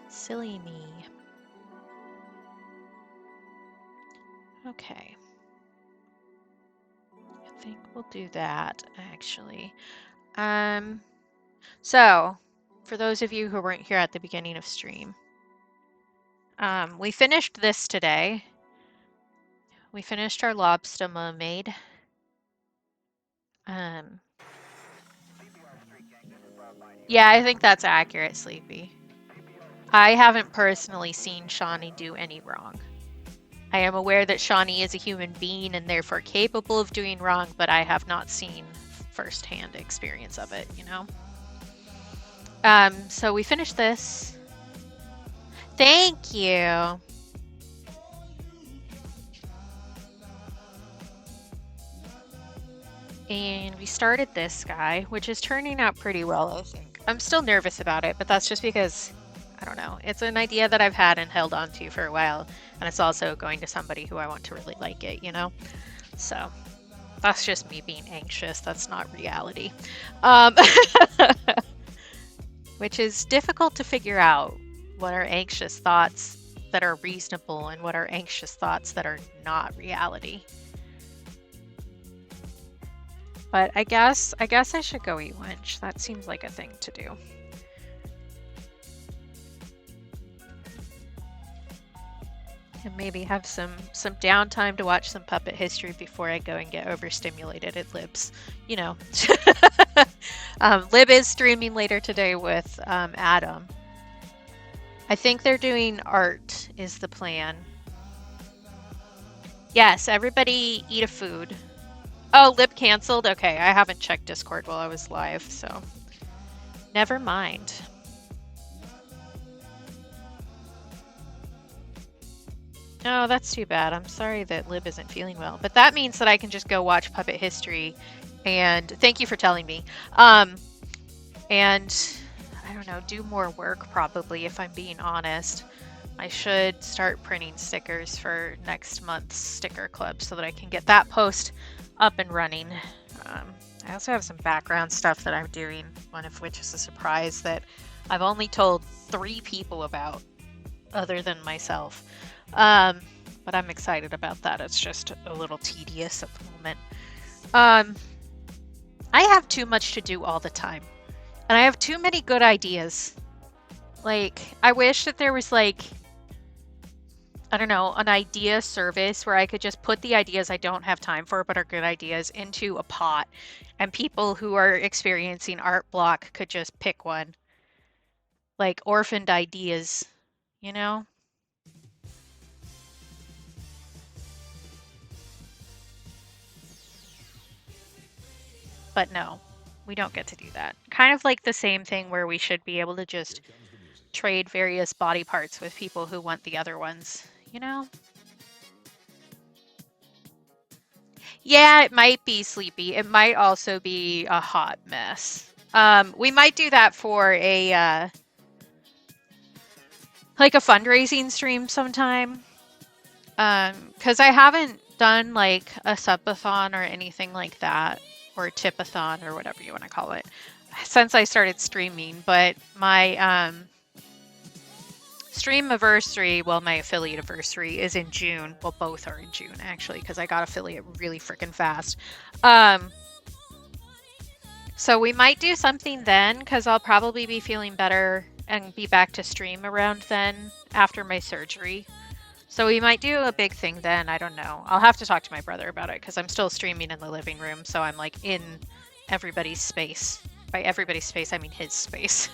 Silly me. Okay. I think we'll do that, actually. So, for those of you who weren't here at the beginning of stream, we finished this today. We finished our lobster mermaid. Yeah, I think that's accurate, Sleepy. I haven't personally seen Shawnee do any wrong. I am aware that Shawnee is a human being and therefore capable of doing wrong, but I have not seen firsthand experience of it, you know? So we finished this. Thank you. And we started this guy, which is turning out pretty well, I think. I'm still nervous about it, but that's just because, I don't know, it's an idea that I've had and held on to for a while, and it's also going to somebody who I want to really like it, you know? So, that's just me being anxious. That's not reality. Which is difficult to figure out. What are anxious thoughts that are reasonable and what are anxious thoughts that are not reality? But I guess I should go eat lunch. That seems like a thing to do. And maybe have some downtime to watch some puppet history before I go and get overstimulated at Lib's. You know. Lib is streaming later today with Adam. I think they're doing art is the plan. Yes, everybody eat a food. Oh, Lib canceled? Okay, I haven't checked Discord while I was live, so never mind. Oh, that's too bad. I'm sorry that Lib isn't feeling well. But that means that I can just go watch Puppet History and thank you for telling me. And I don't know, do more work probably if I'm being honest. I should start printing stickers for next month's sticker club so that I can get that post up and running. I also have some background stuff that I'm doing, one of which is a surprise that I've only told 3 people about other than myself. But I'm excited about that. It's just a little tedious at the moment. I have too much to do all the time. And I have too many good ideas. Like, I wish that there was like, I don't know, an idea service where I could just put the ideas I don't have time for but are good ideas into a pot. And people who are experiencing art block could just pick one. Like orphaned ideas, you know? But no, we don't get to do that. Kind of like the same thing where we should be able to just trade various body parts with people who want the other ones, you know? Yeah, it might be sleepy. It might also be a hot mess. We might do that for a like a fundraising stream sometime. Because I haven't done like a subathon or anything like that, or a tipathon or whatever you want to call it, since I started streaming. But my stream anniversary, well, my affiliate anniversary is in June. Well, both are in June actually, because I got affiliate really freaking fast. So we might do something then, because I'll probably be feeling better and be back to stream around then after my surgery. So we might do a big thing then. I don't know. I'll have to talk to my brother about it because I'm still streaming in the living room. So I'm like in everybody's space. By everybody's space, I mean his space.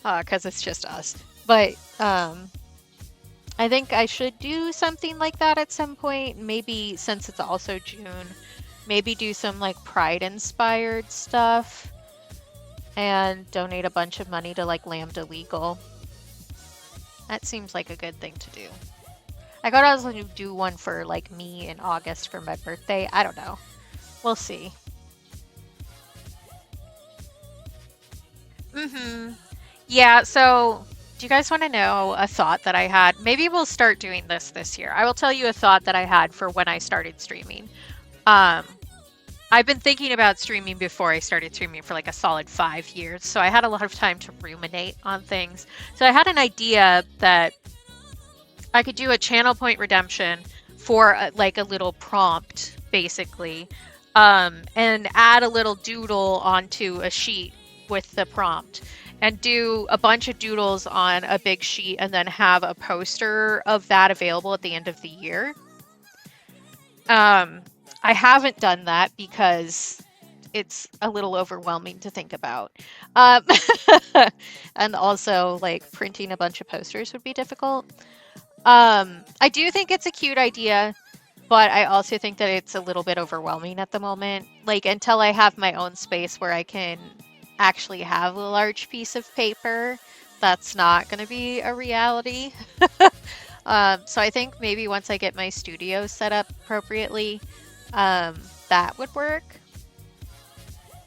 Because it's just us. But I think I should do something like that at some point. Maybe since it's also June, maybe do some like Pride-inspired stuff and donate a bunch of money to like Lambda Legal. That seems like a good thing to do. I could also do one for like me in August for my birthday. I don't know. We'll see. Yeah, so do you guys want to know a thought that I had? Maybe we'll start doing this year. I will tell you a thought that I had for when I started streaming. Um, I've been thinking about streaming before I started streaming for like a solid 5 years, so I had a lot of time to ruminate on things. So I had an idea that I could do a channel point redemption for like a little prompt, basically, and add a little doodle onto a sheet with the prompt and do a bunch of doodles on a big sheet and then have a poster of that available at the end of the year. I haven't done that because it's a little overwhelming to think about. Um, and also, like, printing a bunch of posters would be difficult. I do think it's a cute idea, but I also think that it's a little bit overwhelming at the moment. Like, until I have my own space where I can actually have a large piece of paper, that's not going to be a reality. So I think maybe once I get my studio set up appropriately, that would work.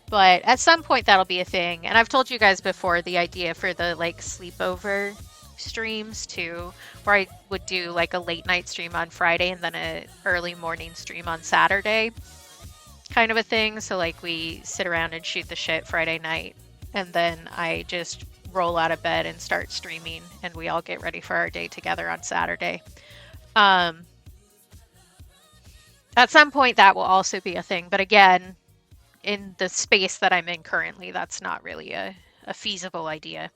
But at some point that'll be a thing. And I've told you guys before the idea for the like sleepover streams too, where I would do like a late night stream on Friday and then an early morning stream on Saturday, kind of a thing. So like we sit around and shoot the shit Friday night, and then I just roll out of bed and start streaming, and we all get ready for our day together on Saturday. At some point that will also be a thing, but again, in the space that I'm in currently, that's not really a feasible idea.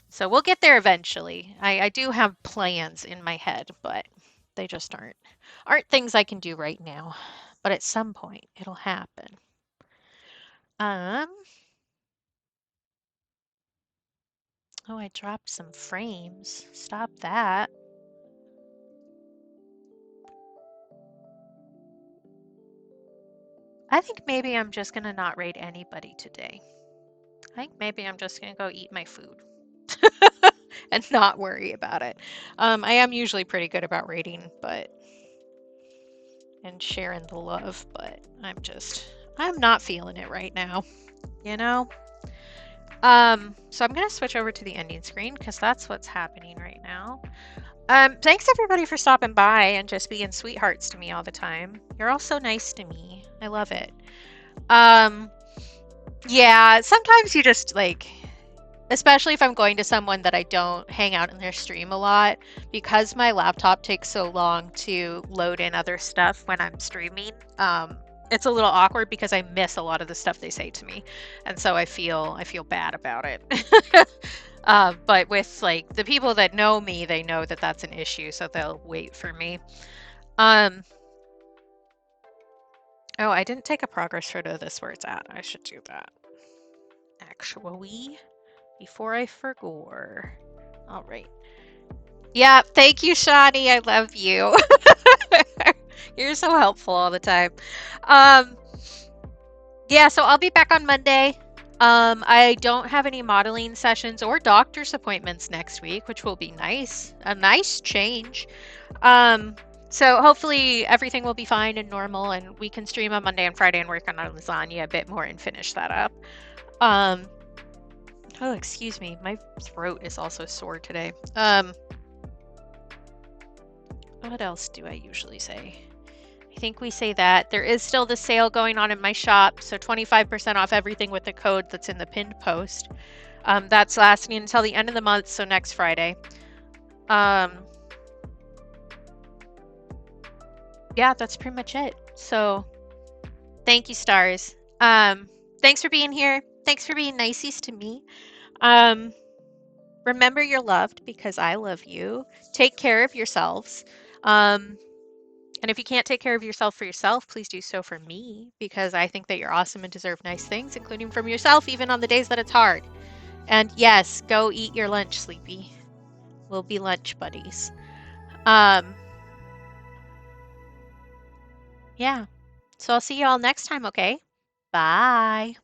So we'll get there eventually. I do have plans in my head, but they just aren't things I can do right now. But at some point it'll happen. Oh, I dropped some frames. Stop that. I think maybe I'm just gonna not raid anybody today. I think maybe I'm just gonna go eat my food and not worry about it. I am usually pretty good about raiding, and sharing the love, but I'm not feeling it right now, you know? So I'm gonna switch over to the ending screen because that's what's happening right now. Thanks everybody for stopping by and just being sweethearts to me all the time. You're all so nice to me. I love it. Yeah, sometimes you just like, especially if I'm going to someone that I don't hang out in their stream a lot, because my laptop takes so long to load in other stuff when I'm streaming. It's a little awkward because I miss a lot of the stuff they say to me, and so I feel bad about it. But with like the people that know me, they know that that's an issue, so they'll wait for me. Oh, I didn't take a progress photo of this where it's at. I should do that. Actually, before I forgot. All right. Yeah, thank you, Shani. I love you. You're so helpful all the time. Yeah, so I'll be back on Monday. I don't have any modeling sessions or doctor's appointments next week, which will be nice. A nice change. So hopefully everything will be fine and normal, and we can stream on Monday and Friday and work on our lasagna a bit more and finish that up. Oh, excuse me. My throat is also sore today. What else do I usually say? I think we say that. There is still the sale going on in my shop, so 25% off everything with the code that's in the pinned post. That's lasting until the end of the month, so next Friday. Yeah, that's pretty much it. So thank you, stars. Thanks for being here. Thanks for being niceys to me. Remember you're loved because I love you. Take care of yourselves. And if you can't take care of yourself for yourself, please do so for me, because I think that you're awesome and deserve nice things, including from yourself, even on the days that it's hard. And yes, go eat your lunch, Sleepy. We'll be lunch buddies. Yeah. So I'll see you all next time, okay? Bye.